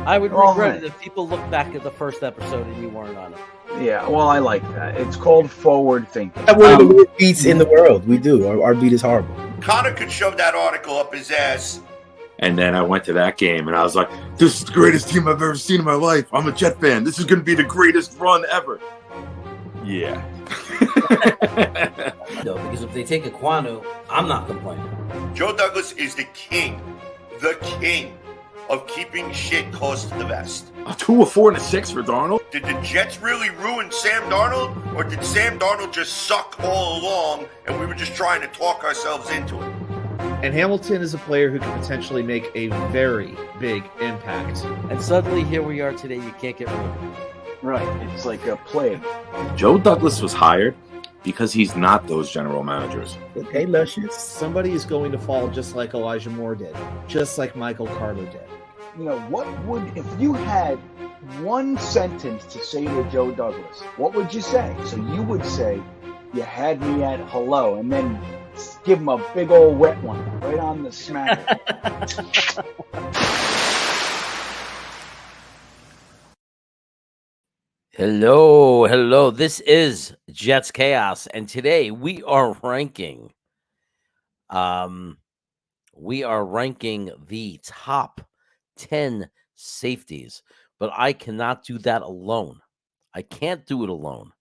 I would Well, regret it if people look back at the first episode and you weren't on it. Yeah, well, I like that. It's called forward thinking. We have one of the worst beats in the world. We do. Our beat is horrible. Connor could shove that article up his ass. And then I went to that game, and I was like, this is the greatest team I've ever seen in my life. I'm a Jet fan. This is going to be the greatest run ever. Yeah. No, because if they take Aquanu, I'm not complaining. Joe Douglas is the king of keeping shit close to the vest. A 2, a 4, and a 6 for Darnold? Did the Jets really ruin Sam Darnold, or did Sam Darnold just suck all along and we were just trying to talk ourselves into it? And Hamilton is a player who can potentially make a very big impact. And suddenly, here we are today. You can't get rid of him. Right. It's like a plague. Joe Douglas was hired because he's not those general managers. Okay, Luscious. Somebody is going to fall just like Elijah Moore did, just like Michael Carter did. You know, what would, if you had one sentence to say to Joe Douglas, what would you say? So you would say, you had me at hello, and then give him a big old wet one right on the smack. Hello. This is Jets Chaos, and today we are ranking. We are ranking the top 10 safeties, but I cannot do that alone. I can't do it alone.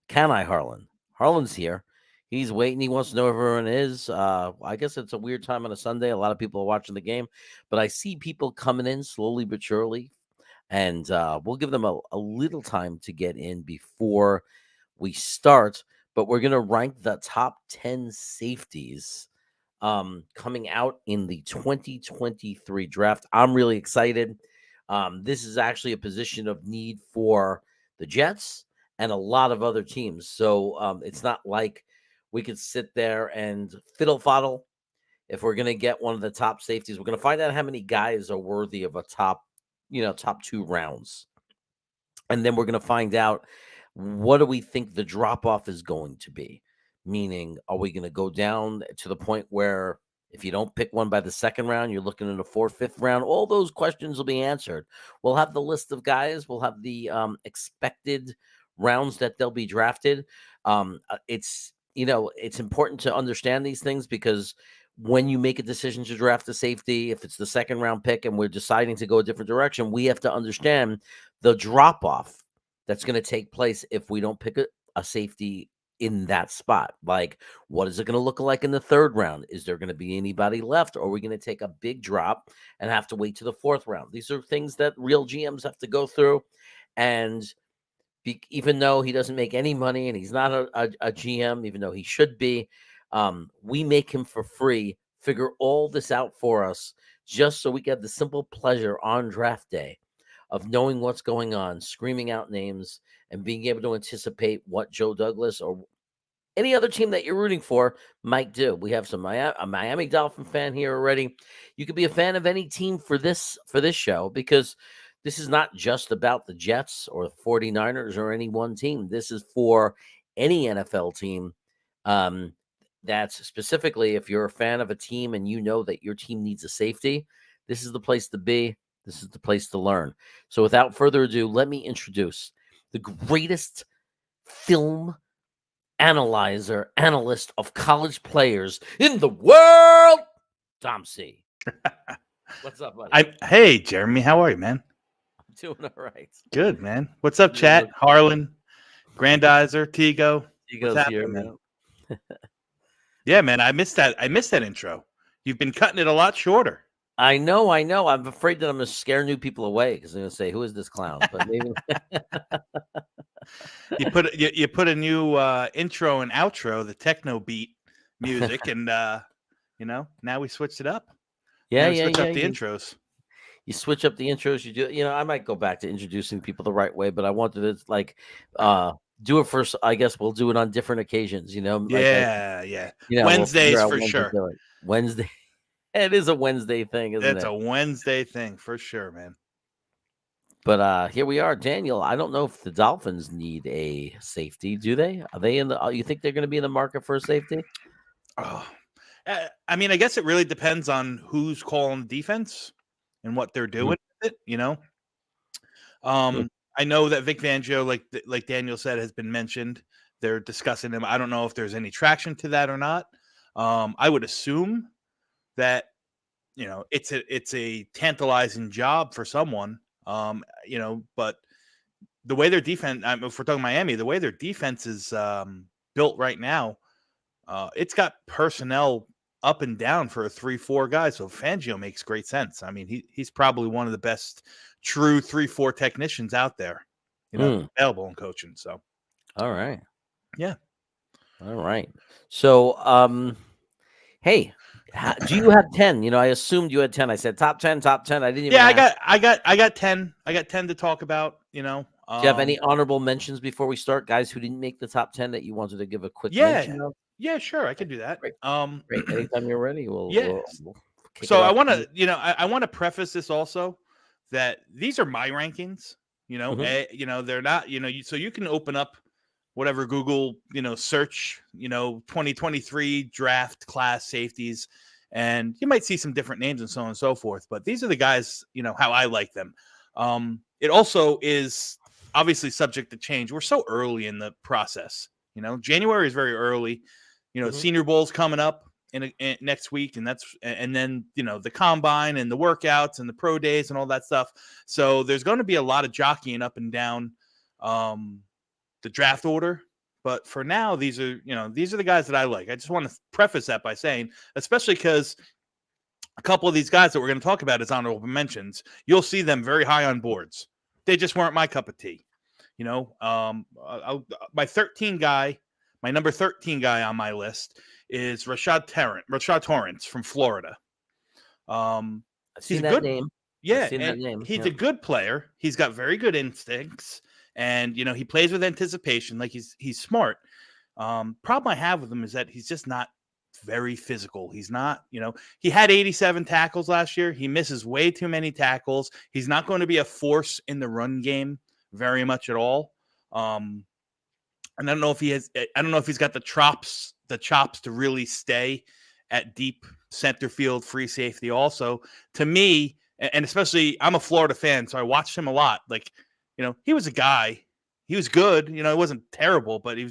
Can I, Harlan? Harlan's here. He's waiting. He wants to know where everyone is. I guess it's a weird time on a Sunday. A lot of people are watching the game, but I see people coming in slowly but surely, and we'll give them a little time to get in before we start. But we're going to rank the top 10 safeties coming out in the 2023 draft. I'm really excited. This is actually a position of need for the Jets and a lot of other teams. So it's not like we could sit there and fiddle faddle if we're going to get one of the top safeties. We're going to find out how many guys are worthy of a top 2 rounds. And then we're going to find out, what do we think the drop off is going to be? Meaning, are we going to go down to the point where if you don't pick one by the second round, you're looking at a 4th, 5th round? All those questions will be answered. We'll have the list of guys. We'll have the expected rounds that they'll be drafted. It's important to understand these things, because when you make a decision to draft a safety, if it's the 2nd round pick and we're deciding to go a different direction, we have to understand the drop off that's going to take place if we don't pick a safety in that spot. Like, what is it going to look like in the 3rd round? Is there going to be anybody left? Or are we going to take a big drop and have to wait to the 4th round? These are things that real GMs have to go through. And even though he doesn't make any money and he's not a GM, even though he should be, we make him for free, figure all this out for us, just so we get the simple pleasure on draft day of knowing what's going on, screaming out names, and being able to anticipate what Joe Douglas or any other team that you're rooting for might do. We have a Miami Dolphin fan here already. You could be a fan of any team for this show, because this is not just about the Jets or the 49ers or any one team. This is for any NFL team. That's specifically, if you're a fan of a team and you know that your team needs a safety, this is the place to be. This is the place to learn. So without further ado, let me introduce the greatest film analyst of college players in the world, Tom C. What's up, buddy? Hey, Jeremy, how are you, man? I'm doing all right. Good, man. What's up, chat? Harlan, Grandizer, Tigo. Tigo's here, man. Yeah, man, I missed that intro. You've been cutting it a lot shorter. I know. I'm afraid that I'm going to scare new people away, because they're going to say, "Who is this clown?" But maybe you put a new intro and outro, the techno beat music, and now we switched it up. Switch up the intros. You switch up the intros. You do. I might go back to introducing people the right way, but I wanted to do it first. I guess we'll do it on different occasions. Yeah. Wednesdays for sure. Wednesday. It is a Wednesday thing, isn't it? It's a Wednesday thing for sure, man. But here we are, Daniel. I don't know if the Dolphins need a safety. Do they? Are they in the? You think they're going to be in the market for a safety? Oh, I mean, I guess it really depends on who's calling the defense and what they're doing with it. I know that Vic Fangio, like Daniel said, has been mentioned. They're discussing him. I don't know if there's any traction to that or not. I would assume that it's a tantalizing job for someone. But the way their defense, if we're talking Miami, the way their defense is built right now, it's got personnel up and down for a 3-4 guy. So Fangio makes great sense. I mean, he's probably one of the best true 3-4 technicians out there, available in coaching. So, all right. Yeah. All right. So, hey, do you have 10? I assumed you had 10. I said top 10. I didn't even. Yeah, ask. I got 10. I got 10 to talk about. Do you have any honorable mentions before we start, guys who didn't make the top 10 that you wanted to give a quick mention of? Yeah, sure, I can do that. Great. Anytime you're ready, we'll kick so it I off. want to, I want to preface this also that these are my rankings. They're not. So you can open up whatever Google, search, 2023 draft class safeties, and you might see some different names and so on and so forth. But these are the guys, how I like them. It also is obviously subject to change. We're so early in the process. January is very early. Senior Bowl's coming up in next week, and then the combine and the workouts and the pro days and all that stuff. So there's going to be a lot of jockeying up and down the draft order. But for now, these are the guys that I like. I just want to preface that by saying, especially because a couple of these guys that we're going to talk about as honorable mentions, you'll see them very high on boards. They just weren't my cup of tea. My number 13 guy on my list is Rashad Torrance from Florida. He's a good name. Yeah, he's a good player. He's got very good instincts, and he plays with anticipation. Like he's smart. Problem I have with him is that he's just not very physical. He's not, he had 87 tackles last year. He misses way too many tackles. He's not going to be a force in the run game very much at all. And I don't know if he's got the chops to really stay at deep center field free safety also. To me, and especially I'm a Florida fan, so I watched him a lot. Like, he was a guy. He was good. It wasn't terrible, but he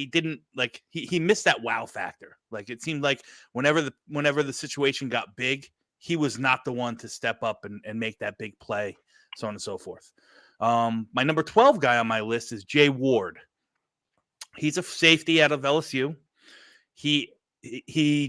didn't like he missed that wow factor. Like it seemed like whenever the situation got big, he was not the one to step up and make that big play, so on and so forth. My number 12 guy on my list is Jay Ward. He's a safety out of LSU. He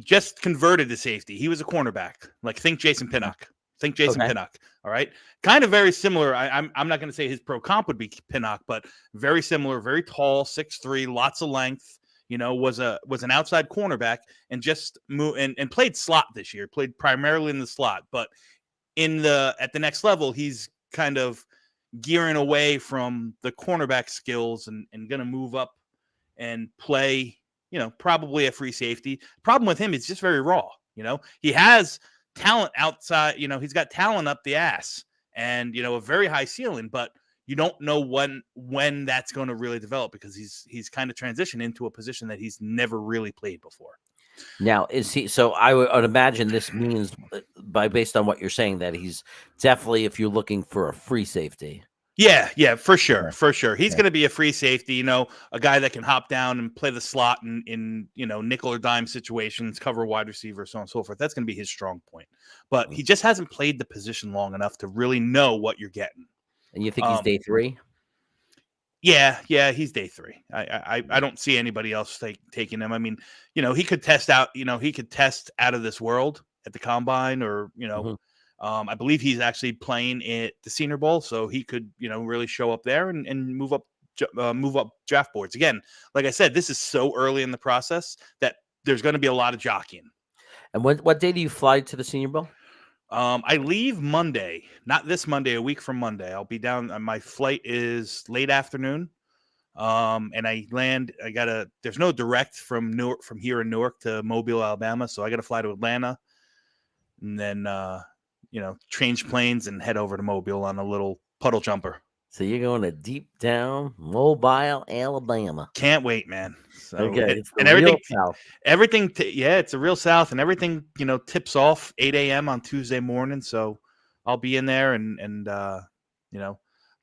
just converted to safety. He was a cornerback. Like think Jason Pinnock. Pinnock. All right. Kind of very similar. I'm not going to say his pro comp would be Pinnock, but very similar, very tall, 6'3", lots of length, was an outside cornerback and just moved and played slot this year, played primarily in the slot, but at the next level, he's kind of gearing away from the cornerback skills and going to move up and play, probably a free safety. Problem with him is just very raw. He has talent outside, he's got talent up the ass and, a very high ceiling, but you don't know when that's going to really develop because he's kind of transitioned into a position that he's never really played before. Now, is he? So I would imagine this means, based on what you're saying, that he's definitely, if you're looking for a free safety. Yeah, for sure. He's going to be a free safety, a guy that can hop down and play the slot in nickel or dime situations, cover wide receiver, so on and so forth. That's going to be his strong point. But he just hasn't played the position long enough to really know what you're getting. And you think he's day 3? Yeah, he's day 3. I don't see anybody else taking him. I mean, he could test out of this world at the combine or, I believe he's actually playing at the Senior Bowl, so he could, really show up there and move up draft boards. Again, like I said, this is so early in the process that there's going to be a lot of jockeying. And what day do you fly to the Senior Bowl? I leave Monday, not this Monday, a week from Monday. I'll be down. My flight is late afternoon. And I land. There's no direct from here in Newark to Mobile, Alabama, so I got to fly to Atlanta, and then change planes and head over to Mobile on a little puddle jumper. So you're going to deep down Mobile, Alabama. Can't wait, man. So, okay, and everything. It's a real South, and everything tips off 8 a.m. on Tuesday morning. So I'll be in there, and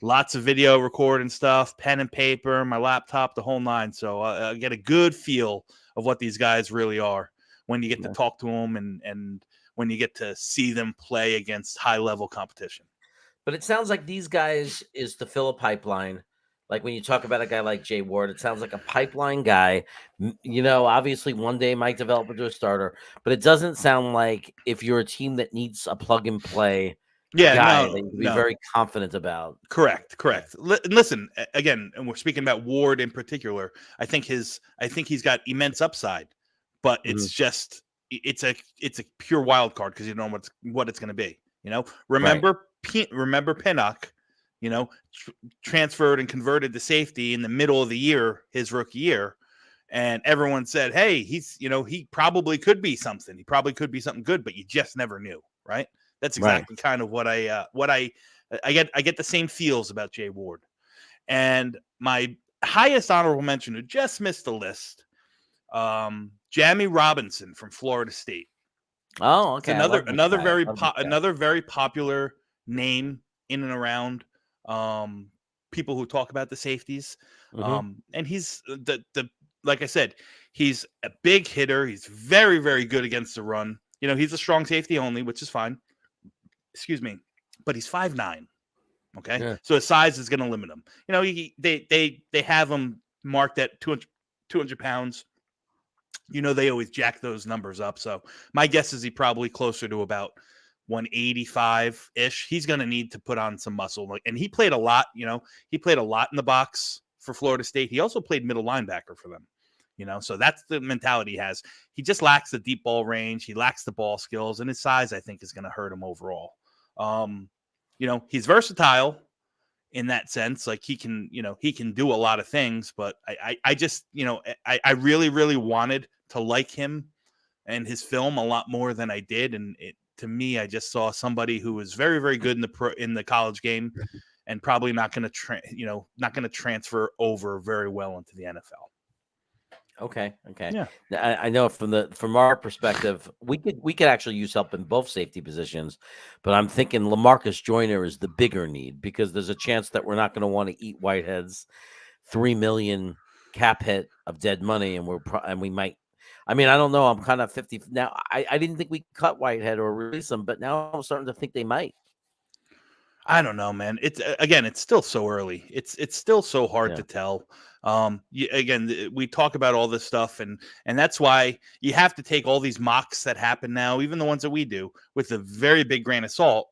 lots of video recording stuff, pen and paper, my laptop, the whole nine. So I get a good feel of what these guys really are when you get to talk to them and when you get to see them play against high level competition. But it sounds like these guys is to fill a pipeline. Like when you talk about a guy like Jay Ward, it sounds like a pipeline guy. Obviously one day might develop into a starter, but it doesn't sound like if you're a team that needs a plug and play guy that you can be very confident about. Correct. Listen, again, and we're speaking about Ward in particular. I think he's got immense upside, but it's just it's a pure wild card because you don't know what it's going to be. Remember Pinnock, transferred and converted to safety in the middle of the year, his rookie year, and everyone said, "Hey, he probably could be something. He probably could be something good, but you just never knew." Right? That's exactly kind of what I get the same feels about Jay Ward. And my highest honorable mention who just missed the list, Jamie Robinson from Florida State. Oh, okay. It's another very popular name in and around people who talk about the safeties. And he's like I said, he's a big hitter. He's very, very good against the run. He's a strong safety only, which is fine. Excuse me, but he's 5'9". Okay, so his size is going to limit him. They have him marked at 200 pounds. They always jack those numbers up. So my guess is he probably closer to about 185 ish. He's going to need to put on some muscle. And he played a lot. He played a lot in the box for Florida State. He also played middle linebacker for them. So that's the mentality he has. He just lacks the deep ball range. He lacks the ball skills, and his size, I think, is going to hurt him overall. He's versatile in that sense. Like he can do a lot of things, but I just, I really, really wanted to like him and his film a lot more than I did. And to me, I just saw somebody who was very, very good in the college game and probably not going to transfer over very well into the NFL. Okay. Yeah. I know from our perspective, we could actually use help in both safety positions, but I'm thinking LaMarcus Joyner is the bigger need because there's a chance that we're not going to want to eat Whitehead's $3 million cap hit of dead money, and we might. I mean, I don't know. I'm kind of 50 now. I didn't think we cut Whitehead or release him, but now I'm starting to think they might. I don't know, man. It's still so early. It's still so hard to tell. We talk about all this stuff, and that's why you have to take all these mocks that happen now, even the ones that we do, with a very big grain of salt.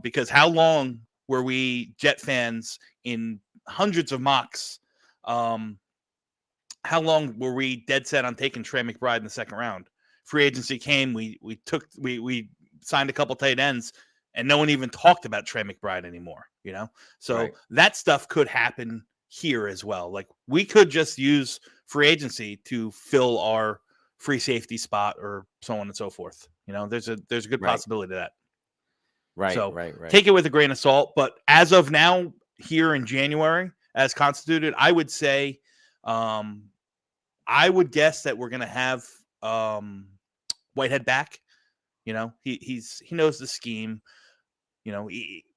Because how long were we Jet fans in hundreds of mocks? How long were we dead set on taking Trey McBride in the second round? Free agency came. We signed a couple tight ends. And no one even talked about Trey McBride anymore, So that stuff could happen here as well. Like we could just use free agency to fill our free safety spot or so on and so forth. There's a good possibility of that. Right. So right. Take it with a grain of salt. But as of now, here in January, as constituted, I would say, I would guess that we're going to have Whitehead back. He knows the scheme.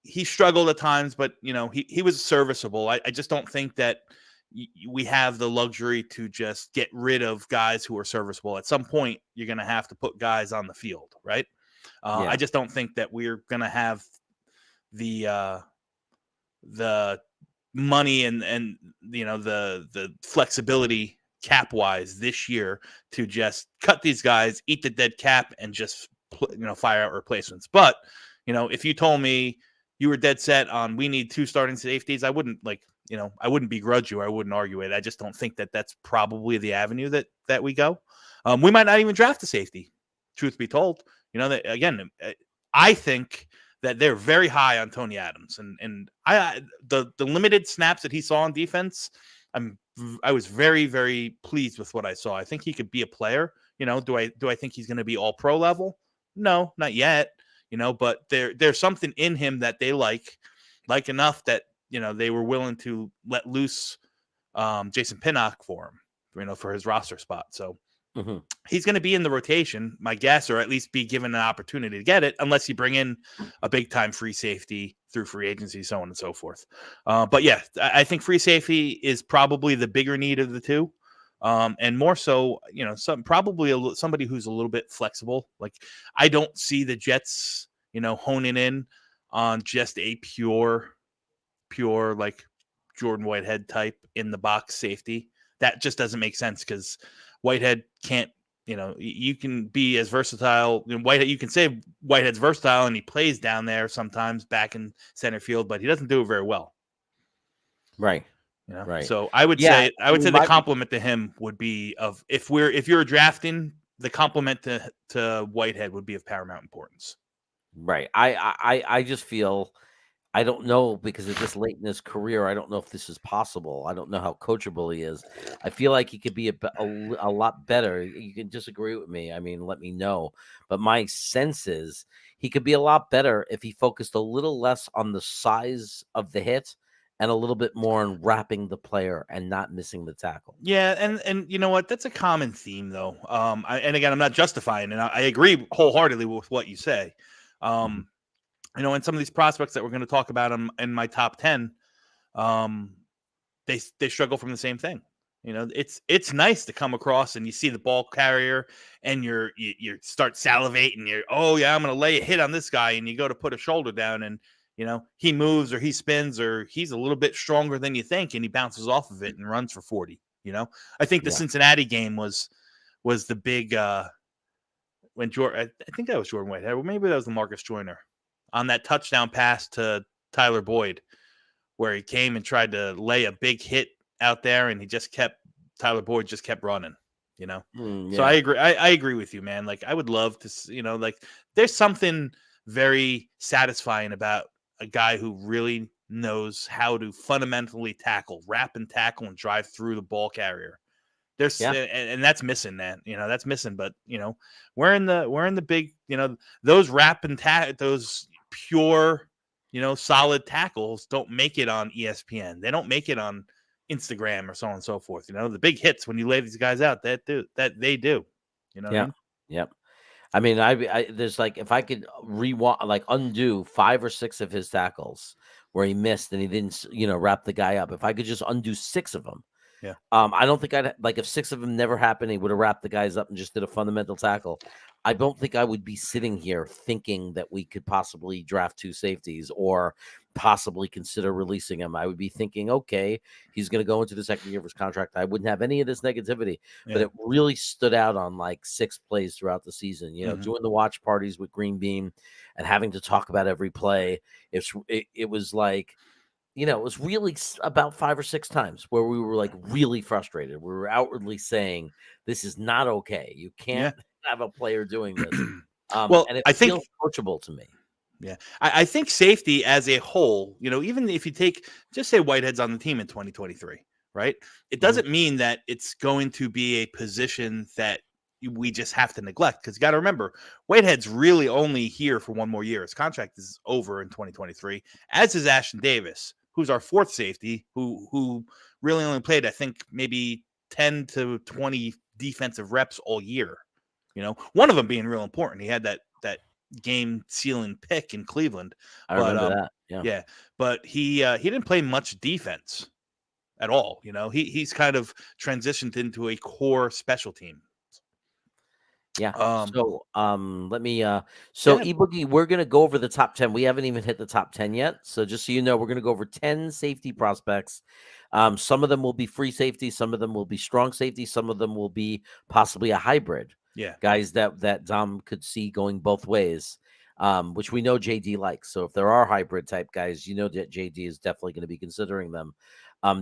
He struggled at times, but he was serviceable. I just don't think that we have the luxury to just get rid of guys who are serviceable. At some point, you're going to have to put guys on the field, right? I just don't think that we're going to have the money and the flexibility cap wise this year to just cut these guys, eat the dead cap, and just fire out replacements. But if you told me you were dead set on we need 2 starting safeties, I wouldn't I wouldn't begrudge you. I wouldn't argue it. I just don't think that that's probably the avenue that we go. We might not even draft a safety, truth be told. That again, I think that they're very high on Tony Adams, and the limited snaps that he saw on defense, I was very, very pleased with what I saw. I think he could be a player. Do I think he's going to be all pro level? No, not yet. But there's something in him that they like enough that, they were willing to let loose Jason Pinnock for him, for his roster spot. So Mhm. He's going to be in the rotation, my guess, or at least be given an opportunity to get it, unless you bring in a big time free safety through free agency, so on and so forth. But yeah, I think free safety is probably the bigger need of the two. And more so, somebody who's a little bit flexible. Like, I don't see the Jets, honing in on just a pure like Jordan Whitehead type in the box safety. That just doesn't make sense because Whitehead can't. You can be as versatile. Whitehead, you can say Whitehead's versatile and he plays down there sometimes back in center field, but he doesn't do it very well. Right. Right. So I would Yeah, say the compliment to him would be if you're drafting, the compliment to Whitehead would be of paramount importance. Right. I just feel, I don't know, because at this late in his career, I don't know if this is possible. I don't know how coachable he is. I feel like he could be a lot better. You can disagree with me. I mean, let me know. But my sense is he could be a lot better if he focused a little less on the size of the hit and a little bit more on wrapping the player and not missing the tackle. Yeah, and you know what? That's a common theme, though. And again, I'm not justifying, and I agree wholeheartedly with what you say. And some of these prospects that we're going to talk about in my top 10, they struggle from the same thing. It's nice to come across and you see the ball carrier and you start salivating. I'm going to lay a hit on this guy, and you go to put a shoulder down, and he moves or he spins or he's a little bit stronger than you think, and he bounces off of it and runs for 40. I think the Cincinnati game was the big when Jordan, I think that was Jordan Whitehead, or maybe that was the Marcus Joyner on that touchdown pass to Tyler Boyd, where he came and tried to lay a big hit out there, and Tyler Boyd just kept running, So I agree. I agree with you, man. Like, I would love to, there's something very satisfying about a guy who really knows how to fundamentally tackle, wrap and tackle, and drive through the ball carrier. And that's missing, man. That's missing. But we're in the big, those wrap and those pure, solid tackles don't make it on ESPN. They don't make it on Instagram or so on and so forth. The big hits when you lay these guys out, they do. What I mean? Yep. I mean, I there's like, if I could undo 5 or 6 of his tackles where he missed and he didn't, wrap the guy up. If I could just undo 6 of them. Yeah. I don't think if 6 of them never happened, he would have wrapped the guys up and just did a fundamental tackle. I don't think I would be sitting here thinking that we could possibly draft 2 safeties or possibly consider releasing him. I would be thinking, okay, he's going to go into the second year of his contract. I wouldn't have any of this negativity, but it really stood out on like 6 plays throughout the season, doing the watch parties with Green Bean and having to talk about every play. It was like, it was really about 5 or 6 times where we were like really frustrated. We were outwardly saying, this is not okay. You can't have a player doing this. And it feels coachable to me. Yeah. I think safety as a whole, even if you just say Whitehead's on the team in 2023, right? It doesn't mean that it's going to be a position that we just have to neglect, because you got to remember, Whitehead's really only here for 1 more year. His contract is over in 2023, as is Ashton Davis, who's our 4th safety, who really only played, I think, maybe 10 to 20 defensive reps all year. One of them being real important. He had that game sealing pick in Cleveland. I remember that. Yeah. But he didn't play much defense at all. He's kind of transitioned into a core special team. Yeah. Let me eBoogie, we're gonna go over the top 10. We haven't even hit the top 10 yet. So just so you know, we're gonna go over 10 safety prospects. Some of them will be free safety, some of them will be strong safety, some of them will be possibly a hybrid. Yeah. Guys that Dom could see going both ways. Which we know JD likes. So if there are hybrid type guys, that JD is definitely going to be considering them.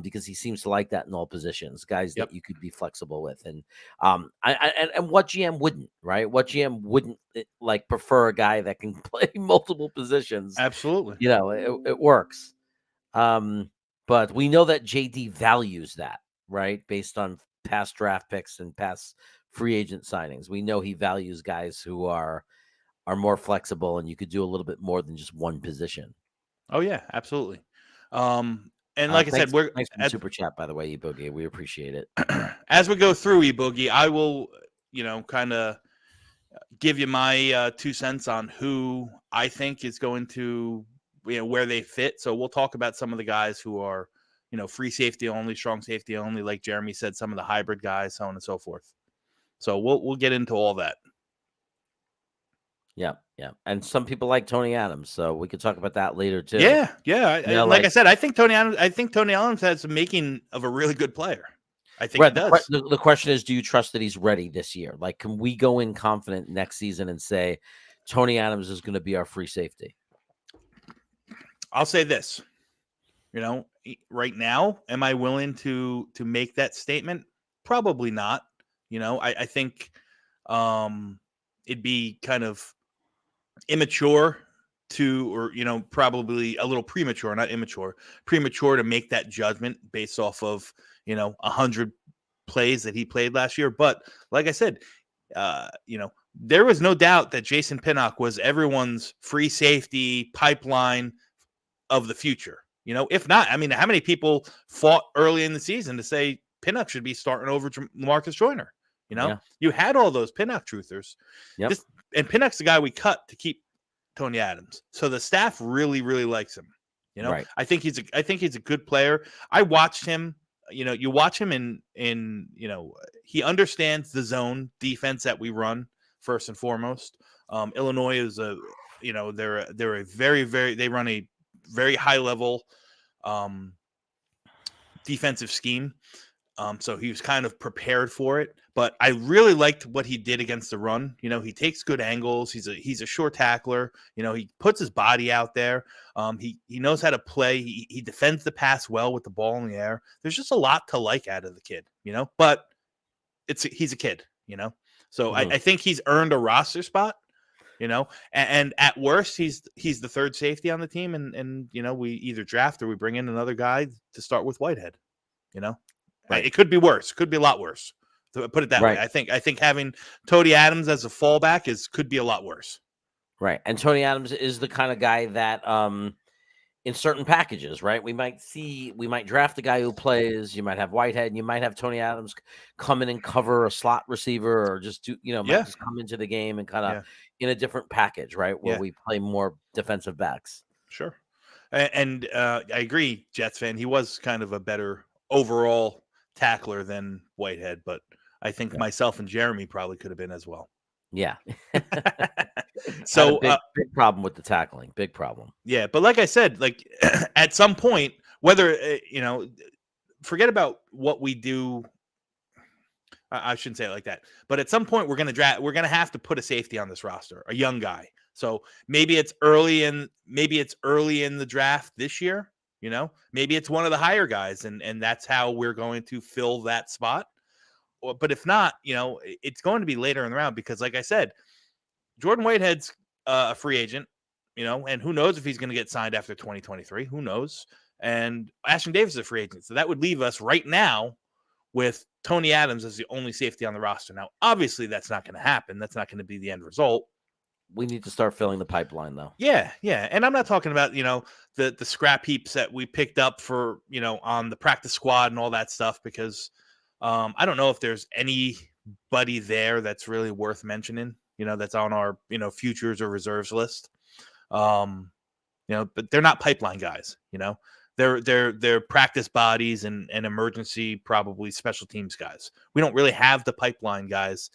Because he seems to like that in all positions, guys that you could be flexible with. And and what GM wouldn't, right? What GM wouldn't prefer a guy that can play multiple positions? Absolutely. It works. But we know that JD values that, right? Based on past draft picks and past free agent signings. We know he values guys who are more flexible, and you could do a little bit more than just one position. Oh yeah, absolutely. And like I said, thanks for the super chat, by the way, eBoogie. We appreciate it. As we go through eBoogie, I will kind of give you my 2 cents on who I think is going to, where they fit. So we'll talk about some of the guys who are, free safety only, strong safety only, like Jeremy said, some of the hybrid guys, so on and so forth. So we'll get into all that. Yeah. And some people like Tony Adams, so we could talk about that later too. Yeah. Yeah, Like I said, I think Tony Adams has the making of a really good player. I think he does. The question is, do you trust that he's ready this year? Like, can we go in confident next season and say Tony Adams is going to be our free safety? I'll say this, right now, am I willing to make that statement? Probably not. I think it'd be kind of immature or probably a little premature, not immature, premature to make that judgment based off of 100 plays that he played last year. But like I said, there was no doubt that Jason Pinnock was everyone's free safety pipeline of the future. If not, I mean, how many people fought early in the season to say Pinnock should be starting over Marcus Joyner? You had all those Pinnock truthers. Yep. And Pinnock's the guy we cut to keep Tony Adams. So the staff really, really likes him. Right. I think he's a good player. I watched him. You watch him in he understands the zone defense that we run first and foremost. Illinois is they're a very, very, they run a very high level defensive scheme. So he was kind of prepared for it, but I really liked what he did against the run. He takes good angles. He's a short tackler. He puts his body out there. He knows how to play. He defends the pass well with the ball in the air. There's just a lot to like out of the kid, but he's a kid, so I think he's earned a roster spot, and at worst he's the third safety on the team. And we either draft or we bring in another guy to start with Whitehead, Right. It could be worse. Could be a lot worse. To put it that way. I think having Tony Adams as a fallback could be a lot worse. Right. And Tony Adams is the kind of guy that in certain packages, right? We might draft a guy who plays, you might have Whitehead, and you might have Tony Adams come in and cover a slot receiver, or just do, might just come into the game and kind of in a different package, right? Where we play more defensive backs. Sure. And I agree, Jets fan. He was kind of a better overall tackler than Whitehead, but I think myself and Jeremy probably could have been as well. Yeah. So big problem with the tackling. Big problem. Yeah, but like I said, like at some point, whether forget about what we do. I shouldn't say it like that, but at some point we're going to have to put a safety on this roster, a young guy. So maybe it's early in the draft this year. Maybe it's one of the higher guys, and that's how we're going to fill that spot. But if not, it's going to be later in the round, because like I said, Jordan Whitehead's a free agent, and who knows if he's going to get signed after 2023, who knows? And Ashton Davis is a free agent. So that would leave us right now with Tony Adams as the only safety on the roster. Now, obviously that's not going to happen. That's not going to be the end result. We need to start filling the pipeline, though. Yeah. And I'm not talking about, the scrap heaps that we picked up for, on the practice squad and all that stuff, because I don't know if there's anybody there that's really worth mentioning, that's on our, futures or reserves list. But they're not pipeline guys, they're practice bodies and emergency, probably special teams guys. We don't really have the pipeline guys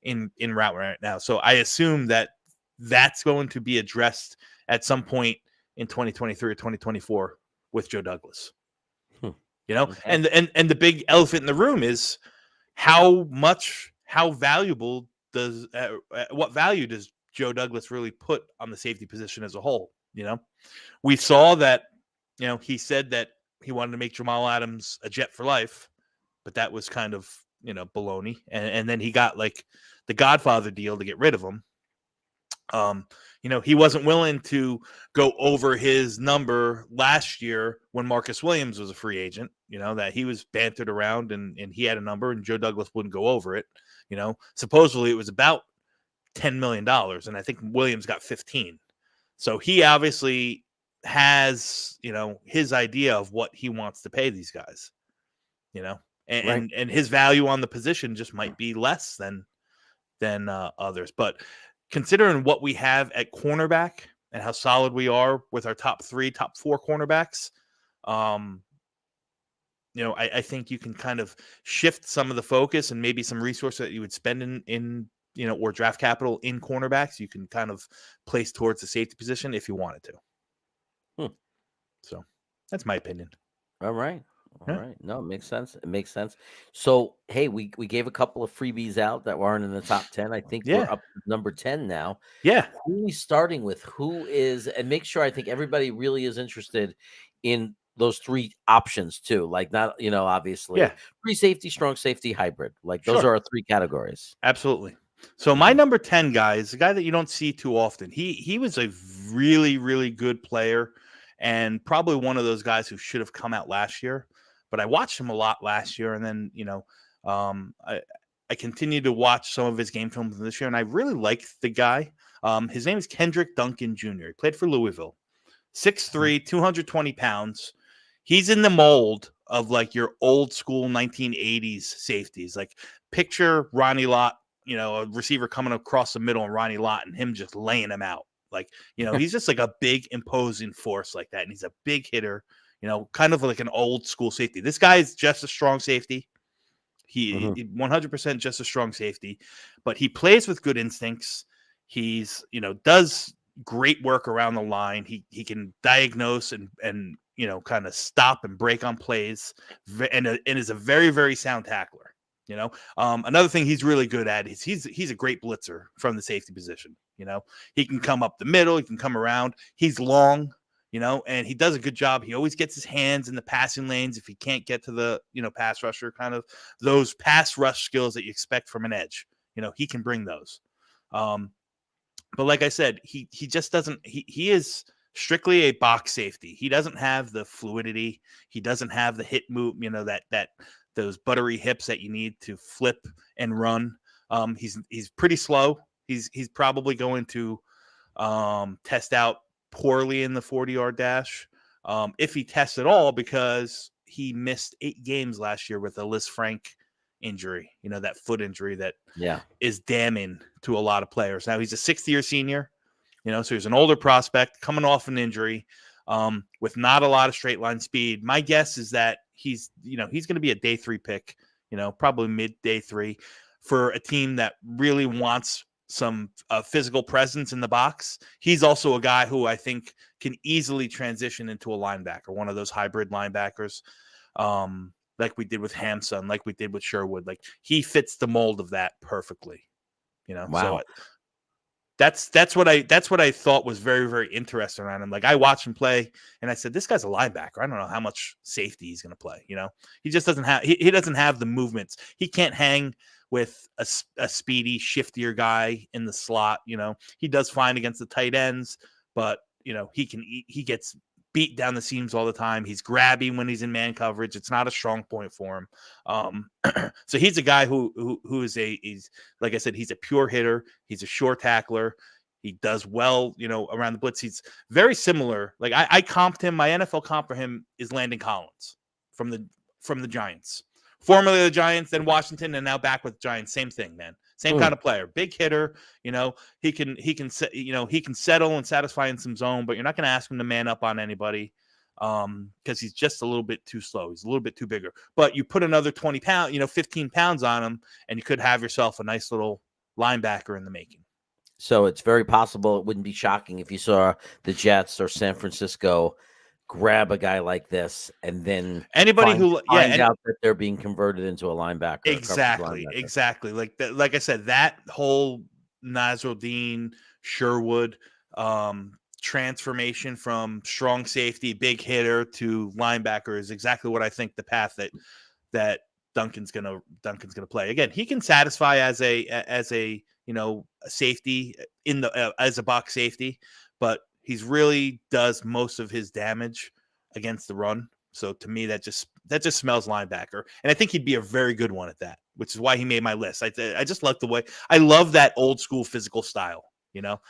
in route right now. So I assume that's going to be addressed at some point in 2023 or 2024 with Joe Douglas. Okay. And the big elephant in the room is what value does Joe Douglas really put on the safety position as a whole? We saw that, he said that he wanted to make Jamal Adams a Jet for life, but that was kind of, baloney. And then he got like the Godfather deal to get rid of him. He wasn't willing to go over his number last year when Marcus Williams was a free agent, that he was bantered around and he had a number and Joe Douglas wouldn't go over it. Supposedly it was about $10 million. And I think Williams got 15. So he obviously has, his idea of what he wants to pay these guys, and his value on the position just might be less than than others. But considering what we have at cornerback and how solid we are with our top 3, top 4 cornerbacks, I think you can kind of shift some of the focus and maybe some resources that you would spend in or draft capital in cornerbacks. You can kind of place towards the safety position if you wanted to. So that's my opinion. All right. All Yeah. right. No, it makes sense. It makes sense. So, hey, we gave a couple of freebies out that weren't in the top 10. I think we're Yeah. up to number 10 now. Yeah. Who are we starting with? Who is, and make sure I think everybody really is interested in those 3 options too. Like, not, obviously, Yeah. free safety, strong safety, hybrid. Like, those Sure. are our 3 categories. Absolutely. So my number 10 guy is a guy that you don't see too often. He was a really, really good player and probably one of those guys who should have come out last year. But I watched him a lot last year, and then I continued to watch some of his game films this year, and I really liked the guy. His name is Kendrick Duncan Jr. He played for Louisville. 6'3", 220 pounds. He's in the mold of like your old school 1980s safeties. Like picture Ronnie Lott, a receiver coming across the middle and Ronnie Lott and him just laying him out. Like, he's just like a big imposing force like that. And he's a big hitter, kind of like an old school safety. This guy is just a strong safety. He 100% just a strong safety, but he plays with good instincts. He's, does great work around the line. He can diagnose and kind of stop and break on plays, and is a very, very sound tackler. Another thing he's really good at is he's a great blitzer from the safety position. He can come up the middle, he can come around. He's long, and he does a good job. He always gets his hands in the passing lanes if he can't get to the pass rusher. Kind of those pass rush skills that you expect from an edge. He can bring those. But like I said, he just doesn't. He is strictly a box safety. He doesn't have the fluidity. He doesn't have the hit move. That those buttery hips that you need to flip and run. He's pretty slow. He's probably going to test out poorly in the 40-yard dash, if he tests at all, because he missed 8 games last year with a Liz Frank injury, that foot injury that is damning to a lot of players. Now he's a 6th-year senior, so he's an older prospect coming off an injury, with not a lot of straight line speed. My guess is that he's going to be a day 3 pick, probably mid day 3 for a team that really wants some physical presence in the box. He's also a guy who I think can easily transition into a linebacker, one of those hybrid linebackers, like we did with Hamson, like we did with Sherwood. Like he fits the mold of that perfectly. Wow. So that's what I thought was very, very interesting around him. Like I watched him play and I said, this guy's a linebacker. I don't know how much safety he's going to play. He just doesn't have, he doesn't have the movements. He can't hang with a speedy, shiftier guy in the slot. He does fine against the tight ends, but he gets beat down the seams all the time. He's grabby when he's in man coverage. It's not a strong point for him. So he's a guy who is he's like I said, he's a pure hitter. He's a sure tackler. He does well, around the blitz. He's very similar. Like I comped him. My NFL comp for him is Landon Collins from the Giants. Formerly the Giants, then Washington, and now back with the Giants. Same thing, man. Same kind of player. Big hitter. He can settle and satisfy in some zone, but you're not going to ask him to man up on anybody because he's just a little bit too slow. He's a little bit too bigger. But you put another 20 pounds, 15 pounds on him, and you could have yourself a nice little linebacker in the making. So it's very possible. It wouldn't be shocking if you saw the Jets or San Francisco grab a guy like this and then find out that they're being converted into a linebacker. Exactly. Like I said, that whole Nasruddin Sherwood transformation from strong safety, big hitter to linebacker is exactly what I think the path that Duncan's gonna play. Again, he can satisfy as a safety in the as a box safety, but he's really does most of his damage against the run. So to me, that just smells linebacker, and I think he'd be a very good one at that, which is why he made my list. I just like the way I love that old school physical style.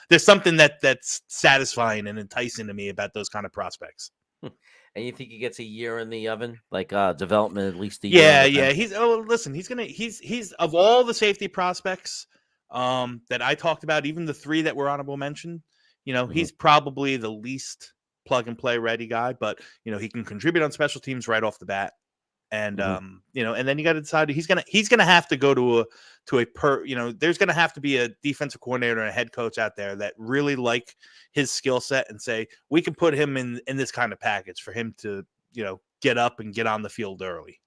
There's something that's satisfying and enticing to me about those kind of prospects. And you think he gets a year in the oven, like development at least a year? Yeah. He's listen. He's of all the safety prospects. that I talked about, even the 3 that were honorable mention, Mhm. he's probably the least plug and play ready guy, but he can contribute on special teams right off the bat. And Mhm. and then you got to decide he's gonna have to go to there's gonna have to be a defensive coordinator and a head coach out there that really like his skill set and say we can put him in this kind of package for him to get up and get on the field early.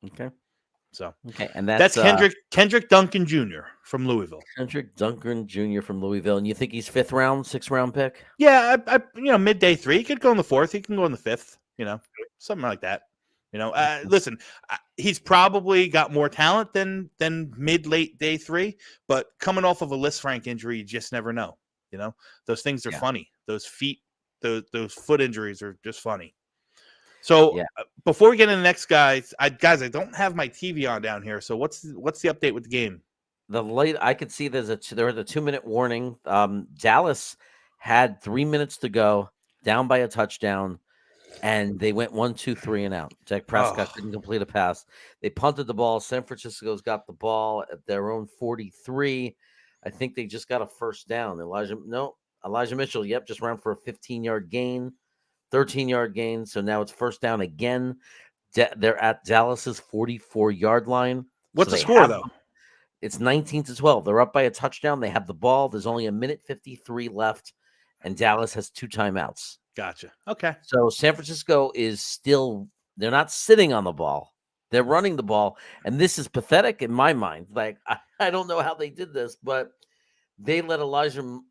Okay. So Okay, and that's that's Kendrick Duncan Jr. from Louisville. Kendrick Duncan Jr. from Louisville, and you think he's 5th round, 6th round pick? Yeah, I midday 3. He could go in the 4th. He can go in the 5th. Something like that. Listen, he's probably got more talent than late day 3, but coming off of a Lisfranc injury, you just never know. Those things are Yeah. funny. Those feet, those foot injuries are just funny. So Yeah. Before we get into the next guy, I don't have my TV on down here. So what's the update with the game? The late I could see there was a 2-minute warning. Dallas had 3 minutes to go, down by a touchdown, and they went 1, 2, 3 and out. Dak Prescott couldn't complete a pass. They punted the ball. San Francisco's got the ball at their own 43. I think they just got a first down. Elijah Mitchell, just ran for a 15-yard gain, 13-yard gain. So now it's first down again. They're at Dallas's 44-yard line. What's So the score, though? It's 19-12. They're up by a touchdown. They have the ball. There's only 1:53 left, and Dallas has 2 timeouts. Gotcha. Okay. So San Francisco is they're not sitting on the ball. They're running the ball. And this is pathetic in my mind. Like, I don't know how they did this, but they let Elijah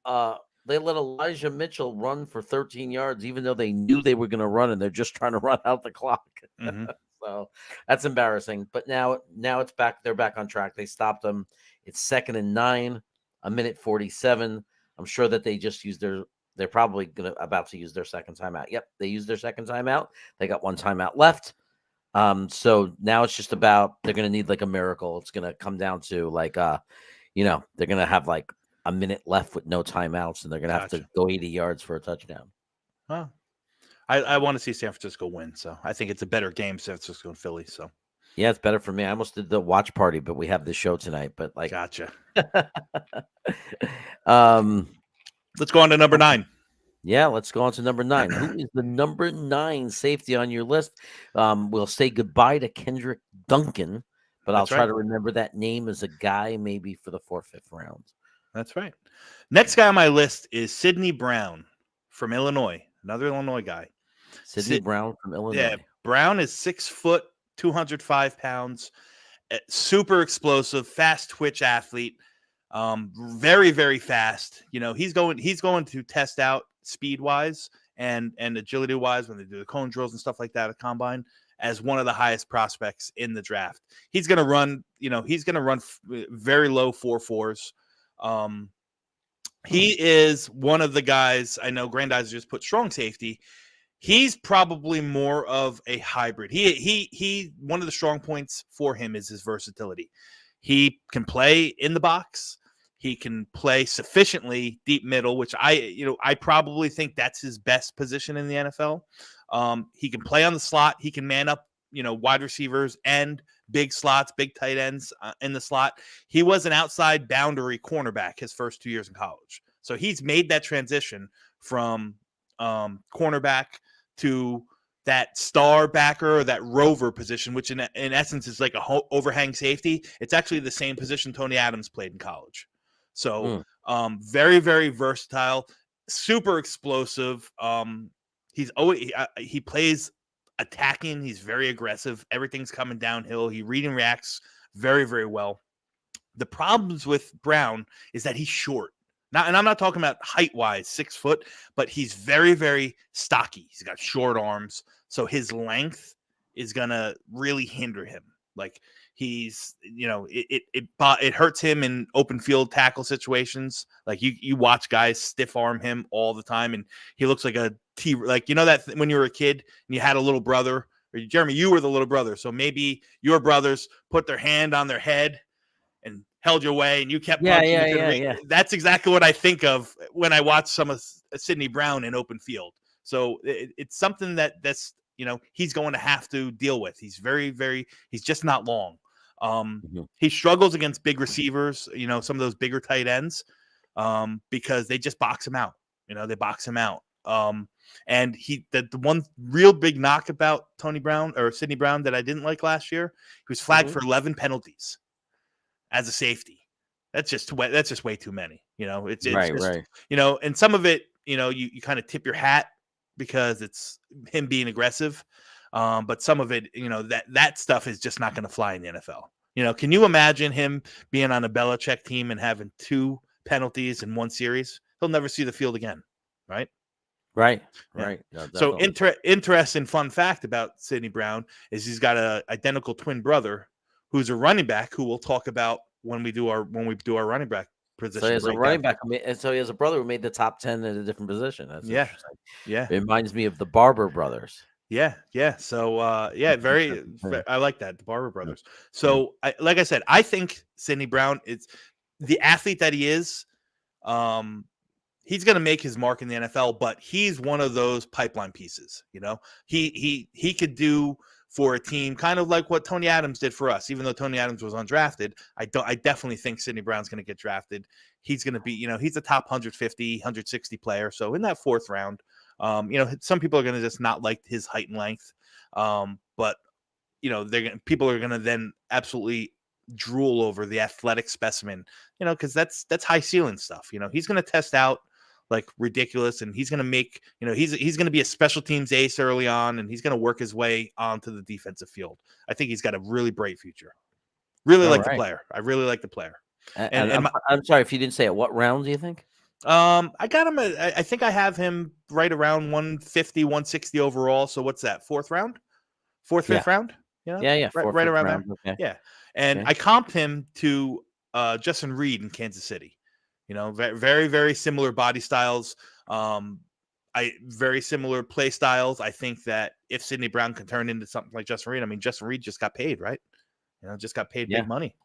Mitchell run for 13 yards, even though they knew they were going to run, and they're just trying to run out the clock. Mm-hmm. So that's embarrassing. But now it's back. They're back on track. They stopped them. It's 2nd and 9, 1:47. I'm sure that they just used they're probably about to use their second timeout. Yep, they used their second timeout. They got 1 timeout left. So now it's just about they're going to need like a miracle. It's going to come down to like they're going to have like a minute left with no timeouts, and they're going to have to go 80 yards for a touchdown. Huh. I want to see San Francisco win, so I think it's a better game, San Francisco and Philly. So yeah, it's better for me. I almost did the watch party, but we have this show tonight. But like, gotcha. Let's go on to number 9. Yeah, let's go on to number 9. Who is the number 9 safety on your list? We'll say goodbye to Kendrick Duncan, but I'll try to remember that name as a guy maybe for the 4th, 5th round. That's right. Next guy on my list is Sidney Brown from Illinois, another Illinois guy. Sidney Brown from Illinois. Yeah, Brown is 6 foot, 205 pounds, super explosive, fast twitch athlete, very, very fast. He's going to test out speed wise and agility wise when they do the cone drills and stuff like that at combine as one of the highest prospects in the draft. He's going to run, very low 4.4s. He is one of the guys. I know Grandizer just put strong safety. He's probably more of a hybrid. He one of the strong points for him is his versatility. He can play in the box. He can play sufficiently deep middle, which I probably think that's his best position in the NFL. He can play on the slot. He can man up, wide receivers and big slots, big tight ends in the slot. He was an outside boundary cornerback his first 2 years in college. So he's made that transition from cornerback to that star backer or that rover position, which in essence is like a overhang safety. It's actually the same position Tony Adams played in college. So very, very versatile, super explosive. He plays attacking. He's very aggressive. Everything's coming downhill. He read and reacts very, very well. The problems with Brown is that he's short. And I'm not talking about height-wise, 6 foot, but he's very, very stocky. He's got short arms, so his length is gonna really hinder him. Like he's, it hurts him in open field tackle situations. Like you watch guys stiff arm him all the time, and he looks like a like that when you were a kid and you had a little brother, or Jeremy, you were the little brother, so maybe your brothers put their hand on their head and held your way, and you kept punching. Yeah. That's exactly what I think of when I watch some of Sidney Brown in open field. So it's something that's he's going to have to deal with. He's very, very. He's just not long. He struggles against big receivers, some of those bigger tight ends, because they just box him out. They box him out. And the one real big knock about Sidney Brown that I didn't like last year, he was flagged for 11 penalties as a safety. That's just way too many. It's Right, just, right. and some of it, you kind of tip your hat because it's him being aggressive. But some of it, that stuff is just not going to fly in the NFL. Can you imagine him being on a Belichick team and having 2 penalties in one series? He'll never see the field again, right? Right, Yeah. right. No, So definitely. interesting fun fact about Sidney Brown is he's got a identical twin brother who's a running back who we'll talk about when we do our running back position. So he has a breakdown. running back, and so he has a brother who made the top 10 in a different position. That's Yeah. interesting. Yeah. It reminds me of the Barber brothers. Yeah. So very. I like that, the Barber brothers. Yeah. So like I said, I think Sidney Brown is the athlete that he is. He's going to make his mark in the NFL, but he's one of those pipeline pieces. He could do for a team kind of like what Tony Adams did for us. Even though Tony Adams was undrafted, I definitely think Sidney Brown's going to get drafted. He's going to be, he's a top 150, 160 player. So in that 4th round, some people are going to just not like his height and length. But people are going to then absolutely drool over the athletic specimen, because that's high ceiling stuff. He's going to test out like ridiculous, and he's going to make, he's going to be a special teams ace early on, and he's going to work his way onto the defensive field. I think he's got a really bright future. Really like the player. I really like the player. And I'm sorry if you didn't say it. What round do you think? I got him. I think I have him right around 150, 160 overall. So what's that? 4th round, 4th, 5th round? Yeah. Right around round. There. Okay. Yeah. And I comped him to Justin Reed in Kansas City. Very, very similar body styles. Very similar play styles. I think that if Sidney Brown can turn into something like Justin Reed, Justin Reed just got paid, right? Just got paid big money.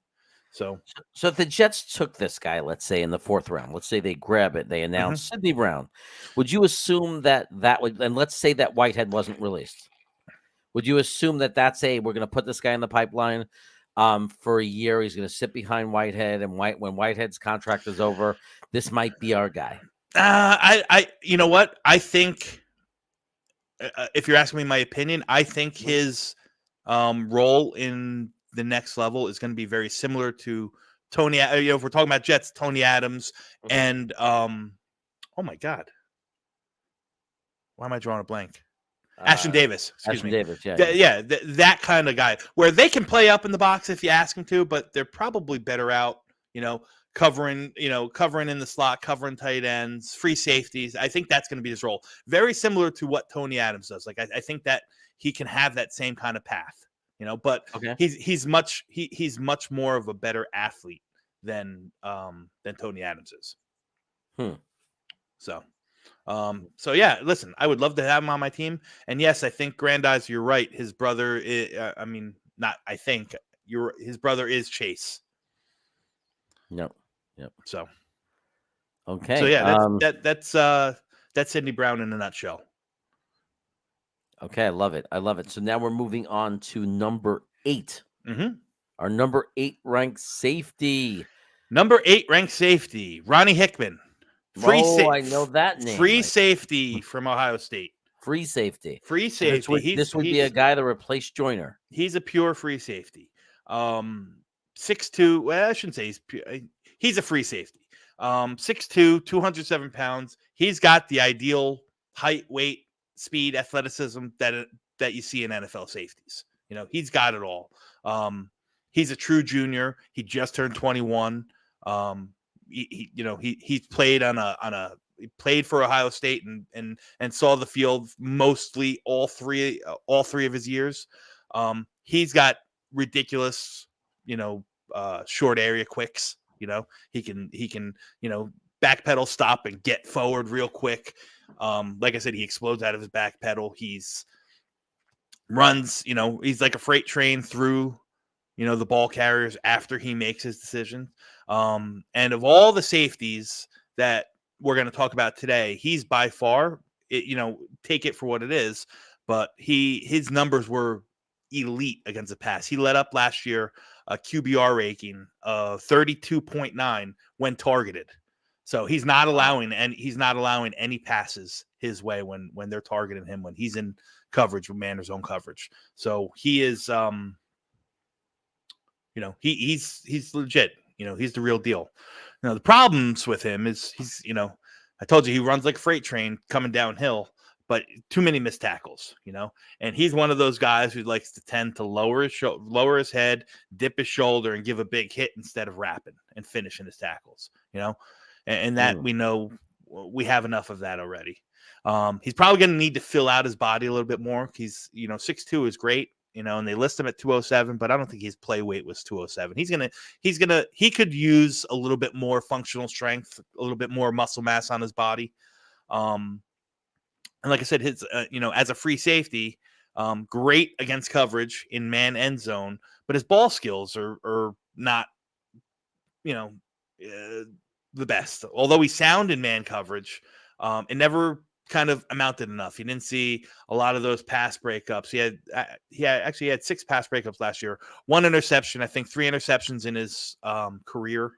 So if the Jets took this guy, let's say in the 4th round, let's say they grab it, they announce Sidney Brown, would you assume that would, and let's say that Whitehead wasn't released, would you assume that that's we're going to put this guy in the pipeline for a year? He's going to sit behind Whitehead, and when Whitehead's contract is over, this might be our guy. You know what? I think if you're asking me my opinion, I think his role in the next level is going to be very similar to Tony. If we're talking about Jets, Tony Adams, and oh my God, why am I drawing a blank? Ashton Davis. Excuse me. Davis, that kind of guy where they can play up in the box if you ask them to, but they're probably better out, covering in the slot, covering tight ends, free safeties. I think that's going to be his role. Very similar to what Tony Adams does. Like I think that he can have that same kind of path, but he's much more of a better athlete than Tony Adams is. So yeah, listen, I would love to have him on my team. And yes, I think Grandize, you're right. His brother is, his brother is Chase. Yep. So, okay. So yeah, that's Sidney Brown in a nutshell. Okay. I love it. So now we're moving on to number 8. Our number 8 ranked safety. Ronnie Hickman. I know that name. Free safety from Ohio State. Free safety. This would be a guy to replace Joyner. He's a pure free safety. 6'2". Well, I shouldn't say he's pure. He's a free safety. 6'2", 207 pounds. He's got the ideal height, weight, speed, athleticism that you see in NFL safeties. He's got it all. He's a true junior. He just turned 21. He played he played for Ohio State and saw the field mostly all three of his years. He's got ridiculous, short area quicks. He can backpedal, stop, and get forward real quick. Like I said, he explodes out of his back pedal. He's like a freight train through the ball carriers after he makes his decision. And of all the safeties that we're going to talk about today, he's by far, take it for what it is, but his numbers were elite against the pass. He led up last year a QBR ranking of 32.9 when targeted. So he's not allowing any passes his way when they're targeting him when he's in coverage with man or zone coverage. So he is he's legit. He's the real deal. The problems with him is he's I told you he runs like a freight train coming downhill, but too many missed tackles, and he's one of those guys who likes to tend to lower his head, dip his shoulder, and give a big hit instead of wrapping and finishing his tackles, and that we know we have enough of that already. He's probably going to need to fill out his body a little bit more. He's 6'2" is great. And they list him at 207, but I don't think his play weight was 207. He could use a little bit more functional strength, a little bit more muscle mass on his body. And like I said, his, as a free safety, great against coverage in man and zone, but his ball skills are not, the best. Although he's sound in man coverage, it never kind of amounted enough. He didn't see a lot of those pass breakups. He had 6 pass breakups last year, 1 interception, I think 3 interceptions in his career.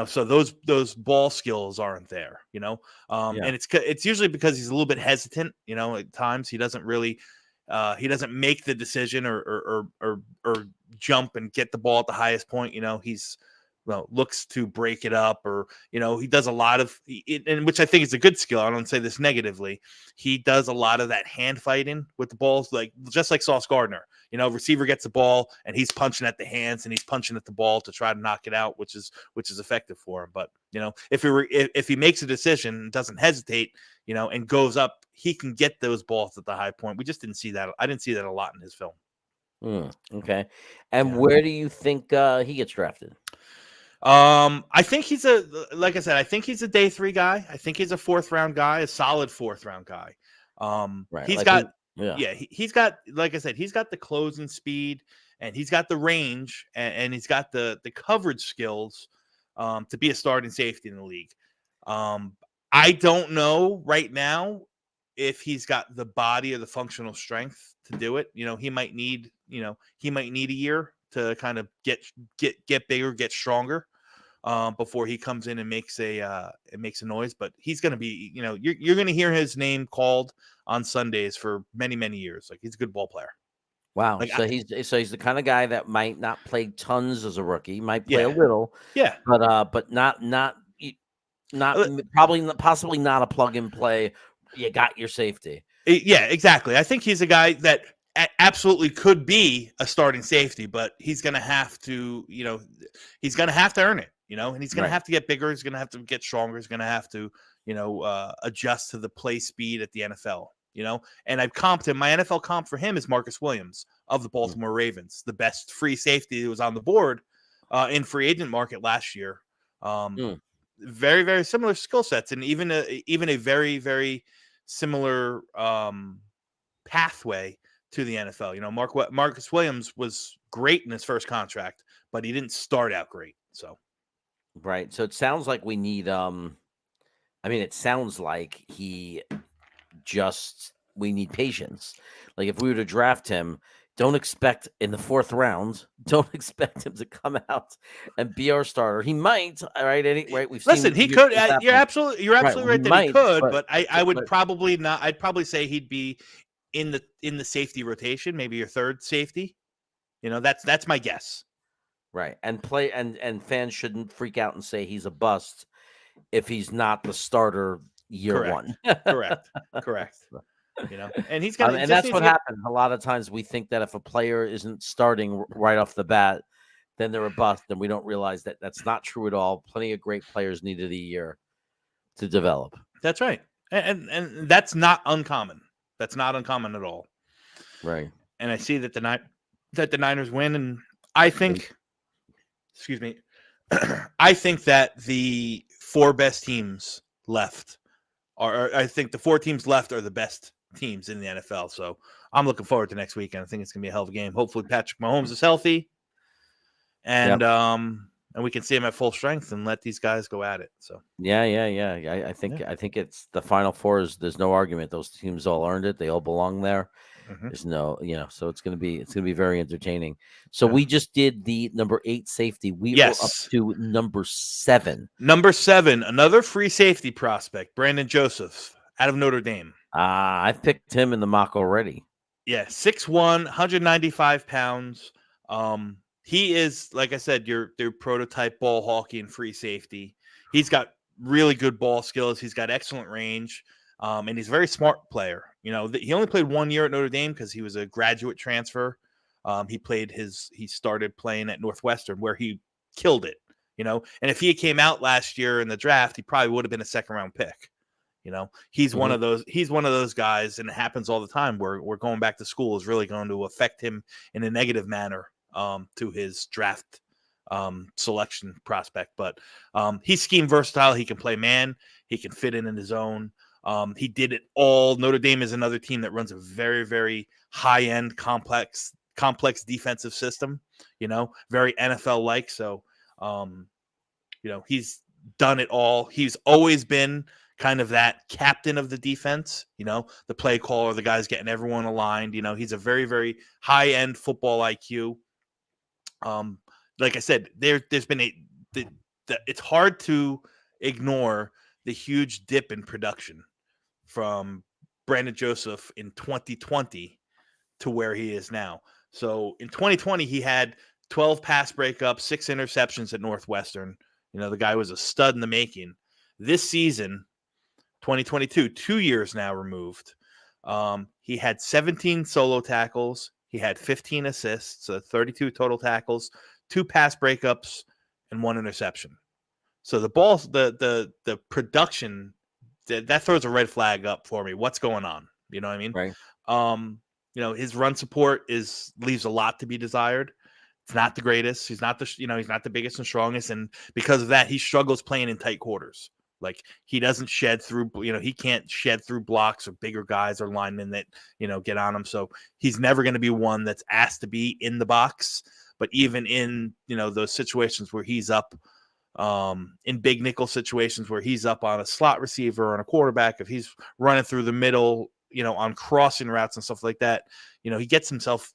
So those ball skills aren't there. And it's usually because he's a little bit hesitant. At times he doesn't really he doesn't make the decision or jump and get the ball at the highest point. He's looks to break it up, or he does a lot of and which I think is a good skill. I don't say this negatively. He does a lot of that hand fighting with the balls, just like Sauce Gardner. Receiver gets the ball and he's punching at the hands and he's punching at the ball to try to knock it out, which is effective for him. But if he makes a decision and doesn't hesitate, and goes up, he can get those balls at the high point. We just didn't see that. I didn't see that a lot in his film. Okay. And where do you think he gets drafted? I think like I said, I think he's a day 3 guy. I think he's a 4th round guy, a solid 4th round guy. Right. He's got, like I said, he's got the closing speed and he's got the range and he's got the coverage skills, to be a starting safety in the league. I don't know right now if he's got the body or the functional strength to do it. He might need a year to kind of get bigger, get stronger, before he comes in and makes a noise. But he's going to be, you're going to hear his name called on Sundays for many, many years. Like, he's a good ball player. Wow. He's the kind of guy that might not play tons as a rookie, might play a little, but not possibly not a plug and play. You got your safety. Yeah, exactly. I think he's a guy that absolutely could be a starting safety, but he's going to have to, he's going to have to earn it, and he's going to have to get bigger. He's going to have to get stronger. He's going to have to, adjust to the play speed at the NFL, and I've comped him. My NFL comp for him is Marcus Williams of the Baltimore Ravens, the best free safety that was on the board in free agent market last year. Very, very similar skill sets, and even a very, very similar pathway to the NFL. Marcus Williams was great in his first contract, but he didn't start out great. So, right. So it sounds like we need. It sounds like we need patience. Like, if we were to draft him, don't expect in the 4th round. Don't expect him to come out and be our starter. He might. All right. Right. Listen. He could. You're absolutely right that he could. But I would probably not. I'd probably say he'd be in the safety rotation, maybe your 3rd safety. That's my guess. Right. And fans shouldn't freak out and say he's a bust if he's not the starter year 1. Correct. And he's got, and that's what happens. A lot of times we think that if a player isn't starting right off the bat, then they're a bust, and we don't realize that that's not true at all. Plenty of great players needed a year to develop. That's right. And that's not uncommon. That's not uncommon at all. Right. And I see that the Niners win, and I think, excuse me, I think that the 4 best teams left I think the 4 teams left are the best teams in the NFL. So I'm looking forward to next weekend. I think it's gonna be a hell of a game. Hopefully Patrick Mahomes is healthy, and we can see him at full strength and let these guys go at it. So I think it's the Final Four. There's no argument. Those teams all earned it. They all belong there. There's no, so it's gonna be very entertaining. So we just did the number 8 safety. We are up Yes. to number 7. Number 7, another free safety prospect, Brandon Joseph out of Notre Dame. I've picked him in the mock already. Yeah, 6'1", 195 pounds. He is, like I said, your prototype ball hawking free safety. He's got really good ball skills. He's got excellent range, and he's a very smart player. He only played 1 year at Notre Dame because he was a graduate transfer. He started playing at Northwestern where he killed it. And if he came out last year in the draft, he probably would have been a second-round pick. He's one of those guys, and it happens all the time where going back to school is really going to affect him in a negative manner to his draft selection prospect. But he's scheme versatile. He can play man. He can fit in his own. He did it all. Notre Dame is another team that runs a very, very high-end, complex defensive system, very NFL-like. So, he's done it all. He's always been kind of that captain of the defense, the play caller, the guy's getting everyone aligned. He's a very, very high-end football IQ. Like I said, there's been it's hard to ignore the huge dip in production from Brandon Joseph in 2020 to where he is now. So in 2020, he had 12 pass breakups, 6 interceptions at Northwestern. The guy was a stud in the making. This season, 2022, 2 years now removed, he had 17 solo tackles. He had 15 assists, so 32 total tackles, 2 pass breakups, and 1 interception. So the balls, the production, that throws a red flag up for me. What's going on? You know what I mean? Right. His run support leaves a lot to be desired. It's not the greatest. He's not the biggest and strongest, and because of that, he struggles playing in tight quarters. Like he doesn't shed through, he can't shed through blocks or bigger guys or linemen that, get on him. So he's never going to be one that's asked to be in the box. But even in, those situations where he's up in big nickel situations where he's up on a slot receiver or on a quarterback, if he's running through the middle, on crossing routes and stuff like that, he gets himself,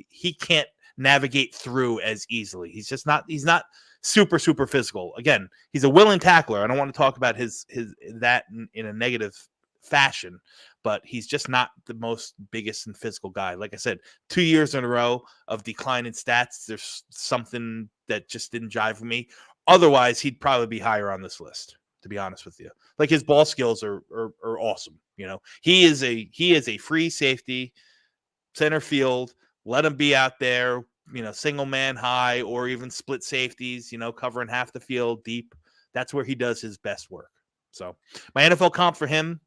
he can't navigate through as easily. He's not super, super physical. Again, he's a willing tackler. I don't want to talk about his that in a negative fashion, but he's just not the most biggest and physical guy. Like I said, 2 years in a row of declining stats. There's something that just didn't jive with me. Otherwise, he'd probably be higher on this list, to be honest with you. Like his ball skills are awesome. He is a free safety, center field. Let him be out there, single man high or even split safeties, covering half the field deep. That's where he does his best work. So my NFL comp for him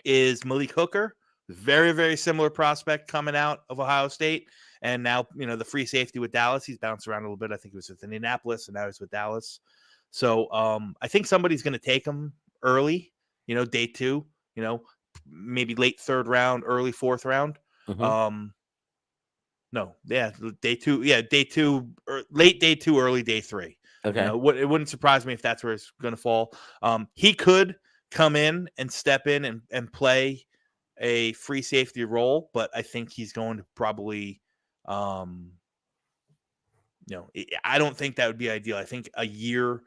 is Malik Hooker, very, very similar prospect coming out of Ohio State. And now, the free safety with Dallas, he's bounced around a little bit. I think he was with Indianapolis and now he's with Dallas. So I think somebody's going to take him early, day 2, maybe late 3rd round, early 4th round. Mm-hmm. No, yeah, day 2. Yeah, day 2, or late day 2, early day 3. Okay. It wouldn't surprise me if that's where it's going to fall. He could come in and step in and play a free safety role, but I think he's going to probably, I don't think that would be ideal. I think a year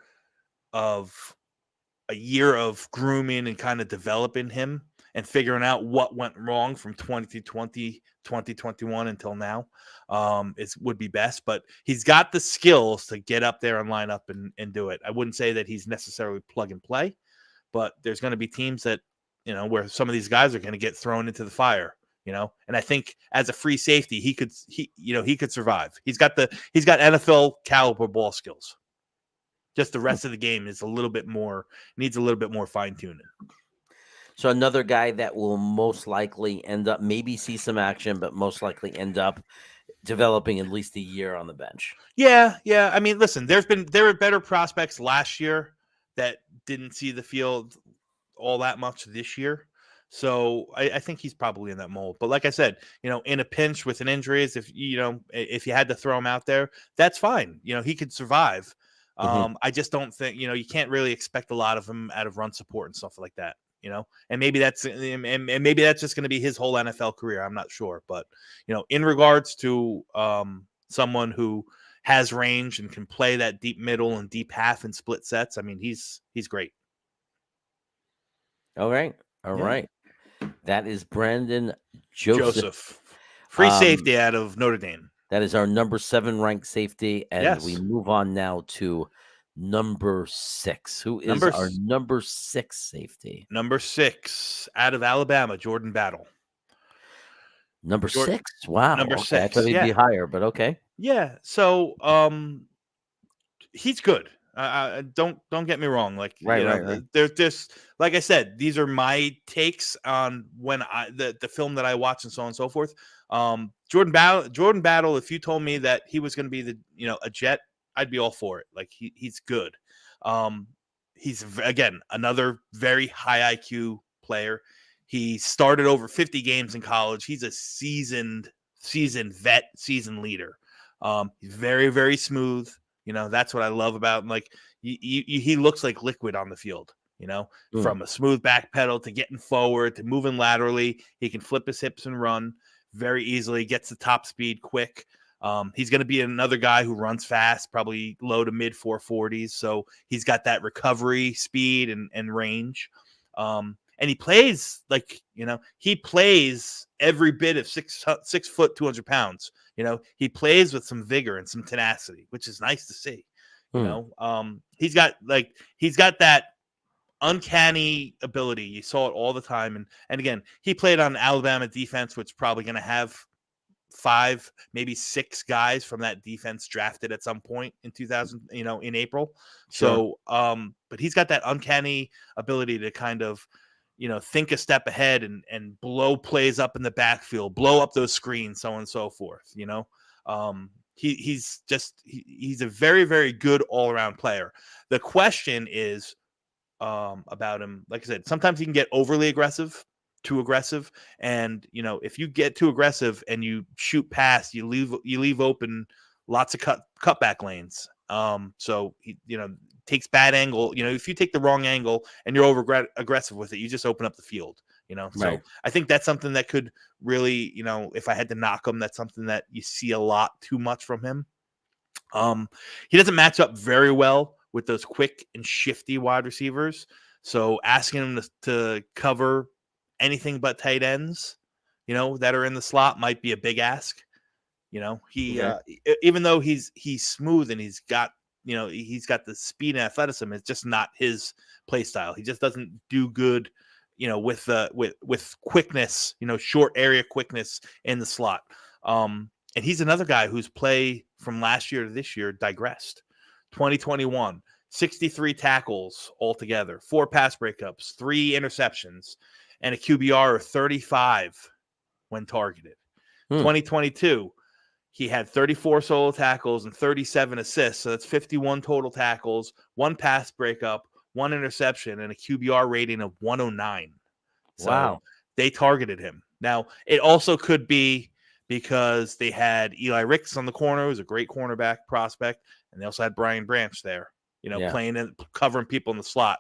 of grooming and kind of developing him and figuring out what went wrong from 2020, 2021 until now would be best. But he's got the skills to get up there and line up and do it. I wouldn't say that he's necessarily plug and play, but there's going to be teams that, where some of these guys are going to get thrown into the fire, and I think as a free safety, he could survive. He's got NFL caliber ball skills. Just the rest of the game needs a little bit more fine tuning. So another guy that will most likely end up, maybe see some action, but most likely end up developing at least a year on the bench. Yeah. I mean, listen, there were better prospects last year that didn't see the field all that much this year. So I think he's probably in that mold. But like I said, in a pinch with an injury, if you had to throw him out there, that's fine. He could survive. I just don't think, you can't really expect a lot of him out of run support and stuff like that. and maybe that's just going to be his whole NFL career. I'm not sure, but in regards to someone who has range and can play that deep middle and deep half and split sets, I mean, he's great. All right. All Yeah. right. That is Brandon Joseph. Free safety out of Notre Dame. That is our number 7 ranked safety. And we Yes. move on now to number 6. Who is our number 6 safety? Number 6 out of Alabama, Jordan Battle. Number 6? Wow. Number okay. 6. I thought he'd be higher, but okay. Yeah. So he's good. Don't get me wrong. Like, right. There's just, like I said, these are my takes on when the film that I watch and so on and so forth. Jordan Battle. If you told me that he was going to be a Jet, I'd be all for it. Like he's good. He's again another very high IQ player. He started over 50 games in college. He's a seasoned vet, seasoned leader. He's very, very smooth. That's what I love about him. Like he looks like liquid on the field, from a smooth back pedal to getting forward to moving laterally. He can flip his hips and run very easily, gets the top speed quick. He's going to be another guy who runs fast, probably low to mid 440s. So he's got that recovery speed and range. And he plays he plays every bit of 6 foot, 200 pounds. He plays with some vigor and some tenacity, which is nice to see. He's got that uncanny ability. You saw it all the time. And again, he played on Alabama defense, which is probably going to have 5, maybe 6 guys from that defense drafted at some point in 2000, in April. Sure. So, but he's got that uncanny ability to kind of, think a step ahead and blow plays up in the backfield, blow up those screens, so on and so forth. He's a very, very good all around player. The question is about him. Like I said, sometimes he can get overly aggressive, too aggressive. And, if you get too aggressive and you shoot past, you leave open lots of cutback lanes. So he, takes bad angle. If you take the wrong angle and you're over aggressive with it, you just open up the field, So Right. I think that's something that could really, if I had to knock him, that's something that you see a lot too much from him. He doesn't match up very well with those quick and shifty wide receivers. So asking him to cover anything but tight ends, that are in the slot might be a big ask. Even though he's smooth and he's got the speed and athleticism, it's just not his play style. He just doesn't do good, with quickness, short area quickness in the slot. And he's another guy whose play from last year to this year digressed. 2021, 63 tackles altogether, 4 pass breakups, 3 interceptions, and a QBR of 35 when targeted. 2022, he had 34 solo tackles and 37 assists. So that's 51 total tackles, 1 pass breakup, 1 interception, and a QBR rating of 109. Wow. So they targeted him. Now, it also could be because they had Eli Ricks on the corner, who's a great cornerback prospect, and they also had Brian Branch there, playing and covering people in the slot,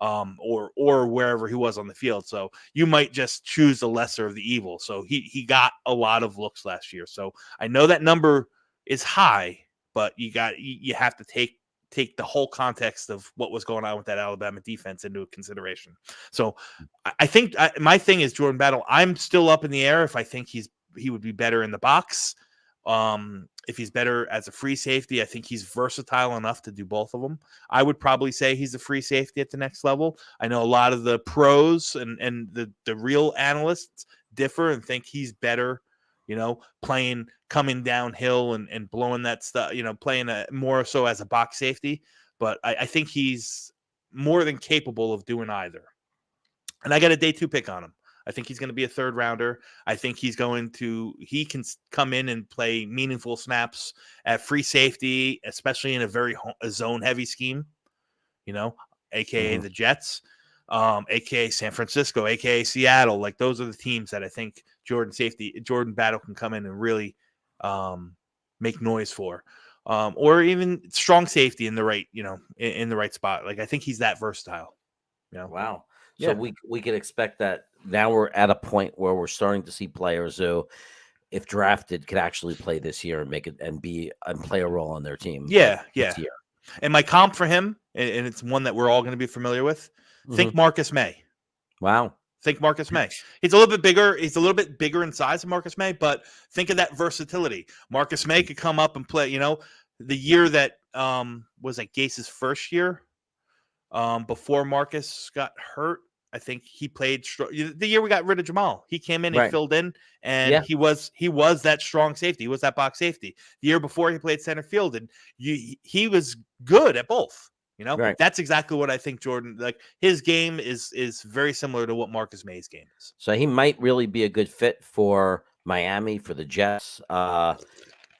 or wherever he was on the field. So you might just choose the lesser of the evil. So he got a lot of looks last year. So I know that number is high, but you have to take the whole context of what was going on with that Alabama defense into consideration. So I think my thing is Jordan Battle. I'm still up in the air if I think he would be better in the box. If he's better as a free safety, I think he's versatile enough to do both of them. I would probably say he's a free safety at the next level. I know a lot of the pros and the real analysts differ and think he's better, coming downhill and blowing that stuff, playing more so as a box safety. But I think he's more than capable of doing either. And I got a day 2 pick on him. I think he's going to be a 3rd rounder. I think he can come in and play meaningful snaps at free safety, especially in a very zone heavy scheme, AKA the Jets, AKA San Francisco, AKA Seattle. Like those are the teams that I think Jordan Battle can come in and really make noise for, or even strong safety in the right, in the right spot. Like I think he's that versatile. Wow. So Yeah. we could expect that now we're at a point where we're starting to see players who, if drafted, could actually play this year and make it and play a role on their team. Yeah, this yeah. year. And my comp for him, and it's one that we're all going to be familiar with. Think Marcus May. Wow. Think Marcus May. He's a little bit bigger. He's a little bit bigger in size than Marcus May, but think of that versatility. Marcus May could come up and play. The year that was like Gase's first year, before Marcus got hurt. I think he played the year we got rid of Jamal. He came in, he Right. filled in, and Yeah. he was that strong safety. He was that box safety. The year before, he played center field, and he was good at both. Right. That's exactly what I think Jordan, like, his game is very similar to what Marcus May's game is. So he might really be a good fit for Miami, for the Jets.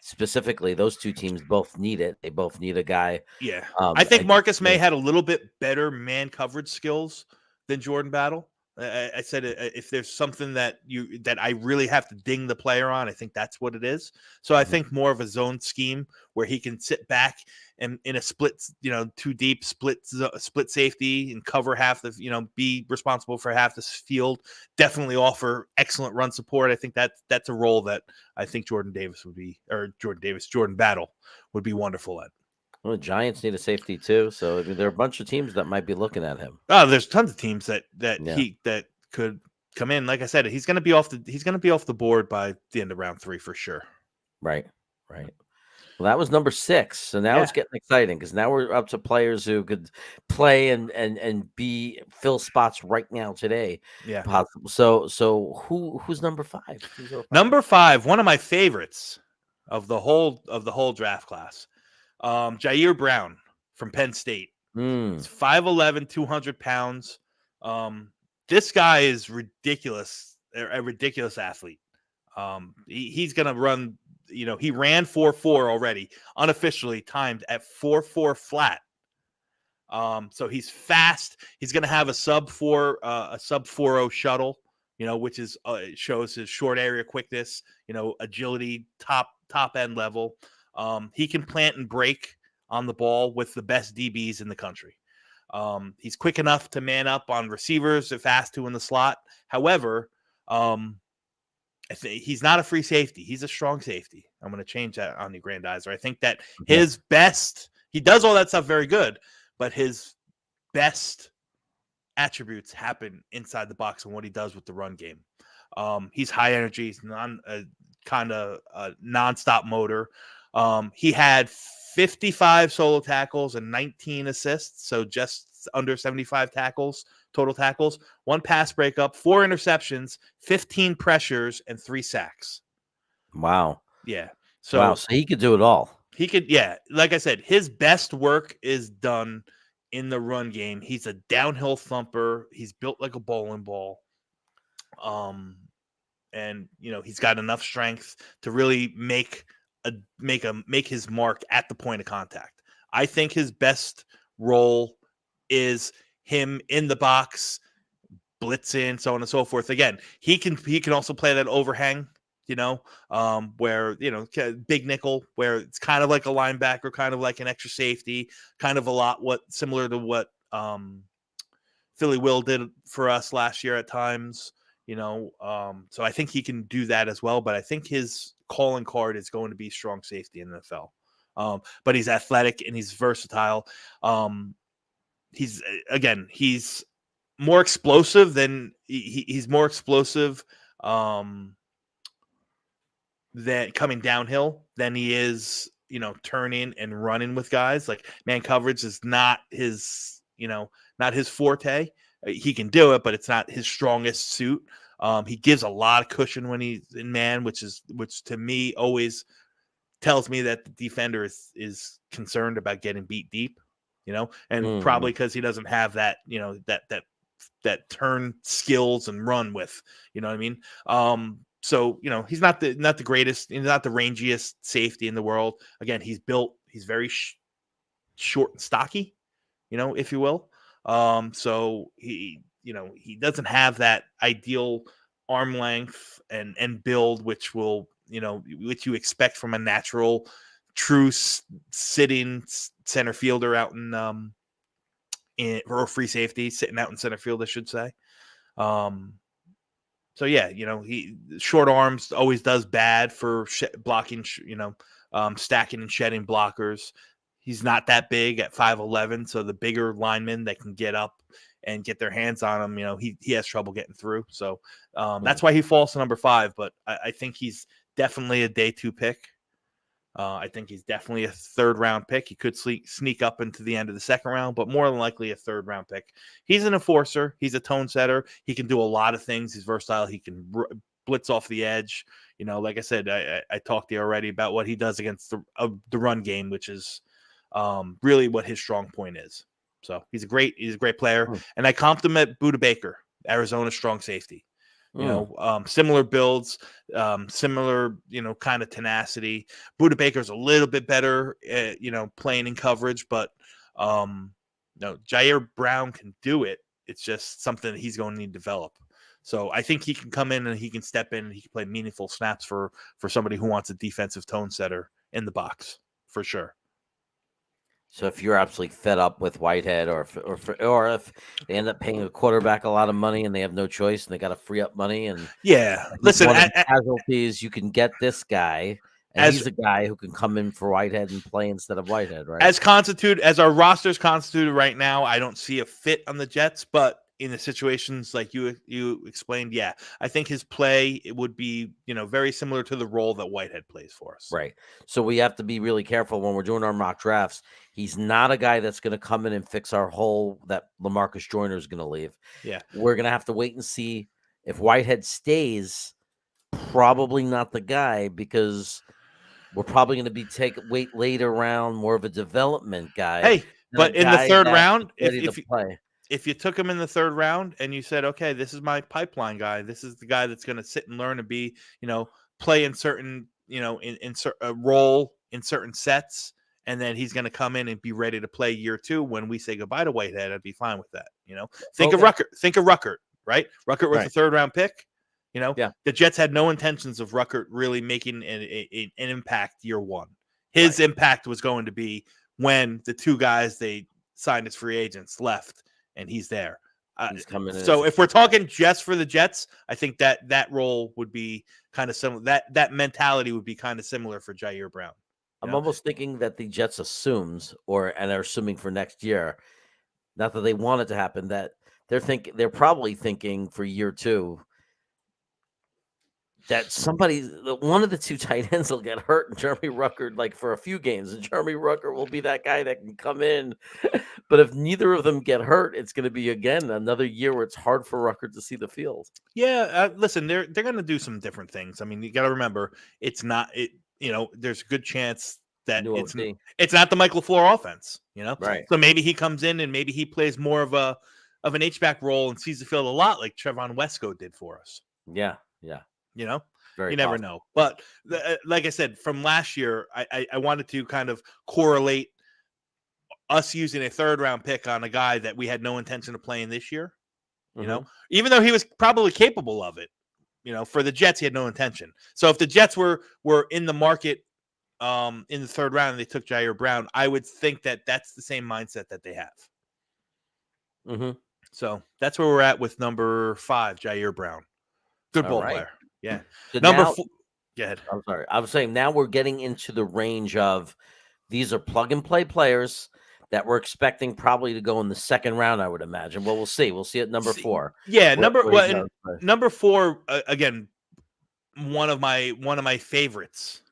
Specifically, those two teams both need it. They both need a guy. Yeah. I think and- Marcus May had a little bit better man coverage skills than Jordan Battle. I said if there's something that I really have to ding the player on, I think that's what it is. So I think more of a zone scheme where he can sit back and in a split, two deep split safety and cover half the, be responsible for half this field. Definitely offer excellent run support. I think that's a role that I think Jordan Battle would be wonderful at. Well, the Giants need a safety too, so there are a bunch of teams that might be looking at him. Oh, there's tons of teams that could come in. Like I said, he's going to be off the board by the end of round 3 for sure. Right. Well, that was number 6, so now it's getting exciting because now we're up to players who could play and fill spots right now today. Yeah. Possible. So who's number 5? Number 5, one of my favorites of the whole draft class. Jair Brown from Penn State. He's 5'11", 200 pounds. This guy is ridiculous, a ridiculous athlete. He's going to run, he ran 4.4 already, unofficially timed at 4.4 flat. So he's fast. He's going to have a sub 4.0 shuttle, which is shows his short area quickness, agility, top end level. He can plant and break on the ball with the best DBs in the country. He's quick enough to man up on receivers if asked to in the slot. However, he's not a free safety. He's a strong safety. I'm going to change that on the Grandizer. I think that his best, he does all that stuff very good, but his best attributes happen inside the box and what he does with the run game. He's high energy. He's kind of a nonstop motor. He had 55 solo tackles and 19 assists, so just under 75 total tackles, 1 pass breakup, 4 interceptions, 15 pressures, and 3 sacks. Wow. Yeah. So he could do it all. He could, yeah. Like I said, his best work is done in the run game. He's a downhill thumper. He's built like a bowling ball. And he's got enough strength to really make his mark at the point of contact. I think his best role is him in the box, blitzing, so on and so forth. Again, he can also play that overhang, where big nickel, where it's kind of like a linebacker, kind of like an extra safety, kind of similar to what Philly Will did for us last year at times. So I think he can do that as well, but I think his calling card is going to be strong safety in the NFL. But he's athletic and he's versatile. He's more explosive than he's more explosive than coming downhill than he is, turning and running with guys. Like, man coverage is not his forte. He can do it, but it's not his strongest suit. He gives a lot of cushion when he's in man, which to me always tells me that the defender is concerned about getting beat deep, and probably because he doesn't have that, that turn skills and run with, what I mean? So, he's not the greatest, he's not the rangiest safety in the world. Again, he's very short and stocky, if you will. So he doesn't have that ideal arm length and build, which you expect from a natural, true sitting center fielder out in or free safety sitting out in center field, I should say. So yeah, he short arms always does bad for blocking, stacking and shedding blockers. He's not that big at 5'11", so the bigger linemen that can get up and get their hands on him, he has trouble getting through. So that's why he falls to number 5. But I think he's definitely a day 2 pick. I think he's definitely a 3rd round pick. He could sneak up into the end of the 2nd round, but more than likely a 3rd round pick. He's an enforcer. He's a tone setter. He can do a lot of things. He's versatile. He can blitz off the edge. Like I said, I talked to you already about what he does against the run game, which is really what his strong point is. So he's a great player. And I compliment Budda Baker, Arizona's strong safety. Similar builds, similar, kind of tenacity. Budda Baker's a little bit better, playing in coverage, but Jair Brown can do it. It's just something that he's going to need to develop. So I think he can come in and he can step in and he can play meaningful snaps for somebody who wants a defensive tone setter in the box for sure. So if you're absolutely fed up with Whitehead, or if they end up paying a quarterback a lot of money and they have no choice and they got to free up money, and listen, casualties, you can get this guy, and he's a guy who can come in for Whitehead and play instead of Whitehead, right? As our roster's constituted right now, I don't see a fit on the Jets, but in the situations like you explained, I think his play would be, very similar to the role that Whitehead plays for us. Right. So we have to be really careful when we're doing our mock drafts. He's not a guy that's going to come in and fix our hole that LaMarcus Joyner is going to leave. Yeah. We're going to have to wait and see if Whitehead stays. Probably not the guy, because we're probably going to be wait later round, more of a development guy. Hey, but in the 3rd round, if you took him in the 3rd round and you said, okay, this is my pipeline guy, this is the guy that's going to sit and learn and be, play in certain, in a role in certain sets, and then he's going to come in and be ready to play year 2 when we say goodbye to Whitehead, I'd be fine with that. Think of Ruckert, right? Ruckert was a 3rd round pick. The Jets had no intentions of Ruckert really making an impact year 1. His impact was going to be when the 2 guys they signed as free agents left, and he's there. He's coming in. So if we're talking just for the Jets, I think that role would be kind of similar. That mentality would be kind of similar for Jair Brown. I'm almost thinking that the Jets assumes, and are assuming for next year, not that they want it to happen, that they're probably thinking for year 2 that one of the 2 tight ends will get hurt, and Jeremy Ruckert, like for a few games, and Jeremy Ruckert will be that guy that can come in. But if neither of them get hurt, it's going to be, again, another year where it's hard for Ruckert to see the field. Yeah, listen, they're going to do some different things. I mean, you got to remember, there's a good chance that it's not the Mike LaFleur offense, Right. So maybe he comes in and maybe he plays more of an H-back role and sees the field a lot like Trevon Wesco did for us. Yeah. You never know. But like I said, from last year, I wanted to kind of correlate us using a 3rd round pick on a guy that we had no intention of playing this year. Even though he was probably capable of it, for the Jets, he had no intention. So if the Jets were in the market in the 3rd round and they took Jair Brown, I would think that that's the same mindset that they have. Mm-hmm. So that's where we're at with number 5, Jair Brown. Good ball player. Yeah. So number 4. Go ahead. I'm sorry. I was saying now we're getting into the range of these are plug and play players that we're expecting probably to go in the 2nd round, I would imagine. Well, we'll see. We'll see at number 4. Yeah, number 4 again. One of my favorites.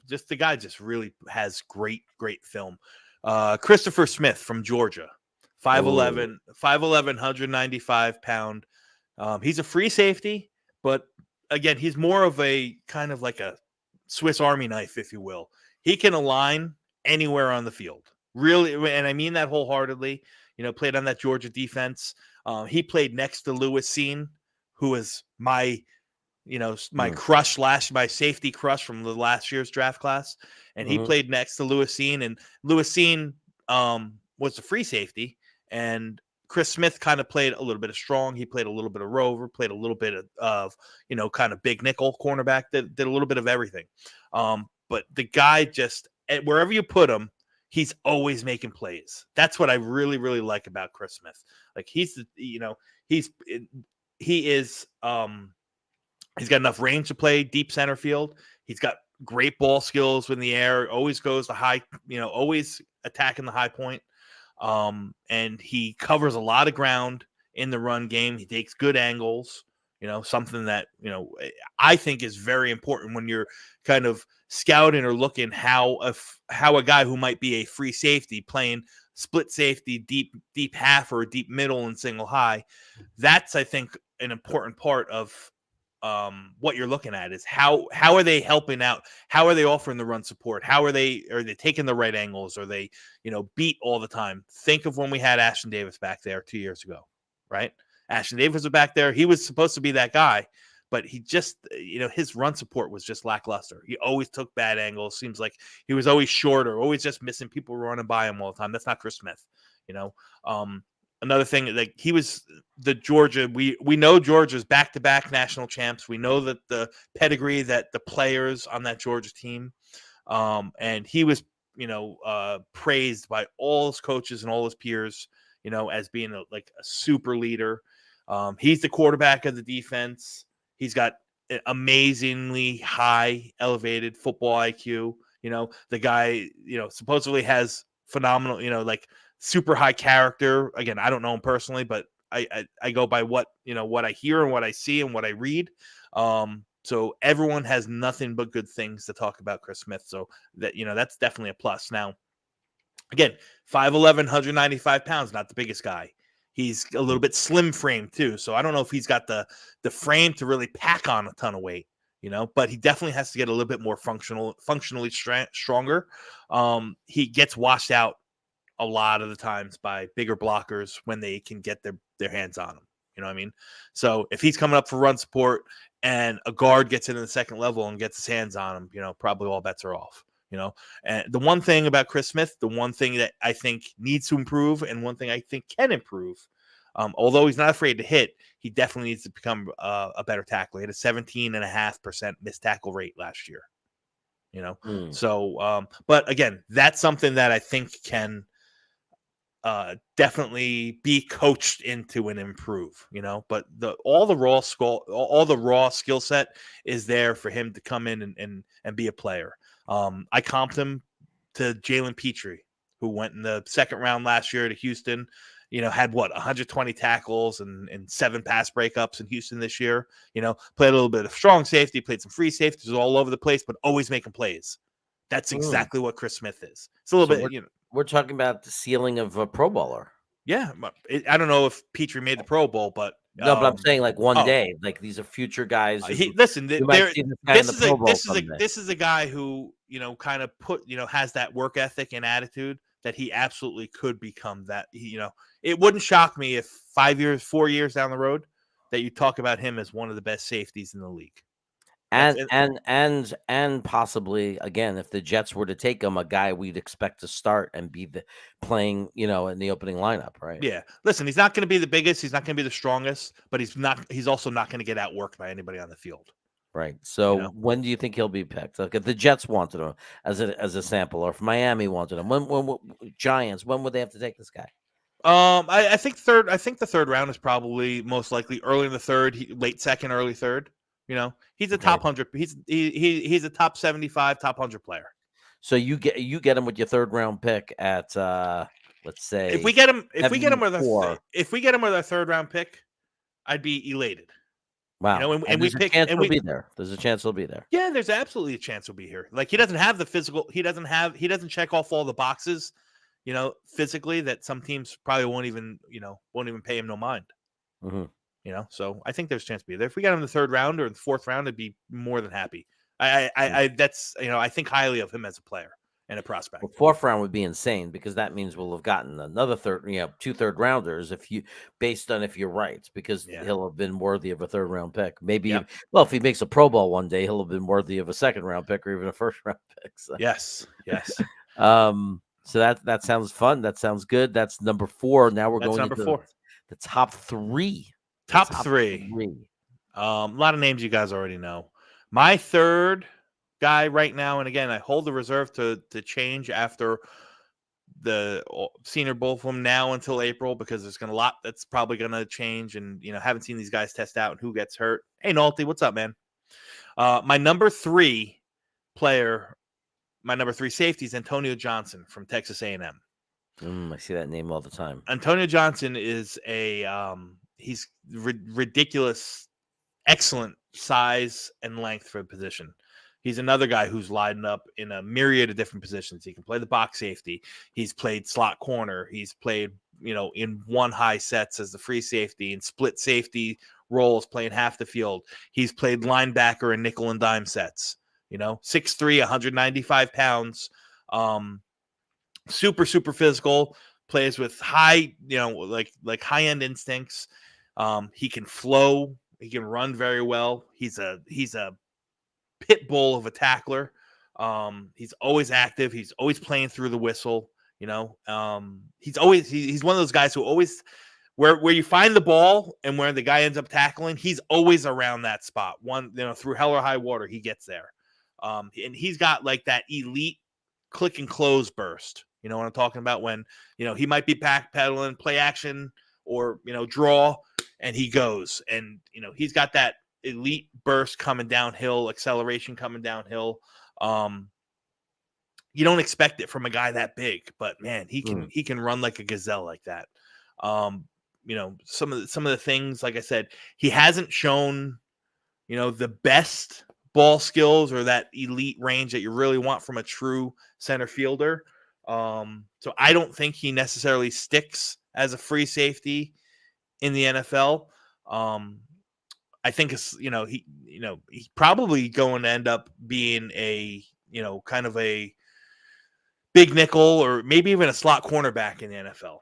Just the guy just really has great film. Christopher Smith from Georgia, 5'11", 195 pound. He's a free safety, but again, he's more of a kind of like a Swiss Army knife, if you will. He can align anywhere on the field, really, and I mean that wholeheartedly. Played on that Georgia defense. He played next to Lewis Seen, who was my crush my safety crush from the last year's draft class, and he played next to Lewis Seen, and Lewis Seen was a free safety, and Chris Smith kind of played a little bit of strong. He played a little bit of rover, played a little bit of kind of big nickel cornerback that did a little bit of everything. But the guy just, wherever you put him, he's always making plays. That's what I really, really like about Chris Smith. Like he is he's got enough range to play deep center field. He's got great ball skills in the air, always goes to high, always attacking the high point. And he covers a lot of ground in the run game. He takes good angles, something that, I think is very important when you're kind of scouting or looking how a guy who might be a free safety playing split safety, deep half or deep middle and single high. That's, I think, an important part of what you're looking at is how are they helping out? How are they offering the run support? Are they taking the right angles? Are they, beat all the time? Think of when we had Ashton Davis back there 2 years ago, right? Ashton Davis was back there. He was supposed to be that guy, but he just, his run support was just lackluster. He always took bad angles. Seems like he was always shorter, always just missing people running by him all the time. That's not Chris Smith, Another thing, like he was the Georgia, we know Georgia's back-to-back national champs. We know that the pedigree that the players on that Georgia team, and he was, praised by all his coaches and all his peers, as being a super leader. He's the quarterback of the defense. He's got amazingly high elevated football IQ. The guy, supposedly has phenomenal, super high character. Again, I don't know him personally, but I go by what I hear and what I see and what I read. So everyone has nothing but good things to talk about Chris Smith. So that that's definitely a plus. Now, again, 5'11", 195 pounds, not the biggest guy. He's a little bit slim framed too. So I don't know if he's got the frame to really pack on a ton of weight. But he definitely has to get a little bit more functionally stronger. He gets washed out a lot of the times by bigger blockers when they can get their hands on him. You know what I mean? So if he's coming up for run support and a guard gets into the second level and gets his hands on him, probably all bets are off. And the one thing about Chris Smith, the one thing that I think needs to improve and one thing I think can improve, although he's not afraid to hit, he definitely needs to become a better tackler. He had a 17.5% missed tackle rate last year. So, but again, that's something that I think can definitely be coached into and improve, but all the raw skill set is there for him to come in and be a player. I comped him to Jalen Petrie, who went in the second round last year to Houston, had 120 tackles and 7 pass breakups in Houston this year, played a little bit of strong safety, played some free safeties all over the place, but always making plays. That's exactly what Chris Smith is. It's a little bit, We're talking about the ceiling of a Pro Bowler. Yeah, I don't know if Petrie made the Pro Bowl, but no, but I'm saying one day, these are future guys. This is a guy who kind of has that work ethic and attitude that he absolutely could become that. It wouldn't shock me if 4 years down the road that you talk about him as one of the best safeties in the league. And possibly again, if the Jets were to take him, a guy we'd expect to start and be playing, in the opening lineup, right? Yeah. Listen, he's not going to be the biggest, he's not going to be the strongest, but he's also not going to get outworked by anybody on the field. Right. So when do you think he'll be picked? Like if the Jets wanted him as a sample, or if Miami wanted him, when Giants, when would they have to take this guy? I think the third round is probably most likely early in the third, late second, early third. He's a top 100. He's a top 75, top 100 player. So you get him with your third round pick at let's say if we get him with a third round pick, I'd be elated. Wow. And there's a chance he'll be there. Yeah, there's absolutely a chance he'll be here. Like he doesn't have the physical. He doesn't check off all the boxes, physically that some teams probably won't even pay him no mind. Mm-hmm. So I think there's a chance to be there. If we got him in the third round or in the fourth round, I'd be more than happy. I think highly of him as a player and a prospect. Well, fourth round would be insane because that means we'll have gotten another two third rounders based on if you're right, because he'll have been worthy of a third round pick. Maybe, if he makes a Pro Bowl one day, he'll have been worthy of a second round pick or even a first round pick. So. Yes. So that sounds fun. That sounds good. That's number 4. Now we're going to the top 3. Top three. A lot of names you guys already know. My third guy right now, and again, I hold the reserve to change after the Senior Bowl from now until April because there's gonna a lot that's probably gonna change, and haven't seen these guys test out and who gets hurt. Hey, Nolte, what's up, man? My number 3 player, my number 3 safety is Antonio Johnson from Texas A&M. I see that name all the time. Antonio Johnson is he's ridiculous, excellent size and length for the position. He's another guy who's lined up in a myriad of different positions. He can play the box safety. He's played slot corner. He's played, in one high sets as the free safety and split safety roles, playing half the field. He's played linebacker and nickel and dime sets. 6'3", 195 pounds. Super, super physical. Plays with high, like high end instincts. He can flow. He can run very well. He's a pit bull of a tackler. He's always active. He's always playing through the whistle. He's one of those guys who always where you find the ball and where the guy ends up tackling, he's always around that spot. Through hell or high water, he gets there. And he's got like that elite click and close burst. You know what I'm talking about? When he might be backpedaling, play action, or draw, and he goes. And he's got that elite burst coming downhill, acceleration coming downhill. You don't expect it from a guy that big, but man, he can run like a gazelle like that. Some of the things, like I said, he hasn't shown the best ball skills or that elite range that you really want from a true center fielder. So I don't think he necessarily sticks as a free safety in the NFL. I think it's, he's probably going to end up being a, kind of a big nickel or maybe even a slot cornerback in the NFL.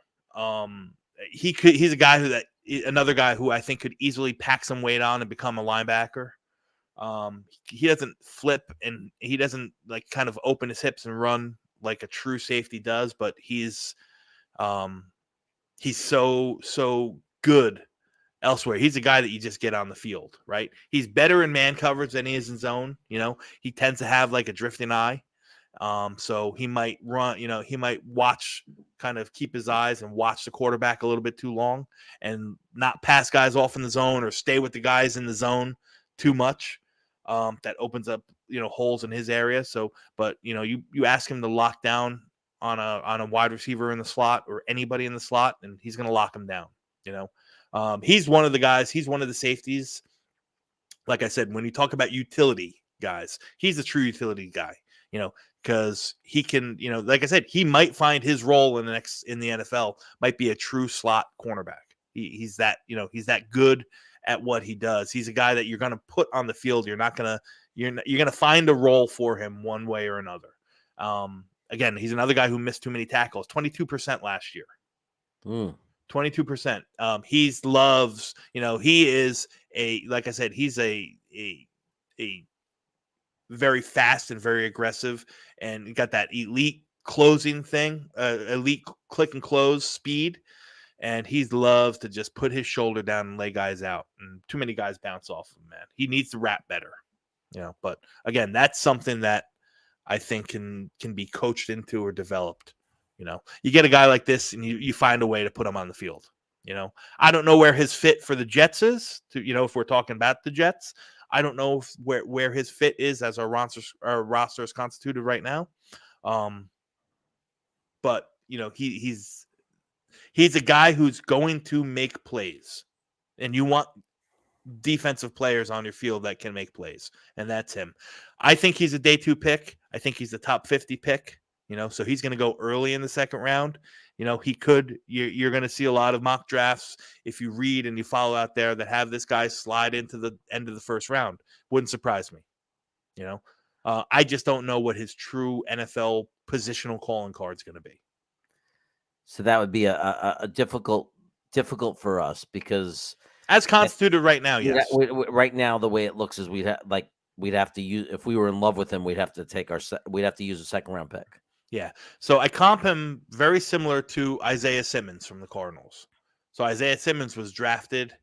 He's a guy another guy who I think could easily pack some weight on and become a linebacker. He doesn't flip and he doesn't like kind of open his hips and run like a true safety does, but he's so good elsewhere. He's a guy that you just get on the field, right? He's better in man coverage than he is in zone. He tends to have like a drifting eye. So he might run, he might watch, kind of keep his eyes and watch the quarterback a little bit too long and not pass guys off in the zone or stay with the guys in the zone too much. That opens up, holes in his area. So, but you ask him to lock down on a wide receiver in the slot or anybody in the slot, and he's going to lock him down. He's one of the guys. He's one of the safeties. Like I said, when you talk about utility guys, he's a true utility guy. Because he can, like I said, he might find his role in the NFL might be a true slot cornerback. He's that, he's that good at what he does. He's a guy that you're going to put on the field. You're going to find a role for him one way or another. Again, he's another guy who missed too many tackles, 22% last year. 22%. He loves, he is like I said, he's a very fast and very aggressive, and got that elite closing thing, elite click and close speed. And he loves to just put his shoulder down and lay guys out. And too many guys bounce off him, man. He needs to wrap better, But again, that's something that I think can be coached into or developed. You get a guy like this, and you find a way to put him on the field. I don't know where his fit for the Jets is. If we're talking about the Jets, I don't know where his fit is as our roster is constituted right now. But he's a guy who's going to make plays, and you want defensive players on your field that can make plays, and that's him. I think he's a day 2 pick. I think he's the top 50 pick. So he's going to go early in the second round. He could. You're going to see a lot of mock drafts if you read and you follow out there that have this guy slide into the end of the first round. Wouldn't surprise me. I just don't know what his true NFL positional calling card is going to be. So that would be a difficult for us because as constituted right now, yes. Right now, the way it looks is we'd have to use, if we were in love with him, we'd have to use a second round pick. Yeah. So I comp him very similar to Isaiah Simmons from the Cardinals. So Isaiah Simmons was drafted.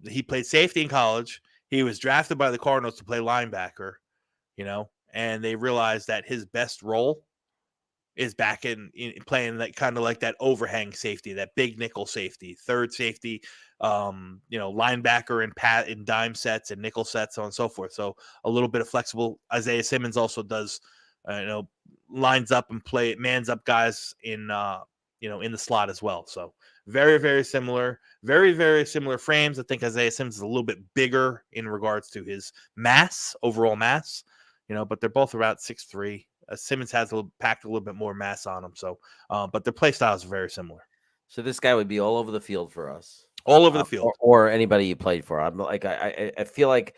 He played safety in college. He was drafted by the Cardinals to play linebacker, and they realized that his best role is back in playing that kind of like that overhang safety, that big nickel safety, third safety, linebacker and in dime sets and nickel sets, so on and so forth. So a little bit of flexible. Isaiah Simmons also does, lines up and mans up guys in the slot as well. So very, very similar, very, very similar frames. I think Isaiah Simmons is a little bit bigger in regards to his overall mass, but they're both about 6'3". Simmons has packed a little bit more mass on him. So, but their play styles are very similar. So this guy would be all over the field for us. All over the field. Or anybody you played for. I'm like, I feel like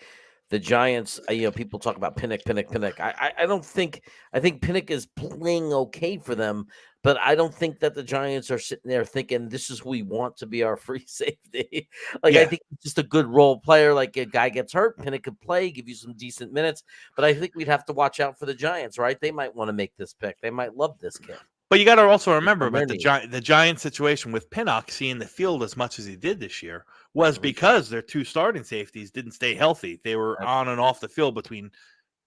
the Giants, people talk about Pinnock. I don't think, I think Pinnock is playing okay for them, but I don't think that the Giants are sitting there thinking this is who we want to be our free safety. I think he's just a good role player. Like, a guy gets hurt, Pinnock could play, give you some decent minutes, but I think we'd have to watch out for the Giants, right? They might want to make this pick. They might love this kid. But you got to also remember about the Giant situation with Pinnock seeing the field as much as he did this year was because their two starting safeties didn't stay healthy. They were on and off the field between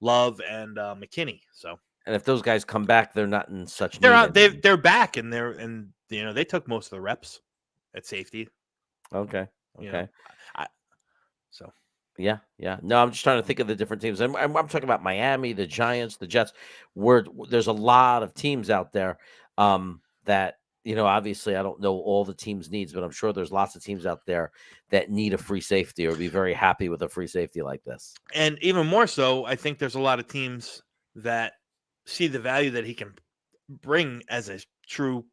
Love and McKinney. So, and if those guys come back, they're not in such. They're back and they took most of the reps at safety. Okay. So. Yeah. No, I'm just trying to think of the different teams. I'm talking about Miami, the Giants, the Jets. There's a lot of teams out there that, obviously I don't know all the teams' needs, but I'm sure there's lots of teams out there that need a free safety or be very happy with a free safety like this. And even more so, I think there's a lot of teams that see the value that he can bring as a true,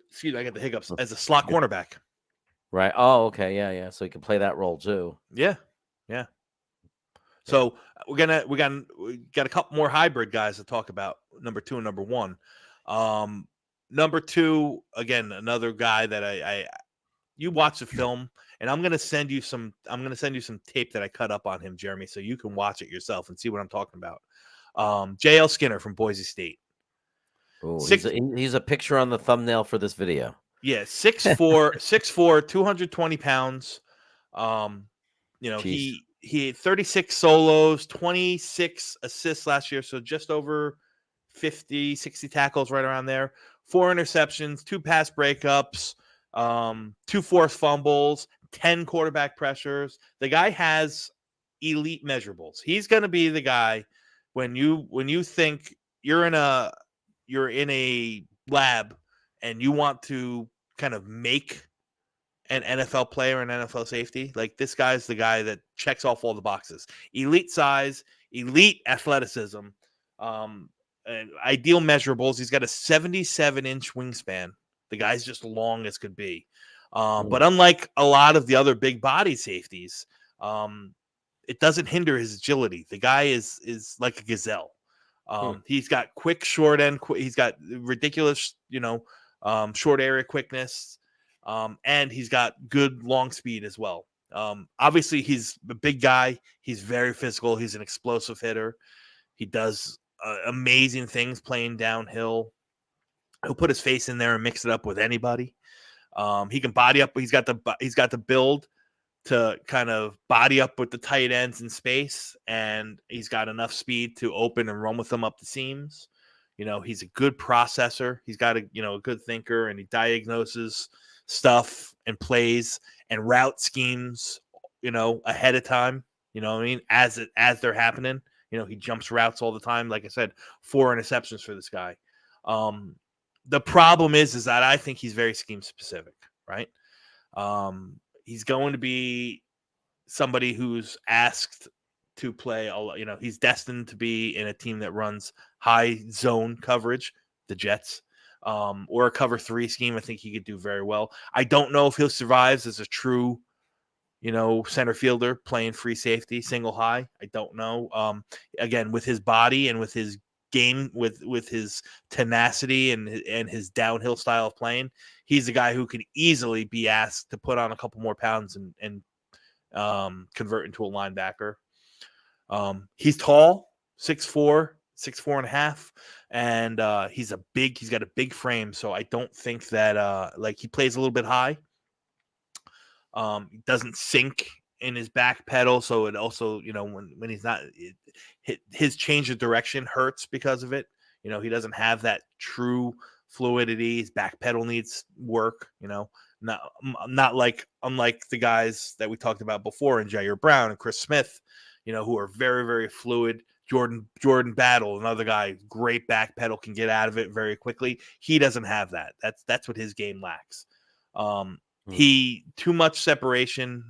excuse me, I got the hiccups, as a slot cornerback. Right. Oh, okay. Yeah. So he can play that role too. Yeah. So we got a couple more hybrid guys to talk about, number 2 and number 1. Number 2, again, another guy that you watch the film, and I'm gonna send you some tape that I cut up on him, Jeremy, so you can watch it yourself and see what I'm talking about. JL Skinner from Boise State. Oh, he's a picture on the thumbnail for this video. Yeah, 6'4", 220 pounds. He had 36 solos, 26 assists last year, so just over 50, 60 tackles, right around there. 4 interceptions, 2 pass breakups, 2 forced fumbles, 10 quarterback pressures. The guy has elite measurables. He's going to be the guy when you think you're in a lab and you want to kind of make an NFL player, an NFL safety, like, this guy's the guy that checks off all the boxes. Elite size, elite athleticism, and ideal measurables. He's got a 77-inch wingspan. The guy's just long as could be. But unlike a lot of the other big body safeties, it doesn't hinder his agility. The guy is like a gazelle. He's got quick short end. He's got ridiculous, short area quickness. And he's got good long speed as well. Obviously, he's a big guy. He's very physical. He's an explosive hitter. He does amazing things playing downhill. He'll put his face in there and mix it up with anybody. He can body up. He's got the build to kind of body up with the tight ends in space, and he's got enough speed to open and run with them up the seams. He's a good processor. He's got a good thinker, and he diagnoses stuff and plays and route schemes, ahead of time. You know what I mean? As they're happening. He jumps routes all the time. Like I said, 4 interceptions for this guy. The problem is that I think he's very scheme specific, right? He's going to be somebody who's asked to play he's destined to be in a team that runs high zone coverage, the Jets, or a cover 3 scheme. I think he could do very well. I don't know if he'll survive as a true center fielder playing free safety, single high. I don't know. Again, with his body and with his game, with his tenacity and his downhill style of playing, he's a guy who could easily be asked to put on a couple more pounds and convert into a linebacker. He's tall, 6'4", 6'4" and a half, and he's got a big frame. So I don't think that he plays a little bit high. He doesn't sink in his back pedal, so it also when he's not, his change of direction hurts because of it. He doesn't have that true fluidity. His back pedal needs work. Not like unlike the guys that we talked about before, and Jair Brown and Chris Smith, who are very, very fluid. Jordan Battle, another guy, great back pedal, can get out of it very quickly. He doesn't have that. That's what his game lacks. He too much separation.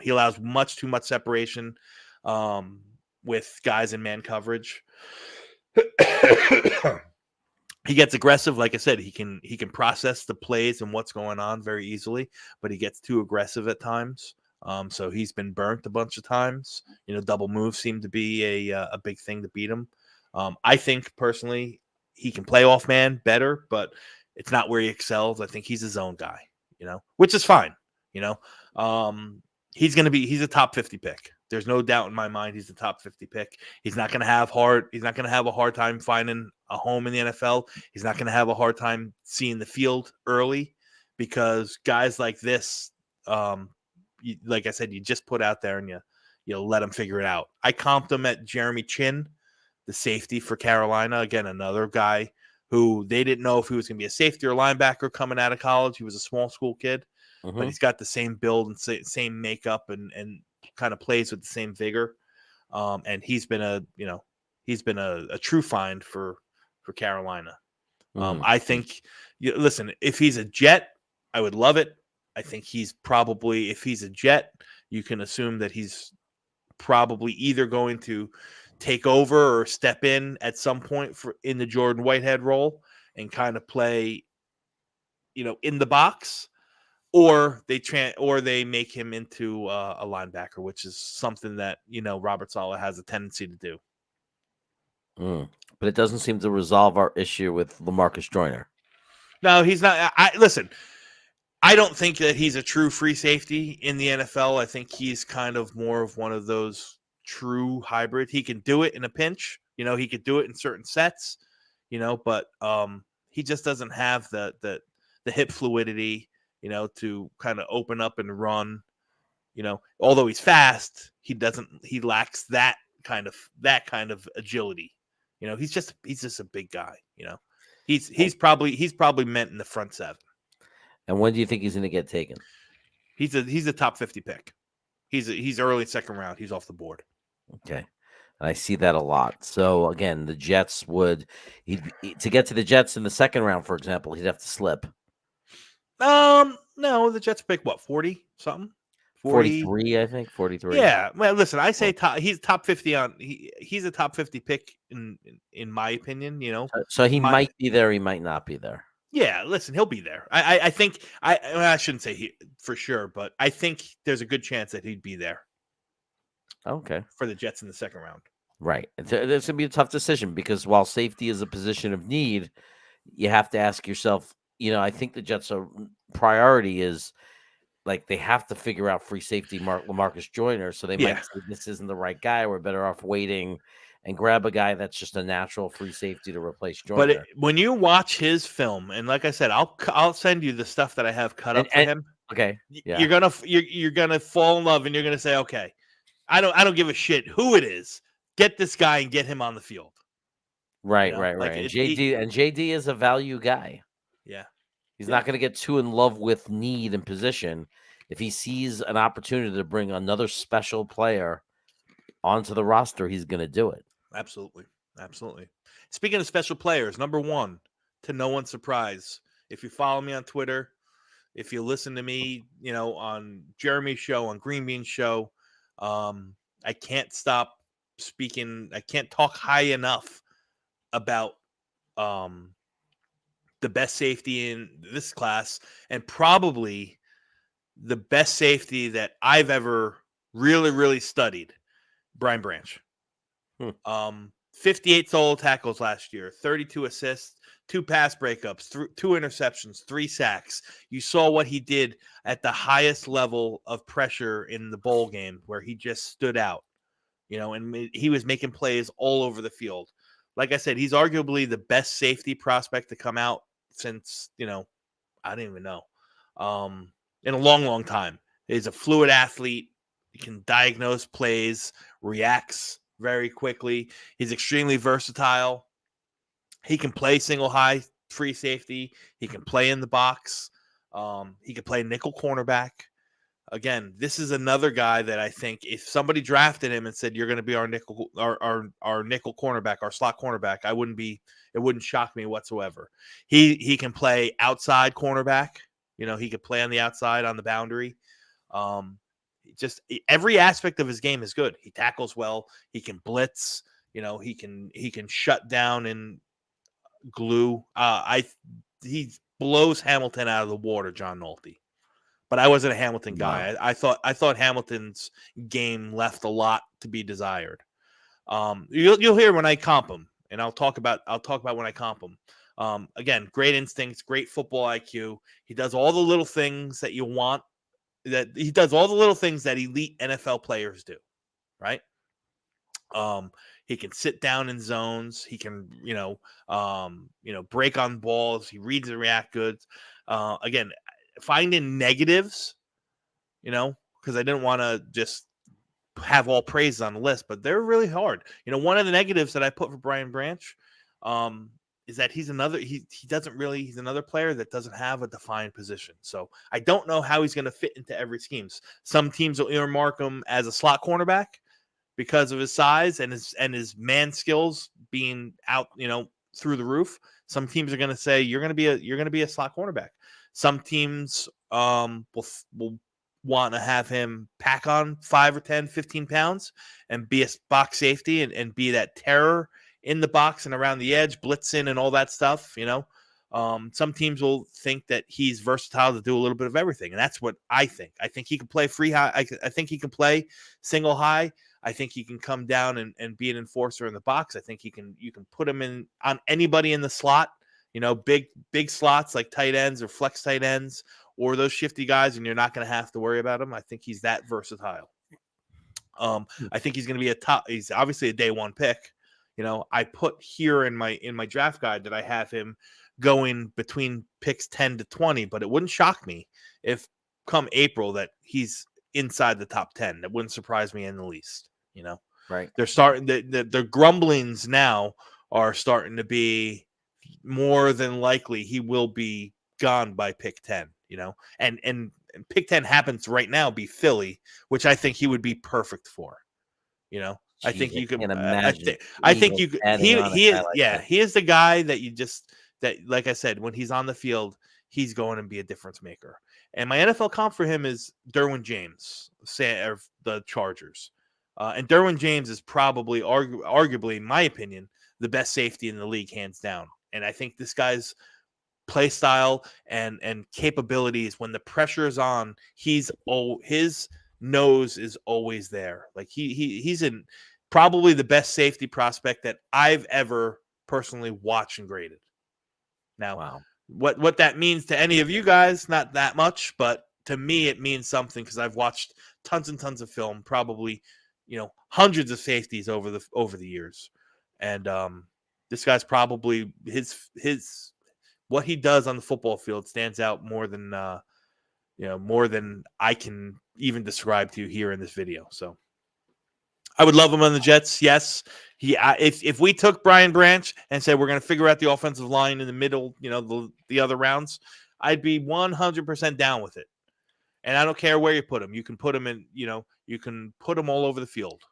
He allows too much separation with guys in man coverage. He gets aggressive. Like I said, he can process the plays and what's going on very easily, but he gets too aggressive at times. So he's been burnt a bunch of times. Double moves seem to be a big thing to beat him. I think personally he can play off man better, but it's not where he excels. I think he's a zone guy, which is fine. He's a top 50 pick. There's no doubt in my mind he's a top 50 pick. He's not going to have a hard time finding a home in the NFL. He's not going to have a hard time seeing the field early, because guys like this, like I said, you just put out there and you let him figure it out. I comped him at Jeremy Chin, the safety for Carolina. Again, another guy who they didn't know if he was going to be a safety or linebacker coming out of college. He was a small school kid, but he's got the same build and same makeup and kind of plays with the same vigor. And he's been a true find for Carolina. I think, listen, if he's a Jet, I would love it. I think if he's a Jet, you can assume that he's probably either going to take over or step in at some point in the Jordan Whitehead role and kind of play, in the box, or they make him into a linebacker, which is something that Robert Saleh has a tendency to do. But it doesn't seem to resolve our issue with LaMarcus Joyner. No, he's not. Listen, I don't think that he's a true free safety in the NFL. I think he's kind of more of one of those true hybrid. He can do it in a pinch. He could do it in certain sets, but he just doesn't have the hip fluidity, to kind of open up and run. Although he's fast, he lacks that kind of agility. He's just a big guy. He's probably meant in the front seven. And when do you think he's going to get taken? He's a top 50 pick. He's early second round. He's off the board. Okay. And I see that a lot. So again, the Jets to get to the Jets in the second round, for example, he'd have to slip. No, the Jets pick what, 40 something? 43, I think. 43. Yeah. Well, listen, I say he's top 50 he's a top 50 pick in my opinion, So he might be there, he might not be there. Yeah, listen, he'll be there. I think I shouldn't say he for sure, but I think there's a good chance that he'd be there. Okay. For the Jets in the second round. Right. It's going to be a tough decision, because while safety is a position of need, you have to ask yourself, I think the Jets' priority is, like, they have to figure out free safety LaMarcus Joyner, so they might say this isn't the right guy. We're better off waiting and grab a guy that's just a natural free safety to replace Joyner. But when you watch his film, and like I said, I'll send you the stuff that I have cut up for him. Okay, yeah. You're gonna fall in love, and you're gonna say, okay, I don't give a shit who it is. Get this guy and get him on the field. Right. And JD is a value guy. Yeah, he's not going to get too in love with need and position. If he sees an opportunity to bring another special player onto the roster, he's going to do it. Absolutely. Speaking of special players, number one, to no one's surprise, if you follow me on Twitter, if you listen to me, on Jeremy's show, on Green Bean's show, I can't stop speaking. I can't talk high enough about the best safety in this class, and probably the best safety that I've ever really, really studied, Brian Branch. 58 solo tackles last year, 32 assists, 2 pass breakups, 2 interceptions, 3 sacks. You saw what he did at the highest level of pressure in the bowl game, where he just stood out, and he was making plays all over the field. Like I said, he's arguably the best safety prospect to come out since, I don't even know, in a long, long time. He's a fluid athlete. He can diagnose plays, reacts very quickly. He's extremely versatile. He can play single high free safety. He can play in the box. He can play nickel cornerback. Again, this is another guy that I think if somebody drafted him and said you're going to be our nickel cornerback, our slot cornerback, it wouldn't shock me whatsoever. He can play outside cornerback. He could play on the outside on the boundary. Just every aspect of his game is good. He tackles well. He can blitz. He can shut down and glue. He blows Hamilton out of the water, John Nolte. But I wasn't a Hamilton guy. I thought Hamilton's game left a lot to be desired. You'll hear when I comp him, and I'll talk about when I comp him. Again, great instincts, great football IQ. He does all the little things that you want. He does all the little things that elite NFL players do, right? He can sit down in zones. He can, break on balls. He reads and react good. Again, finding negatives, because I didn't want to just have all praise on the list, but they're really hard. One of the negatives that I put for Brian Branch is that he's another player that doesn't have a defined position. So I don't know how he's going to fit into every scheme. Some teams will earmark him as a slot cornerback because of his size and his man skills being out, through the roof. Some teams are going to say you're going to be a slot cornerback. Some teams will want to have him pack on 5 or 10, 15 pounds and be a box safety and be that terror in the box and around the edge, blitzing and all that stuff. Some teams will think that he's versatile to do a little bit of everything. And that's what I think. I think he can play free high. I think he can play single high. I think he can come down and be an enforcer in the box. I think you can put him in on anybody in the slot, big slots like tight ends or flex tight ends or those shifty guys, and you're not going to have to worry about him. I think he's that versatile. I think he's going to be he's obviously a day one pick. I put here in my draft guide that I have him going between picks 10 to 20, but it wouldn't shock me if come April that he's inside the top 10. That wouldn't surprise me in the least. Right. They're starting the grumblings now are starting to be more than likely he will be gone by pick 10, and pick 10 happens right now be Philly, which I think he would be perfect for, I think you could imagine. I think you could. He is the guy that like I said, when he's on the field, he's going to be a difference maker. And my NFL comp for him is Derwin James, the Chargers. And Derwin James is probably, arguably, in my opinion, the best safety in the league, hands down. And I think this guy's play style and capabilities, when the pressure is on, his nose is always there. Like he's in probably the best safety prospect that I've ever personally watched and graded. Now, wow. What that means to any of you guys, not that much, but to me it means something because I've watched tons and tons of film, probably hundreds of safeties over the years, and this guy's probably his what he does on the football field stands out more than I can even describe to you here in this video. So I would love him on the Jets. Yes. If we took Brian Branch and said we're going to figure out the offensive line in the middle, the other rounds, I'd be 100% down with it. And I don't care where you put him. You can put him in, you can put him all over the field.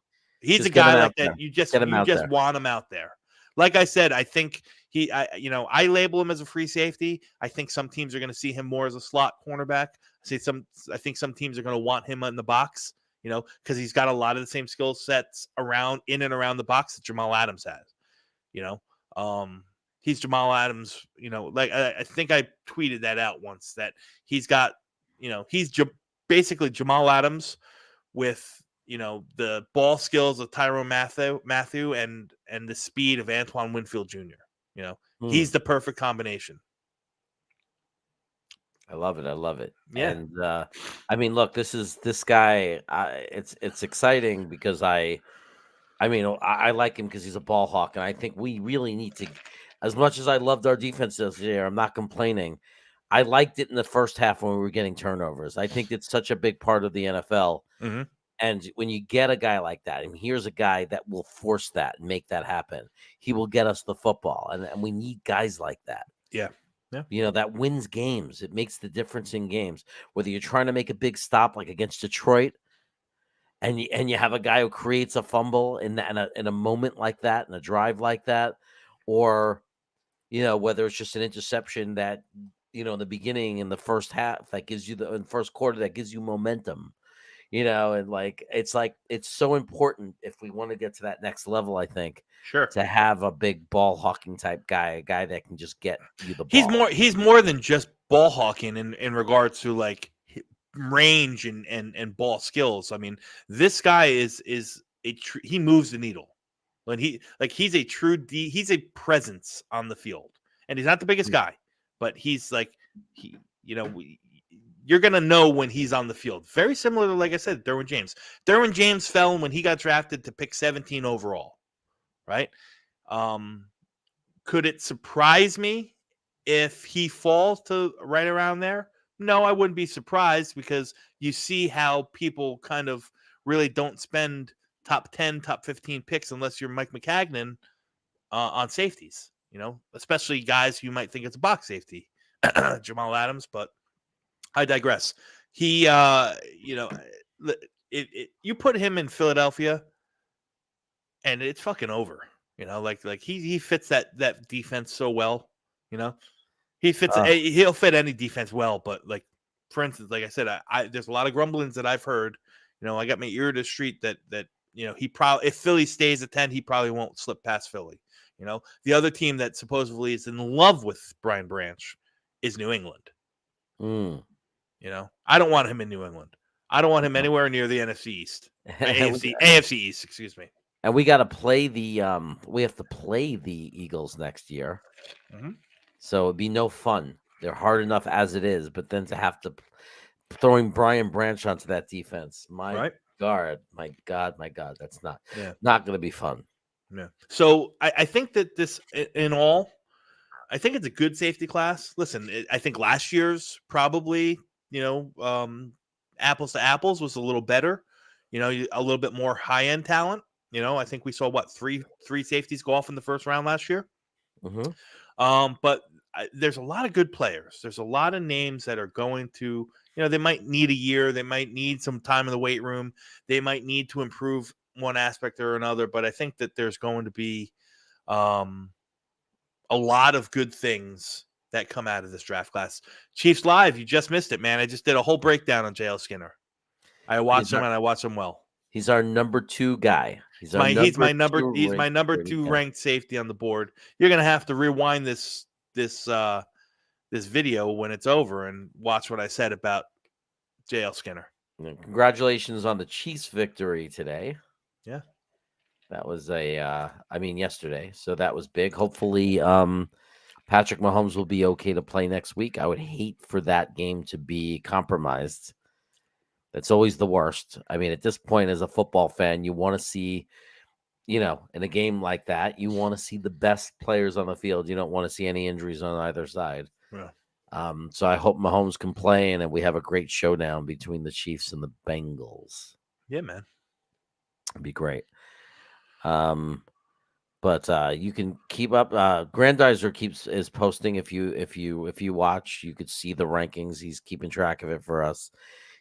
He's a guy like that. You just want him out there. Like I said, I think I label him as a free safety. I think some teams are going to see him more as a slot cornerback. I think some teams are going to want him in the box, because he's got a lot of the same skill sets in and around the box that Jamal Adams has. He's Jamal Adams. Like I think I tweeted that out once that he's got, he's basically Jamal Adams with the ball skills of Tyrann Mathieu and the speed of Antoine Winfield Jr. He's the perfect combination. I love it. Yeah. And I mean, look, this guy. It's exciting because I like him because he's a ball hawk, and I think we really need to. As much as I loved our defense this year, I'm not complaining. I liked it in the first half when we were getting turnovers. I think it's such a big part of the NFL. Mm-hmm. And when you get a guy like that, and here's a guy that will force that and make that happen, he will get us the football. And we need guys like that. Yeah. Yeah. You know, that wins games. It makes the difference in games. Whether you're trying to make a big stop like against Detroit, and you have a guy who creates a fumble in a moment like that, in a drive like that, or whether it's just an interception that in the beginning, in the first half, that gives you in first quarter, that gives you momentum. And it's so important if we want to get to that next level, I think, Sure. to have a big ball hawking type guy, a guy that can just get you the ball. He's more than just ball hawking in regards to like range and ball skills. I mean, this guy is he moves the needle. When he's a true he's a presence on the field. And he's not the biggest guy, but he's like you're going to know when he's on the field. Very similar to, like I said, Derwin James. Derwin James fell when he got drafted to pick 17 overall, right? Could it surprise me if he falls to right around there? No, I wouldn't be surprised, because you see how people kind of really don't spend top 10, top 15 picks unless you're Mike McCagnon on safeties, especially guys you might think it's a box safety, Jamal Adams, but I digress. He, you put him in Philadelphia, and it's fucking over. Like he fits that defense so well. He fits. He'll fit any defense well. But like, for instance, like I said, I there's a lot of grumblings that I've heard. I got my ear to the street that he probably, if Philly stays at 10, he probably won't slip past Philly. The other team that supposedly is in love with Brian Branch is New England. I don't want him in New England. I don't want him anywhere near the NFC East. AFC East, excuse me. And we got to play we have to play the Eagles next year. Mm-hmm. So it'd be no fun. They're hard enough as it is, but then to have to throwing Brian Branch onto that defense, my God, that's not going to be fun. Yeah. So I think that this, in all, I think it's a good safety class. Listen, I think last year's probably, apples to apples was a little better, a little bit more high end talent. I think we saw three safeties go off in the first round last year. Mm-hmm. But there's a lot of good players. There's a lot of names that are going to, they might need a year. They might need some time in the weight room. They might need to improve one aspect or another. But I think that there's going to be a lot of good things that come out of this draft class. Chiefs Live, you just missed it, man. I just did a whole breakdown on JL Skinner. I watched him, and I watched him well. He's our number 2 guy. He's my number 2 ranked safety on the board. You're gonna have to rewind this video when it's over and watch what I said about JL Skinner. Congratulations on the Chiefs victory today. Yeah. That was yesterday. So that was big. Hopefully Patrick Mahomes will be okay to play next week. I would hate for that game to be compromised. That's always the worst. I mean, at this point, as a football fan, you want to see, in a game like that, you want to see the best players on the field. You don't want to see any injuries on either side. Yeah. So I hope Mahomes can play, and we have a great showdown between the Chiefs and the Bengals. Yeah, man. It'd be great. But you can keep up. Grandizer is posting. If you watch, you could see the rankings. He's keeping track of it for us.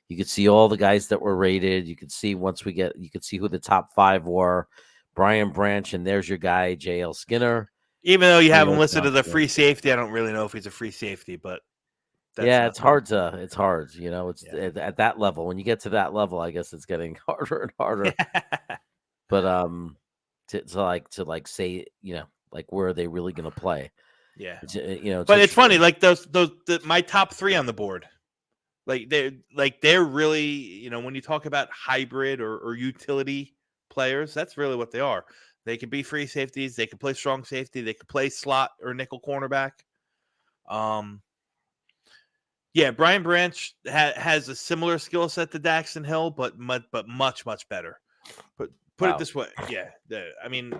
You could see all the guys that were rated. You could see you could see who the top 5 were. Brian Branch, and there's your guy, JL Skinner. Even though you have him listed as a free safety, I don't really know if he's a free safety, but it's hard. It's at that level. When you get to that level, I guess it's getting harder and harder. But to say, where are they really going to play? Yeah. But it's funny, like my top 3 on the board. They're really, when you talk about hybrid or utility players, that's really what they are. They could be free safeties. They could play strong safety. They could play slot or nickel cornerback. Brian Branch has a similar skill set to Daxton Hill, but much, much better. Put it this way. Yeah. I mean,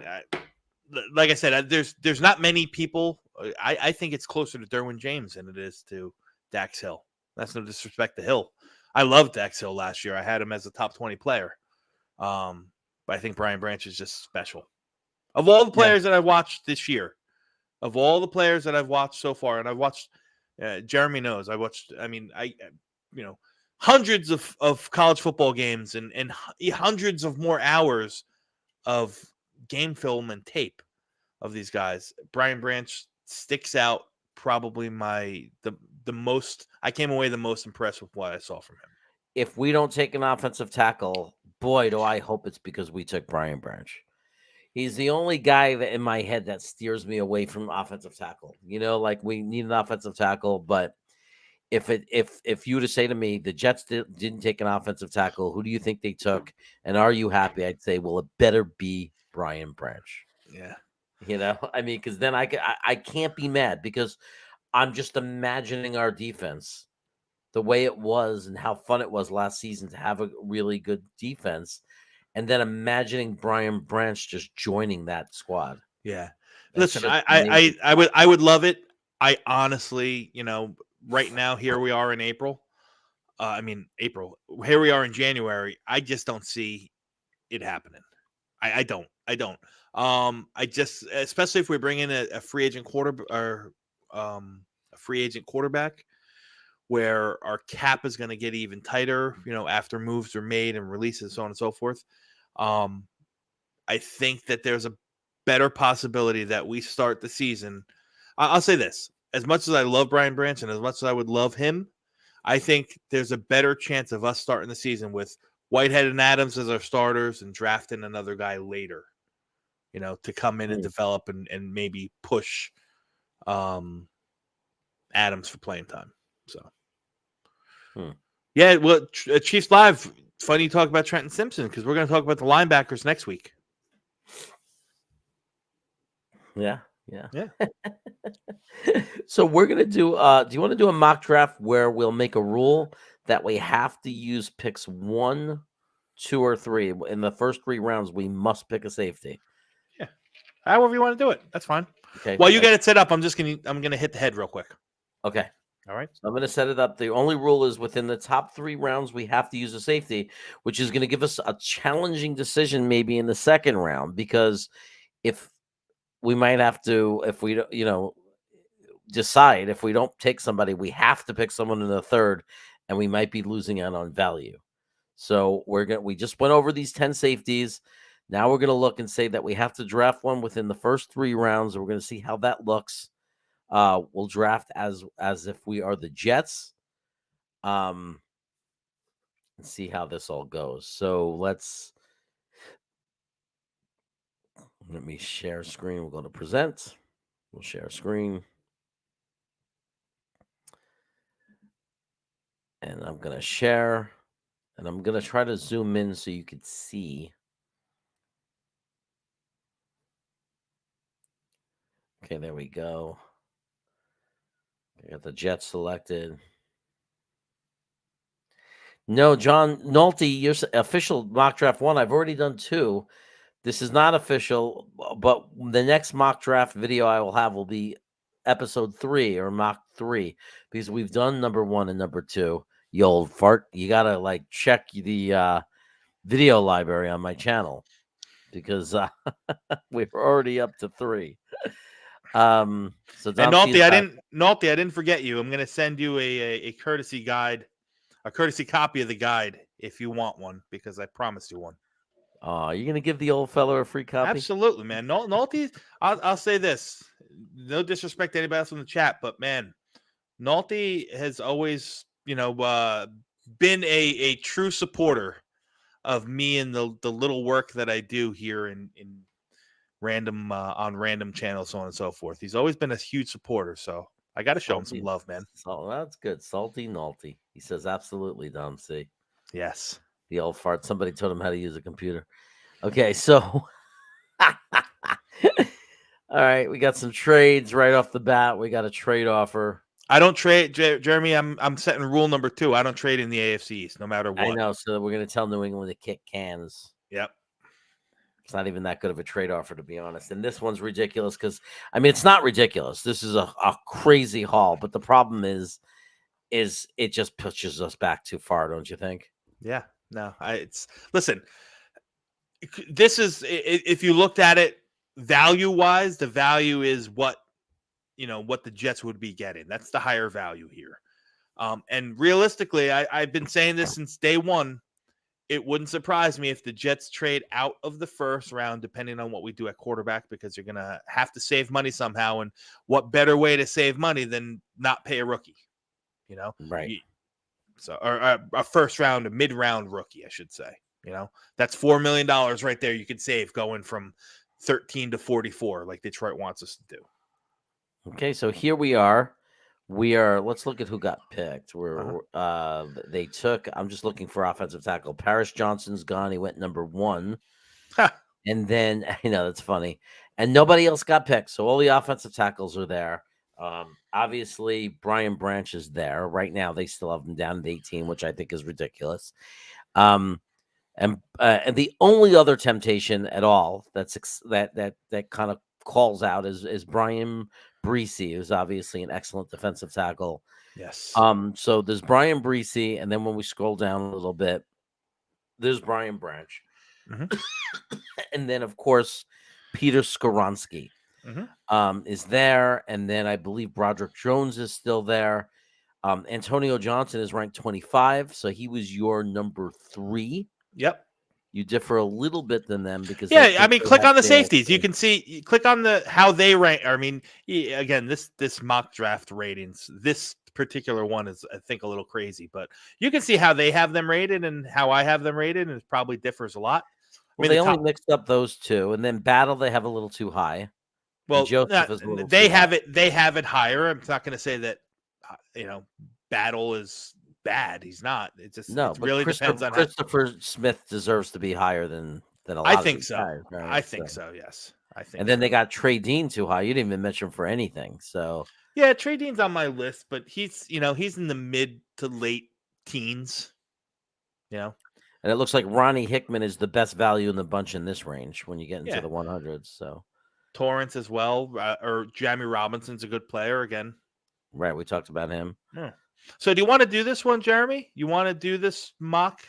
like I said, there's not many people. I think it's closer to Derwin James than it is to Dax Hill. That's no disrespect to Hill. I loved Dax Hill last year. I had him as a top 20 player. But I think Brian Branch is just special. Of all the players that I've watched this year, of all the players that I've watched so far, and I've watched, Jeremy knows, hundreds of college football games and hundreds of more hours of game film and tape of these guys. Brian Branch sticks out, probably the most. I came away the most impressed with what I saw from him. If we don't take an offensive tackle, boy, do I hope it's because we took Brian Branch. He's the only guy that in my head that steers me away from offensive tackle. Like we need an offensive tackle, but if you were to say to me the Jets didn't take an offensive tackle, who do you think they took, and are you happy? I'd say, well, it better be Brian Branch. Yeah, I mean, because then I can't be mad because I'm just imagining our defense the way it was and how fun it was last season to have a really good defense. And then imagining Brian Branch just joining that squad. Yeah. That's Listen, just I would love it. I honestly, right now, here we are in April. April. Here we are in January. I just don't see it happening. I don't. Especially if we bring in a free agent quarterback, where our cap is going to get even tighter, after moves are made and releases, so on and so forth. I think that there's a better possibility that we start the season. I'll say this: as much as I love Brian Branch and as much as I would love him, I think there's a better chance of us starting the season with Whitehead and Adams as our starters and drafting another guy later, to come in and develop and maybe push Adams for playing time. So, yeah, well, Chiefs Live, funny you talk about Trenton Simpson, because we're going to talk about the linebackers next week. Yeah. So we're going to do, do you want to do a mock draft where we'll make a rule that we have to use picks 1, 2, or 3? In the first 3 rounds, we must pick a safety. Yeah. However you want to do it. That's fine. Okay. While you get it set up, I'm going to hit the head real quick. Okay. All right. So I'm going to set it up. The only rule is within the top 3 rounds, we have to use a safety, which is going to give us a challenging decision maybe in the second round, because if we might have to, if we, decide if we don't take somebody, we have to pick someone in the third, and we might be losing out on value. So we just went over these 10 safeties. Now we're going to look and say that we have to draft one within the first 3 rounds. And we're going to see how that looks. We'll draft as if we are the Jets. And see how this all goes. So let me share screen. We're going to present. We'll share screen. And I'm going to share. And I'm going to try to zoom in so you could see. Okay, there we go. I got the Jets selected. No, John Nolte, your official mock draft 1. I've already done 2. This is not official, but the next mock draft video I will have will be episode 3 or mock 3, because we've done number 1 and number 2. You old fart. You got to check the video library on my channel, because we're already up to 3. So and Nolte, I didn't forget you. I'm going to send you a courtesy guide, a courtesy copy of the guide if you want one, because I promised you one. Oh, you're going to give the old fella a free copy? Absolutely, man. Nolte, I'll say this. No disrespect to anybody else in the chat, but man, Nolte has always, been a true supporter of me and the little work that I do here in random on random channels, so on and so forth. He's always been a huge supporter, so I got to show him some love, man. Oh, that's good. Salty Nolte. He says absolutely, Dom. See? Yes. The old fart. Somebody told him how to use a computer. Okay, so all right, we got some trades right off the bat. We got a trade offer. I don't trade, Jeremy. I'm setting rule number 2. I don't trade in the AFC East, no matter what. I know. So we're going to tell New England to kick cans. Yep. It's not even that good of a trade offer, to be honest. And this one's ridiculous because, it's not ridiculous. This is a crazy haul. But the problem is it just pushes us back too far, don't you think? Yeah. No, listen. This is, if you looked at it value wise, the value is what the Jets would be getting. That's the higher value here. And realistically, I've been saying this since day one. It wouldn't surprise me if the Jets trade out of the first round, depending on what we do at quarterback, because you're going to have to save money somehow. And what better way to save money than not pay a rookie, Right. Or a first round, a mid round rookie, I should say. That's $4 million right there you could save going from 13 to 44, like Detroit wants us to do. Okay, so here we are. Let's look at who got picked. They took, I'm just looking for offensive tackle. Paris Johnson's gone. He went number 1. And then, that's funny. And nobody else got picked. So all the offensive tackles are there. Obviously, Brian Branch is there. Right now, they still have him down at 18, which I think is ridiculous. And the only other temptation at all that kind of calls out is Brian Breesy, who's obviously an excellent defensive tackle. Yes. So there's Brian Breesy, and then when we scroll down a little bit, there's Brian Branch. And then, of course, Peter Skoronsky is there. And then I believe Broderick Jones is still there. Antonio Johnson is ranked 25, so he was your number 3. Yep. You differ a little bit than them because click on the safeties. You can see. Click on how they rank. I mean, again, this mock draft ratings. This particular one is, I think, a little crazy, but you can see how they have them rated and how I have them rated, and it probably differs a lot. Well, they only mixed up those two, and then Battle they have a little too high. Well, Joseph is a little they too have high. it. They have it higher. I'm not going to say that. Battle is bad. He's not. It just it really depends on Christopher Smith deserves to be higher than a lot. I think so. Guys, right? I think so. Yes, I think. And then they got Trey Dean too high. You didn't even mention him for anything. So yeah, Trey Dean's on my list, but he's in the mid to late teens. And it looks like Ronnie Hickman is the best value in the bunch in this range when you get into the 100s. So Torrance as well, or Jamie Robinson's a good player again. Right, we talked about him. Yeah. So do you want to do this one, Jeremy? You want to do this mock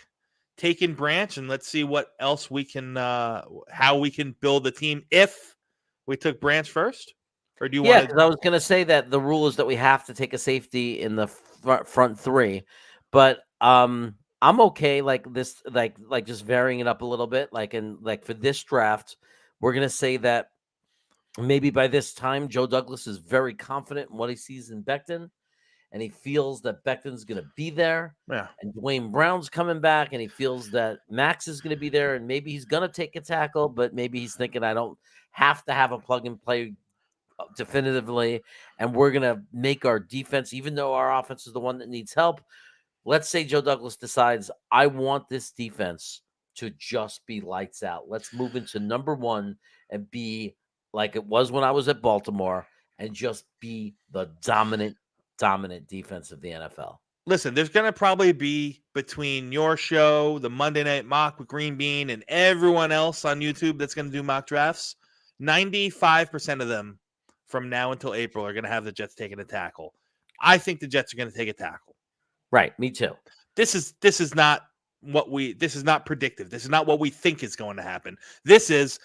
taking Branch, and let's see what else we can, how we can build the team if we took Branch first? Or do you want? Yeah, because I was going to say that the rule is that we have to take a safety in the front 3, but I'm okay like this, like just varying it up a little bit. Like for this draft, we're going to say that maybe by this time, Joe Douglas is very confident in what he sees in Becton, and he feels that Becton's going to be there. Yeah. And Dwayne Brown's coming back, and he feels that Max is going to be there, and maybe he's going to take a tackle, but maybe he's thinking, I don't have to have a plug and play definitively, and we're going to make our defense, even though our offense is the one that needs help. Let's say Joe Douglas decides, I want this defense to just be lights out. Let's move into number 1 and be like it was when I was at Baltimore, and just be the dominant defense of the NFL. Listen, there's going to probably be, between your show, the Monday Night Mock with Green Bean, and everyone else on YouTube that's going to do mock drafts, 95% of them from now until April are going to have the Jets taking a tackle. I think the Jets are going to take a tackle. Right, me too. This is not predictive. This is not what we think is going to happen. This is,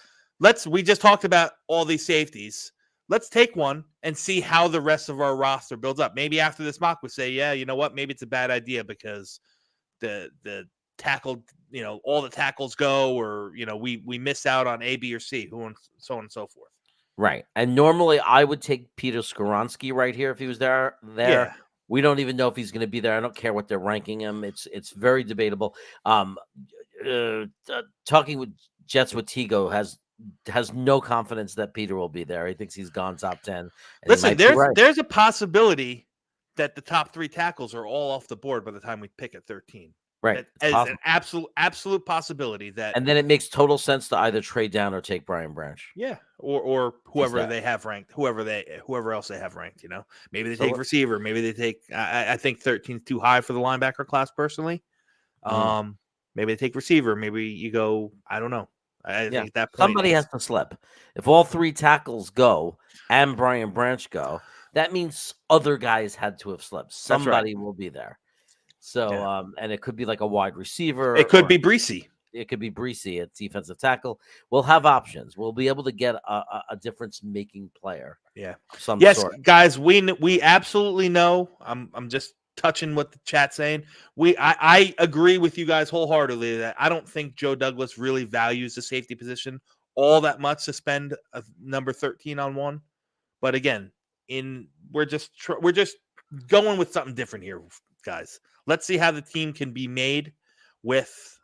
we just talked about all these safeties. Let's take one and see how the rest of our roster builds up. Maybe after this mock, we say, yeah, you know what? Maybe it's a bad idea because the tackle, all the tackles go, or, we miss out on A, B, or C, so on and so forth. Right. And normally I would take Peter Skoronsky right here if he was there. Yeah. We don't even know if he's going to be there. I don't care what they're ranking him. It's very debatable. Talking with Jets with Tigo has no confidence that Peter will be there. He thinks he's gone top 10. Listen, there's a possibility that the top 3 tackles are all off the board by the time we pick at 13. Right. As an absolute possibility that. And then it makes total sense to either trade down or take Brian Branch. Yeah. Or whoever they have ranked, whoever else they have ranked, maybe they take receiver. Maybe they take, I think 13 is too high for the linebacker class personally. Maybe they take receiver. Maybe you go, I don't know. I think that point somebody has to slip. If all 3 tackles go and Brian Branch go, that means other guys had to have slipped. Somebody will be there. So, and it could be like a wide receiver. It could be Breesy. It could be Breesy at defensive tackle. We'll have options. We'll be able to get a difference-making player. Yeah. Of some Yes, sort. guys, we absolutely know. I'm just touching what the chat's saying. I agree with you guys wholeheartedly that I don't think Joe Douglas really values the safety position all that much to spend a number 13 on one. But again, we're just going with something different here, guys. Let's see how the team can be made with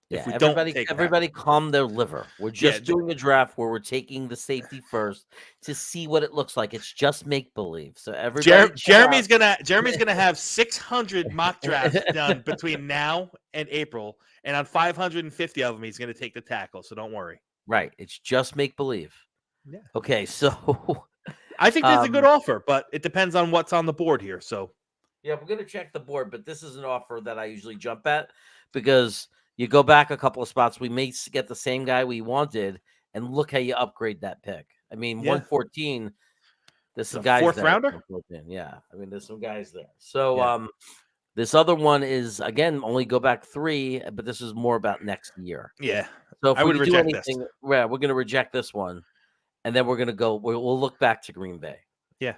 if we don't take everybody calm their liver. We're just doing a draft where we're taking the safety first to see what it looks like. It's just make believe. So everybody, Jeremy's gonna have 600 mock drafts done between now and April, and on 550 of them, he's gonna take the tackle. So don't worry. Right, it's just make believe. Yeah. Okay, so I think there's a good offer, but it depends on what's on the board here. So yeah, we're gonna check the board, but this is an offer that I usually jump at because you go back a couple of spots, we may get the same guy we wanted, and look how you upgrade that pick. I mean, 114. There's some guys fourth there. rounder. Yeah, I mean, there's some guys there. So this other one is again only go back 3, but this is more about next year. Yeah. So if I would we do reject anything, this. yeah, we're gonna reject this one, and then we're gonna go. We'll look back to Green Bay. Yeah.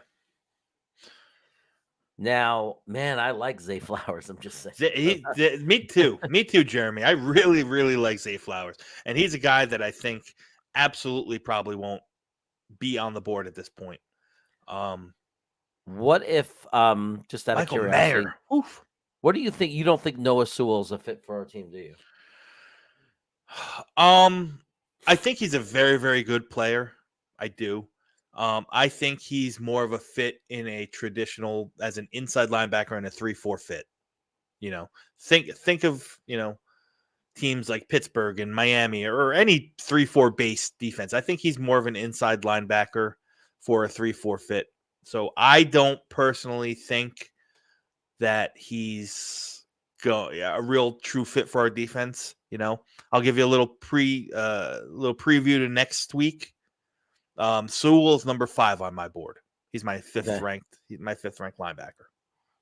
Now, man, I like Zay Flowers. I'm just saying. Me too. Me too, Jeremy. I really, really like Zay Flowers. And he's a guy that I think absolutely probably won't be on the board at this point. What if, just out of Michael curiosity, Mayer. Oof. What do you think? You don't think Noah Sewell's a fit for our team, do you? I think he's a very, very good player. I do. I think he's more of a fit in a traditional as an inside linebacker in a 3-4 fit. You know, think of, teams like Pittsburgh and Miami or any 3-4 base defense. I think he's more of an inside linebacker for a 3-4 fit. So I don't personally think that he's a real true fit for our defense. I'll give you a little preview to next week. Sewell's number 5 on my board. He's my fifth ranked linebacker.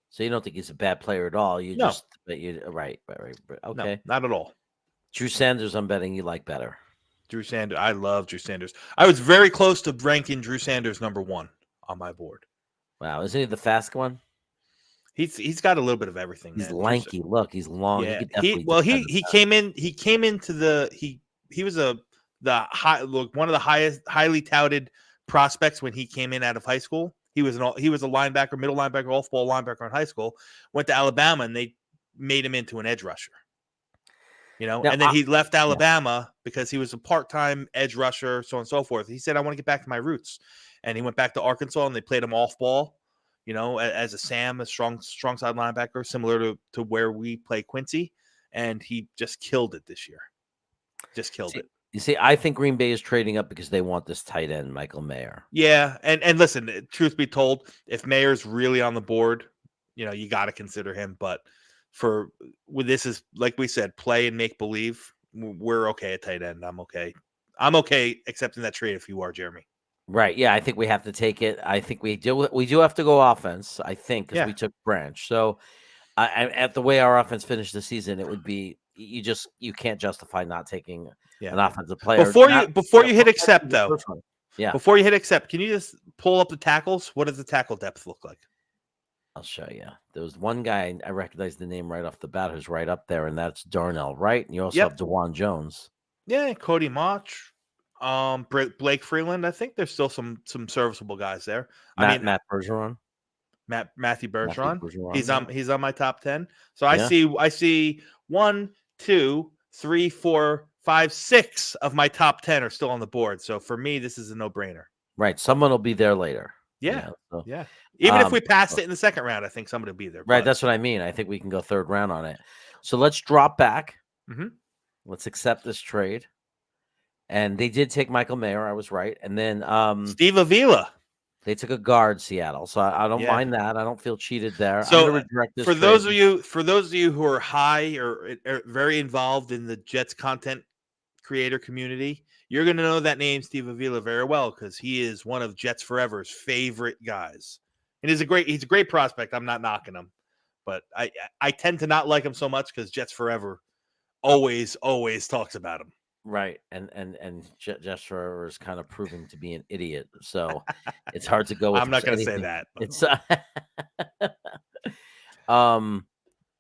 So you don't think he's a bad player at all? No. Right. Okay. No, not at all. Drew Sanders, I'm betting you like better. Drew Sanders. I love Drew Sanders. I was very close to ranking Drew Sanders number 1 on my board. Wow. Isn't he the fast one? He's got a little bit of everything. He's lanky. Look, he's long. Yeah. He came into the he was one of the highly touted prospects when he came in out of high school. He was a linebacker, middle linebacker, off-ball linebacker in high school. Went to Alabama and they made him into an edge rusher. Now, and then he left Alabama because he was a part-time edge rusher, so on and so forth. He said, "I want to get back to my roots," and he went back to Arkansas and they played him off-ball. As a Sam, a strong side linebacker, similar to where we play Quincy, and he just killed it this year. Just killed it. You see, I think Green Bay is trading up because they want this tight end, Michael Mayer. Yeah, and listen, truth be told, if Mayer's really on the board, you got to consider him. But this is like we said, play and make believe. We're okay at tight end. I'm okay. I'm okay accepting that trade if you are, Jeremy. Right. Yeah, I think we have to take it. I think we do have to go offense, I think, because we took Branch. So at the way our offense finished the season, it would be you can't justify not taking an offensive player. Before you hit accept, though. Yeah. Before you hit accept, can you just pull up the tackles? What does the tackle depth look like? I'll show you. There was one guy I recognized the name right off the bat who's right up there, and that's Darnell, right? And you also have DeJuan Jones. Yeah, Cody Mauch. Blake Freeland. I think there's still some serviceable guys there. Matt Bergeron. Matthew Bergeron. He's on my top 10. So I see 1, 2, 3, 4, 5, 6 of my top 10 are still on the board. So for me, this is a no-brainer. Right. Someone will be there later. Yeah. Yeah. Even if we passed it in the second round, I think somebody will be there. Right. That's what I mean. I think we can go third round on it. So let's drop back. Mm-hmm. Let's accept this trade. And they did take Michael Mayer. I was right. And then Steve Avila. They took a guard, Seattle. So I don't mind that. I don't feel cheated there. So I'm gonna redirect this for those of you who are high or very involved in the Jets content creator community, you're going to know that name, Steve Avila, very well because he is one of Jets Forever's favorite guys. And he's a great prospect. I'm not knocking him, but I tend to not like him so much because Jets Forever always talks about him. Right, and Jeff Schroeder is kind of proving to be an idiot, so it's hard to go with I'm not going to say anything. that. But. It's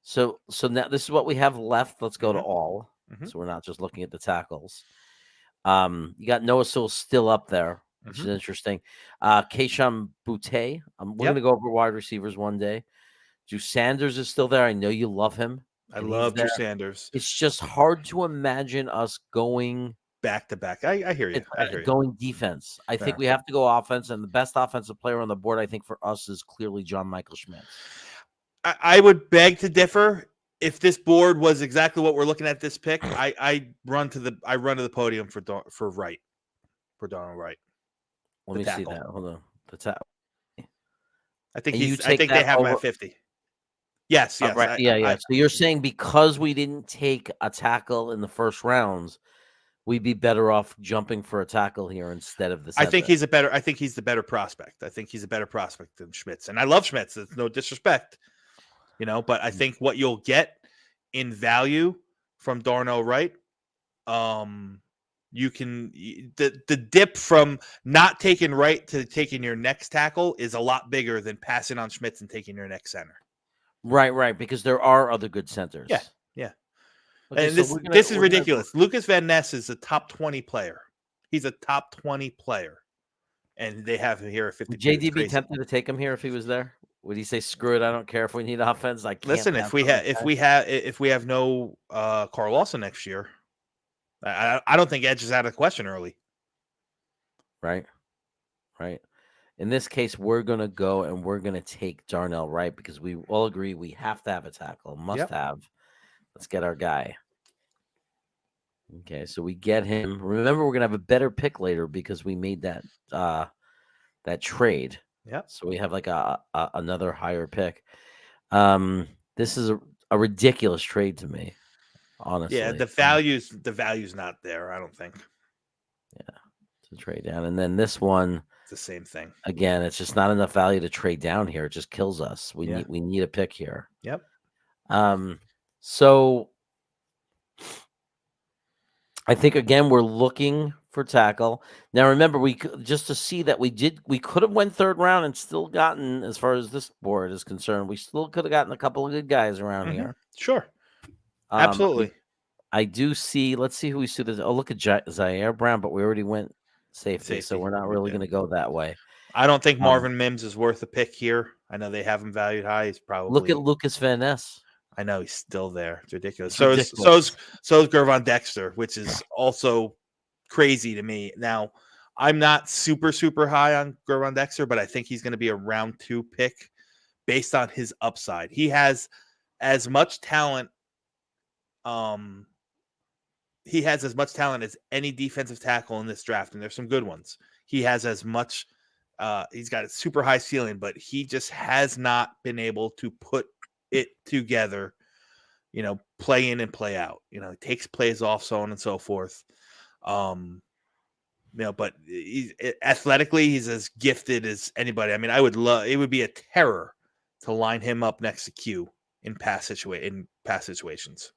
so now this is what we have left. Let's go to all. So we're not just looking at the tackles. You got Noah Sewell still up there, which is interesting. Keishon Butte. We're going to go over wide receivers one day. Drew Sanders is still there. I know you love him. I love Drew Sanders. It's just hard to imagine us going back to back. I hear you. Going defense. I think we have to go offense, and the best offensive player on the board, I think, for us is clearly John Michael Schmitz. I would beg to differ. If this board was exactly what we're looking at this pick, I run to the podium for Darnell Wright. Let me see that. Hold on. The tackle. I think they have him at 50. Yes. Right. Yeah. So you're saying because we didn't take a tackle in the first rounds, we'd be better off jumping for a tackle here instead of the center. I think he's the better prospect. I think he's a better prospect than Schmitz. And I love Schmitz. There's no disrespect, but I think what you'll get in value from Darnell Wright, you can the dip from not taking Wright to taking your next tackle is a lot bigger than passing on Schmitz and taking your next center. Right, because there are other good centers. Yeah. Okay, and this is ridiculous. Lucas Van Ness is a top 20 player. He's a top 20 player, and they have him here at 50. Would JD be tempted to take him here if he was there? Would he say, "Screw it, I don't care if we need offense"? I can't. Listen, if we have no Carl Lawson next year, I don't think Edge is out of the question early. Right. In this case, we're going to go and we're going to take Darnell Wright because we all agree we have to have a tackle. Must have. Let's get our guy. Okay, so we get him. Remember, we're going to have a better pick later because we made that trade. Yep. So we have like another higher pick. This is a ridiculous trade to me, honestly. Yeah, the value's not there, I don't think. Yeah, to trade down. And then this one, it's the same thing. Again, it's just not enough value to trade down here. It just kills us. We need a pick here. Yep. So I think again we're looking for tackle. Now remember, just to see that we could have went third round and still gotten, as far as this board is concerned, we still could have gotten a couple of good guys around here. Sure. Absolutely. I do see. Let's see who we see. Oh, look at Zaire Brown, but we already went safety, so we're not really going to go that way. I don't think Marvin Mims is worth a pick here. I know they have him valued high. He's probably look at Lucas Van Ness. I know he's still there. It's ridiculous. So is Gervon Dexter, which is also crazy to me. Now, I'm not super high on Gervon Dexter, but I think he's going to be a round 2 pick based on his upside. He has as much talent. He has as much talent as any defensive tackle in this draft, and there's some good ones. He has as much. He's got a super high ceiling, but he just has not been able to put it together. Play in and play out. He takes plays off, so on and so forth. But athletically, he's as gifted as anybody. I mean, it would be a terror to line him up next to Q in pass situations.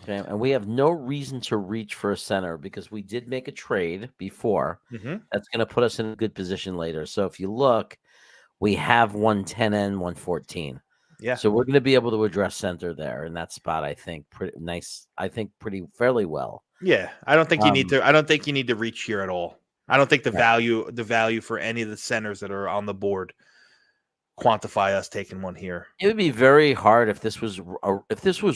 Okay, and we have no reason to reach for a center because we did make a trade before. That's going to put us in a good position later. So if you look, we have 110 and 114. Yeah. So we're going to be able to address center there in that spot. I think pretty nice. I think fairly well. Yeah, I don't think you need to. I don't think you need to reach here at all. I don't think the value for any of the centers that are on the board quantify us taking one here. It would be very hard if this was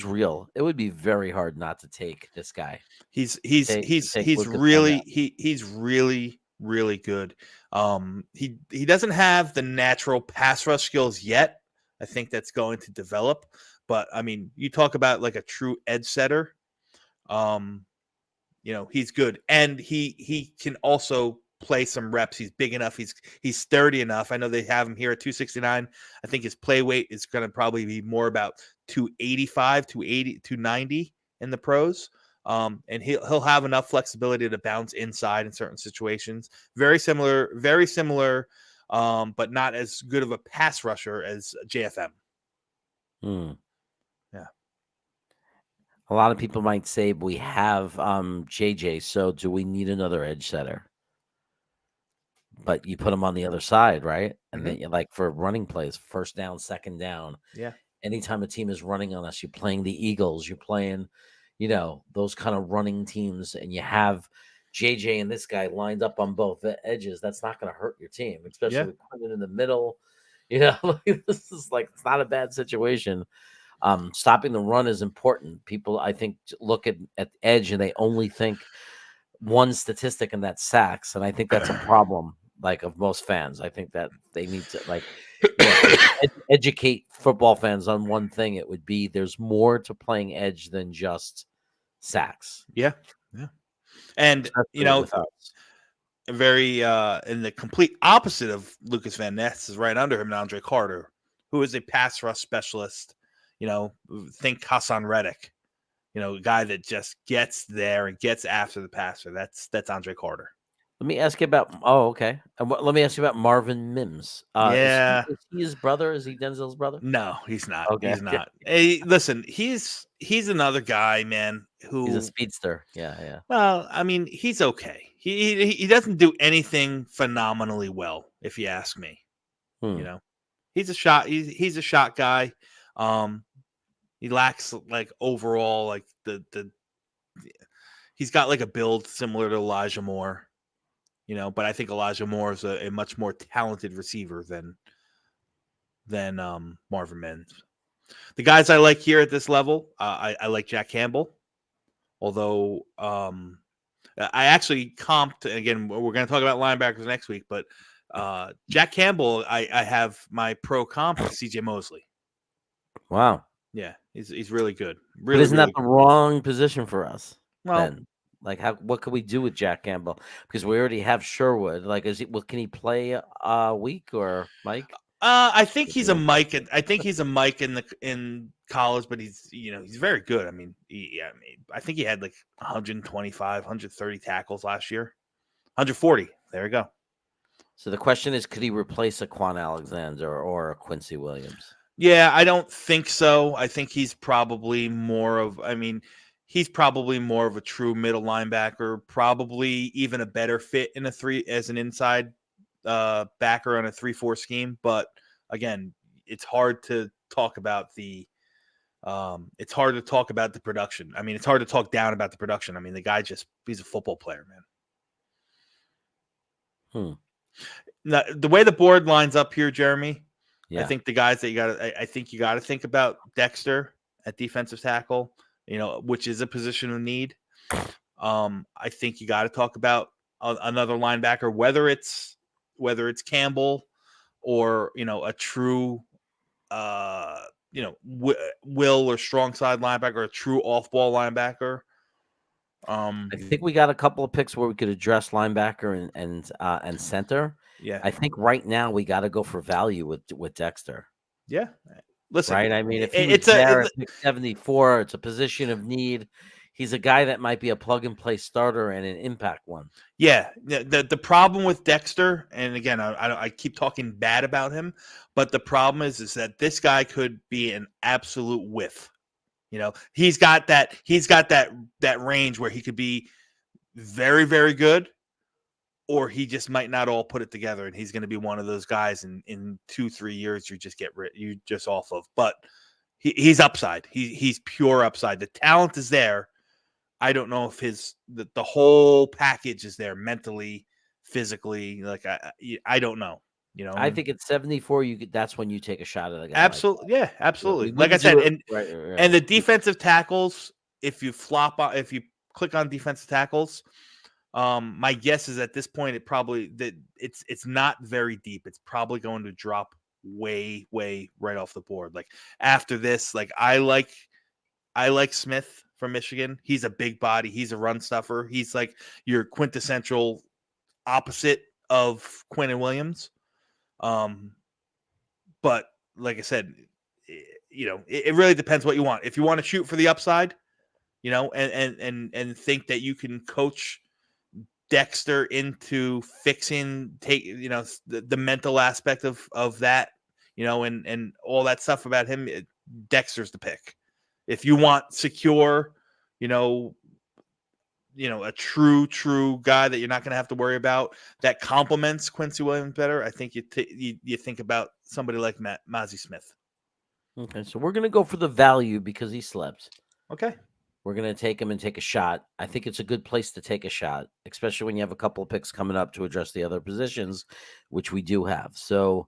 real. It would be very hard not to take this guy. He's really good. He doesn't have the natural pass rush skills yet. I think that's going to develop. But I mean, you talk about like a true edge setter. He's good, and he can also play some reps. He's big enough. He's sturdy enough. I know they have him here at 269. I think his play weight is going to probably be more about 285, 290 in the pros. And he'll have enough flexibility to bounce inside in certain situations. Very similar, but not as good of a pass rusher as JFM. Yeah. A lot of people might say we have JJ, so do we need another edge setter? But you put him on the other side, right? And then like for running plays, first down, second down. Yeah. Anytime a team is running on us, you're playing the Eagles, you're playing, those kind of running teams, and you have JJ and this guy lined up on both edges. That's not going to hurt your team, especially with Quinn in the middle. This is like, it's not a bad situation. Stopping the run is important. People, I think, look at edge and they only think one statistic, and that's sacks. And I think that's a problem, like, of most fans. I think that they need to, like, educate football fans on one thing. It would be there's more to playing edge than just sacks. Yeah. And with us. very in the complete opposite of Lucas Van Ness is right under him, Andre Carter, who is a pass rush specialist. Think Hassan Reddick, a guy that just gets there and gets after the passer. That's Andre Carter. Let me ask you about. Oh, okay. Let me ask you about Marvin Mims. Yeah, is he his brother? Is he Denzel's brother? No, he's not. Okay. He's not. Hey, listen, he's another guy, man. He's a speedster. Yeah. Well, I mean, he's okay. He doesn't do anything phenomenally well, if you ask me. He's a shot. He's a shot guy. He lacks like overall like the he's got like a build similar to Elijah Moore. But I think Elijah Moore is a much more talented receiver than Marvin Mims. The guys I like here at this level, I like Jack Campbell. Although I actually comped, again, we're going to talk about linebackers next week, but Jack Campbell, I have my pro comp with CJ Mosley. Wow. Yeah, he's really good. But isn't that the wrong position for us? Well, then? Like, what could we do with Jack Campbell? Because we already have Sherwood. Like, can he play week or Mike? I think he's a Mike. I think he's a Mike in college, but he's very good. I mean, I think he had like 125, 130 tackles last year, 140. There we go. So the question is, could he replace a Quan Alexander or a Quincy Williams? Yeah, I don't think so. I think he's probably more of. He's probably more of a true middle linebacker. Probably even a better fit in as an inside backer on a 3-4 scheme. But again, it's hard to talk about the production. I mean, it's hard to talk down about the production. I mean, the guy he's a football player, man. Now, the way the board lines up here, Jeremy, I think the guys that you got to think about Dexter at defensive tackle, which is a position of need. I think you got to talk about another linebacker, whether it's Campbell or a true will or strong side linebacker, or a true off ball linebacker. I think we got a couple of picks where we could address linebacker and center. Yeah, I think right now we got to go for value with Dexter. Yeah, listen, right. I mean, if it's at 74, it's a position of need. He's a guy that might be a plug and play starter and an impact one. Yeah, the problem with Dexter, and again, I keep talking bad about him, but the problem is that this guy could be an absolute whiff. He's got that range where he could be very, very good, or he just might not all put it together, and he's going to be one of those guys in 2-3 years you just off of. But he's upside. He's pure upside. The talent is there. I don't know if the whole package is there mentally, physically. Like I don't know. I think at 74, that's when you take a shot at a guy. Absolutely, yeah, absolutely. Like I said, and the defensive tackles. If you click on defensive tackles, my guess is at this point it's not very deep. It's probably going to drop way right off the board. Like after this, like I like Smith from Michigan. He's a big body. He's a run stuffer. He's like your quintessential opposite of Quinn and Williams. But like I said, it really depends what you want. If you want to shoot for the upside, and think that you can coach Dexter into fixing the mental aspect of that, and all that stuff about him, Dexter's the pick. If you want secure you know, a true guy that you're not going to have to worry about that complements Quincy Williams better, I think you think about somebody like Mozzie Smith. Okay, so we're gonna go for the value because he slept. Okay. We're gonna take him and take a shot. I think it's a good place to take a shot, especially when you have a couple of picks coming up to address the other positions, which we do have. So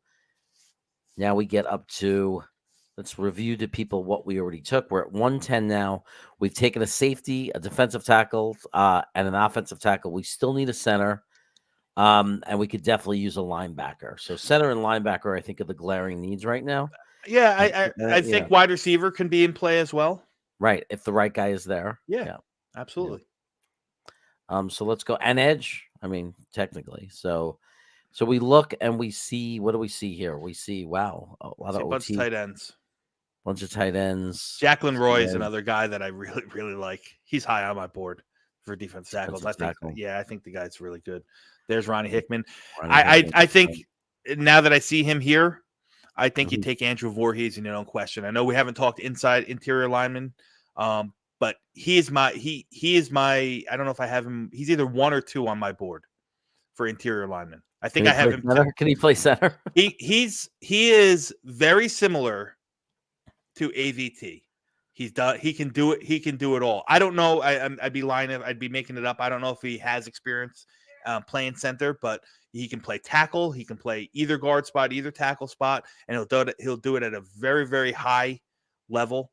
now we get up to, let's review to people what we already took. We're at 110 now. We've taken a safety, a defensive tackle, and an offensive tackle. We still need a center, and we could definitely use a linebacker. So center and linebacker, I think, are the glaring needs right now. Yeah, I think wide receiver can be in play as well. Right, if the right guy is there. Yeah. Absolutely. Yeah. So let's go and edge. I mean, technically. So we look and we see, what do we see here? We see, a lot of a bunch OT, of tight ends. bunch of tight ends. Jacqueline Roy is another guy that I really, really like. He's high on my board for defense tackles. I think the guy's really good. There's Ronnie Hickman. I think now that I see him here, I think you take Andrew Voorhees in your own question. I know we haven't talked interior lineman, but he is my I don't know if I have him. He's either 1 or 2 on my board for interior lineman. I think I have him. Can he play center? He is very similar to AVT. He can do it. He can do it all. I don't know. I'd be lying if I'd be making it up. I don't know if he has experience playing center, but he can play tackle. He can play either guard spot, either tackle spot, and he'll do it at a very, very high level.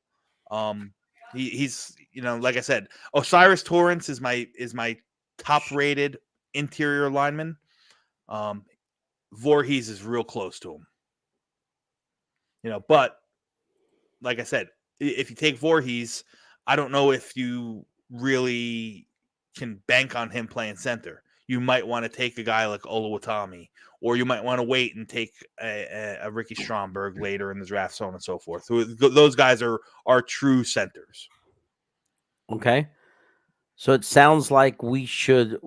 He's like I said, Osiris Torrance is my top rated interior lineman. Voorhees is real close to him. But like I said, if you take Voorhees, I don't know if you really can bank on him playing center. You might want to take a guy like Oluwatimi, or you might want to wait and take a Ricky Stromberg later in the draft, so on and so forth. Those guys are true centers. Okay. So it sounds like we should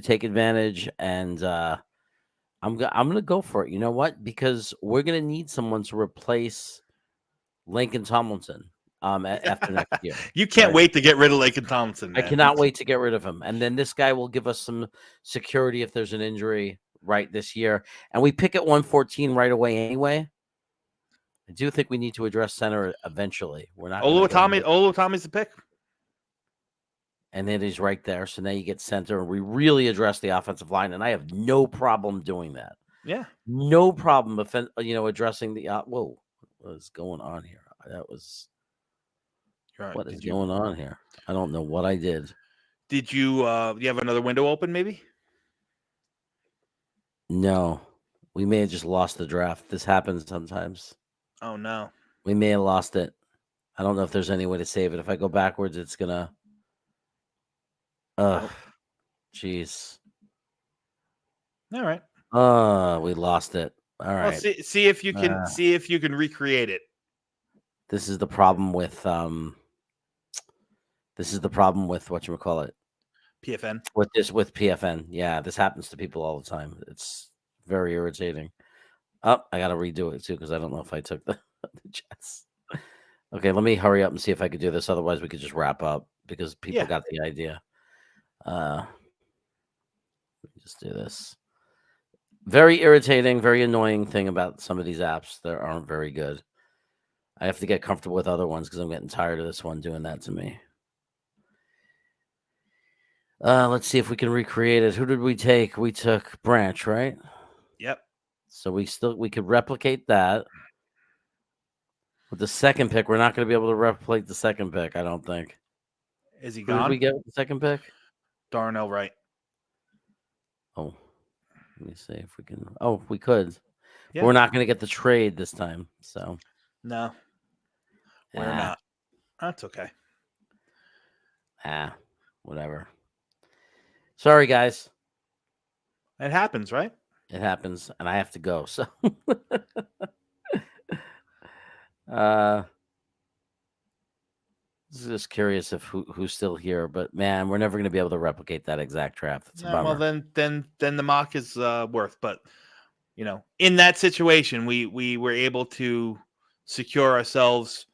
take advantage, and I'm gonna go for it. You know what? Because we're gonna need someone to replace Lincoln Tomlinson after next year. You can't wait to get rid of Lincoln Tomlinson, man. I cannot wait to get rid of him. And then this guy will give us some security if there's an injury right this year. And we pick at 114 right away anyway. I do think we need to address center eventually. We're not Oluwatimi's the pick. And then he's right there. So now you get center, and we really address the offensive line. And I have no problem doing that. Yeah. No problem addressing the whoa, what is going on here? That was what is going on here? I don't know what I did. Did you have another window open maybe? No. We may have just lost the draft. This happens sometimes. Oh no. We may have lost it. I don't know if there's any way to save it. If I go backwards, it's gonna jeez. All right. We lost it. All right. Well, see if you can recreate it. This is the problem with whatchamacallit. PFN. With PFN. Yeah, this happens to people all the time. It's very irritating. Oh, I gotta redo it too because I don't know if I took the Jets. Okay, let me hurry up and see if I could do this. Otherwise, we could just wrap up because people got the idea. Let me just do this. Very irritating, very annoying thing about some of these apps that aren't very good. I have to get comfortable with other ones because I'm getting tired of this one doing that to me. Let's see if we can recreate it. Who did we take? We took Branch, right? Yep. So we could replicate that. With the second pick, we're not going to be able to replicate the second pick, I don't think. Is he Who gone? did we get with the second pick? Darnell Wright. Oh, let me see if we can. Oh, we could. Yeah. But we're not going to get the trade this time. So no, we're not. That's okay. Whatever. Sorry, guys. It happens, right? It happens, and I have to go. So, just curious if who's still here, but man, we're never going to be able to replicate that exact draft. It's a bummer. Well, then the mock is worth. But in that situation, we were able to secure ourselves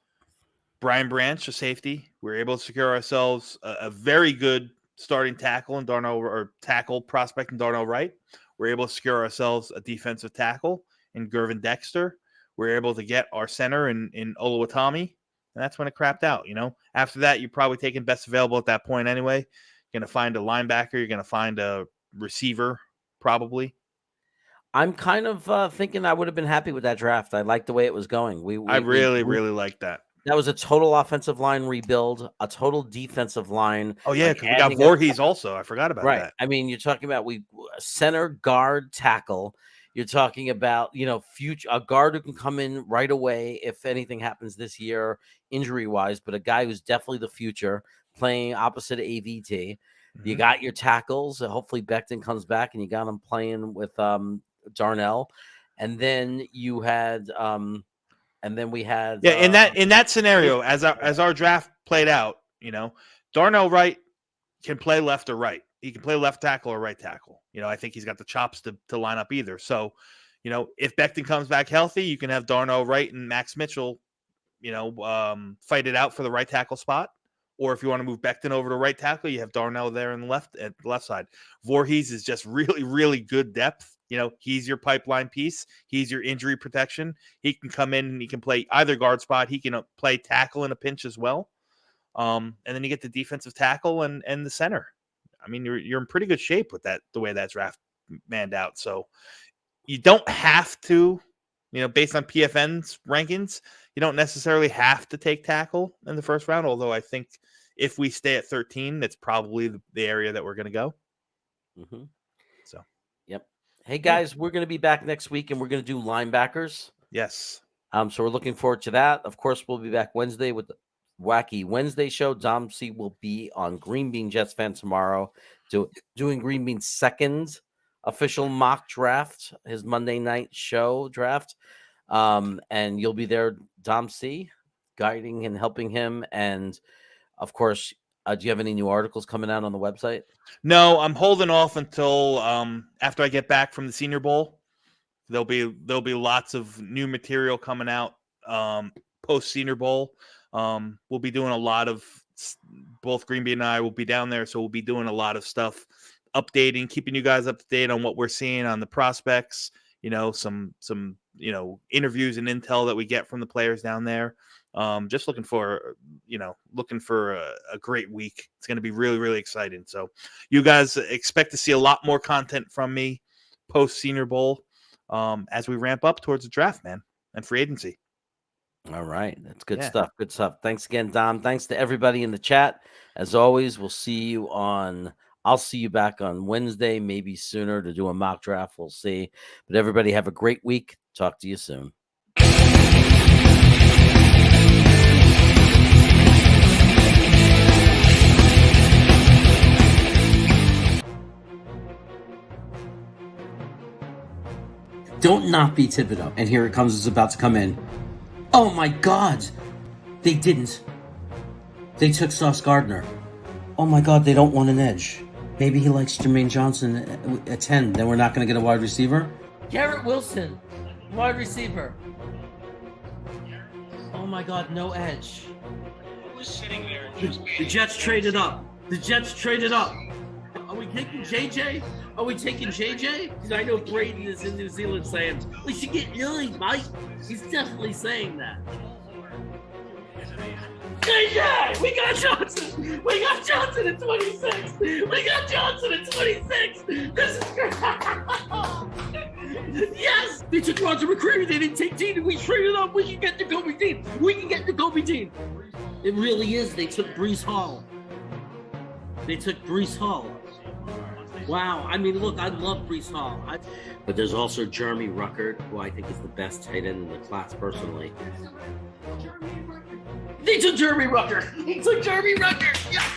Brian Branch, a safety. We were able to secure ourselves a very good starting tackle in Darnell, or tackle prospect in Darnell Wright. We're able to secure ourselves a defensive tackle in Gervin Dexter. We're able to get our center in Oluwatami, and that's when it crapped out. After that, you're probably taking best available at that point anyway. You're going to find a linebacker. You're going to find a receiver, probably. I'm kind of thinking I would have been happy with that draft. I liked the way it was going. I really like that. That was a total offensive line rebuild, a total defensive line. Oh, yeah, because we got Voorhees also. I forgot about that. I mean, you're talking about center, guard, tackle. You're talking about, future a guard who can come in right away if anything happens this year, injury-wise, but a guy who's definitely the future, playing opposite of AVT. You got your tackles. Hopefully Becton comes back, and you got him playing with Darnell. And then you had we had in that scenario, as our draft played out, Darnell Wright can play left or right. He can play left tackle or right tackle. I think he's got the chops to line up either. So, if Becton comes back healthy, you can have Darnell Wright and Max Mitchell, fight it out for the right tackle spot. Or if you want to move Becton over to right tackle, you have Darnell there at the left side. Voorhees is just really, really good depth. He's your pipeline piece. He's your injury protection. He can come in and he can play either guard spot. He can play tackle in a pinch as well. And then you get the defensive tackle and the center. I mean, you're in pretty good shape with that, the way that draft manned out. So you don't have to, based on PFN's rankings, you don't necessarily have to take tackle in the first round. Although I think if we stay at 13, that's probably the area that we're going to go. Mm-hmm. So, yep. Hey guys, we're going to be back next week, and we're going to do linebackers. Yes. So we're looking forward to that. Of course, we'll be back Wednesday with the Wacky Wednesday show. Dom C will be on Green Bean Jets Fan tomorrow, doing Green Bean's second official mock draft, his Monday night show draft. And you'll be there, Dom C, guiding and helping him. And of course, do you have any new articles coming out on the website? No, I'm holding off until after I get back from the Senior Bowl. There'll be lots of new material coming out post Senior Bowl. We'll be doing a lot of, both Green Bean and I will be down there, so we'll be doing a lot of stuff, updating, keeping you guys up to date on what we're seeing on the prospects. Some interviews and intel that we get from the players down there. Just looking for a great week. It's going to be really, really exciting. So you guys expect to see a lot more content from me post Senior Bowl as we ramp up towards the draft, man, and free agency. All right. That's good stuff. Good stuff. Thanks again, Dom. Thanks to everybody in the chat. As always, I'll see you back on Wednesday, maybe sooner, to do a mock draft. We'll see. But everybody have a great week. Talk to you soon. Don't not be Thibodeau. And here it comes. It's about to come in. Oh my God. They didn't. They took Sauce Gardner. Oh my God, they don't want an edge. Maybe he likes Jermaine Johnson at 10. Then we're not going to get a wide receiver? Garrett Wilson, wide receiver. Oh my God, no edge. Who's sitting there? The Jets traded up. Are we taking JJ? Are we taking JJ? Because I know Braden is in New Zealand saying, we should get Lily, Mike. He's definitely saying that. JJ! We got Johnson! We got Johnson at 26! We got Johnson at 26! This is great! Yes! They took Roger McCreary, they didn't take Dean, and we traded up. We can get Jacoby Dean. It really is. They took Breece Hall. Wow. I mean, look, I love Breece Hall. But there's also Jeremy Ruckert, who I think is the best tight end in the class personally. They took Jeremy Ruckert. Yes!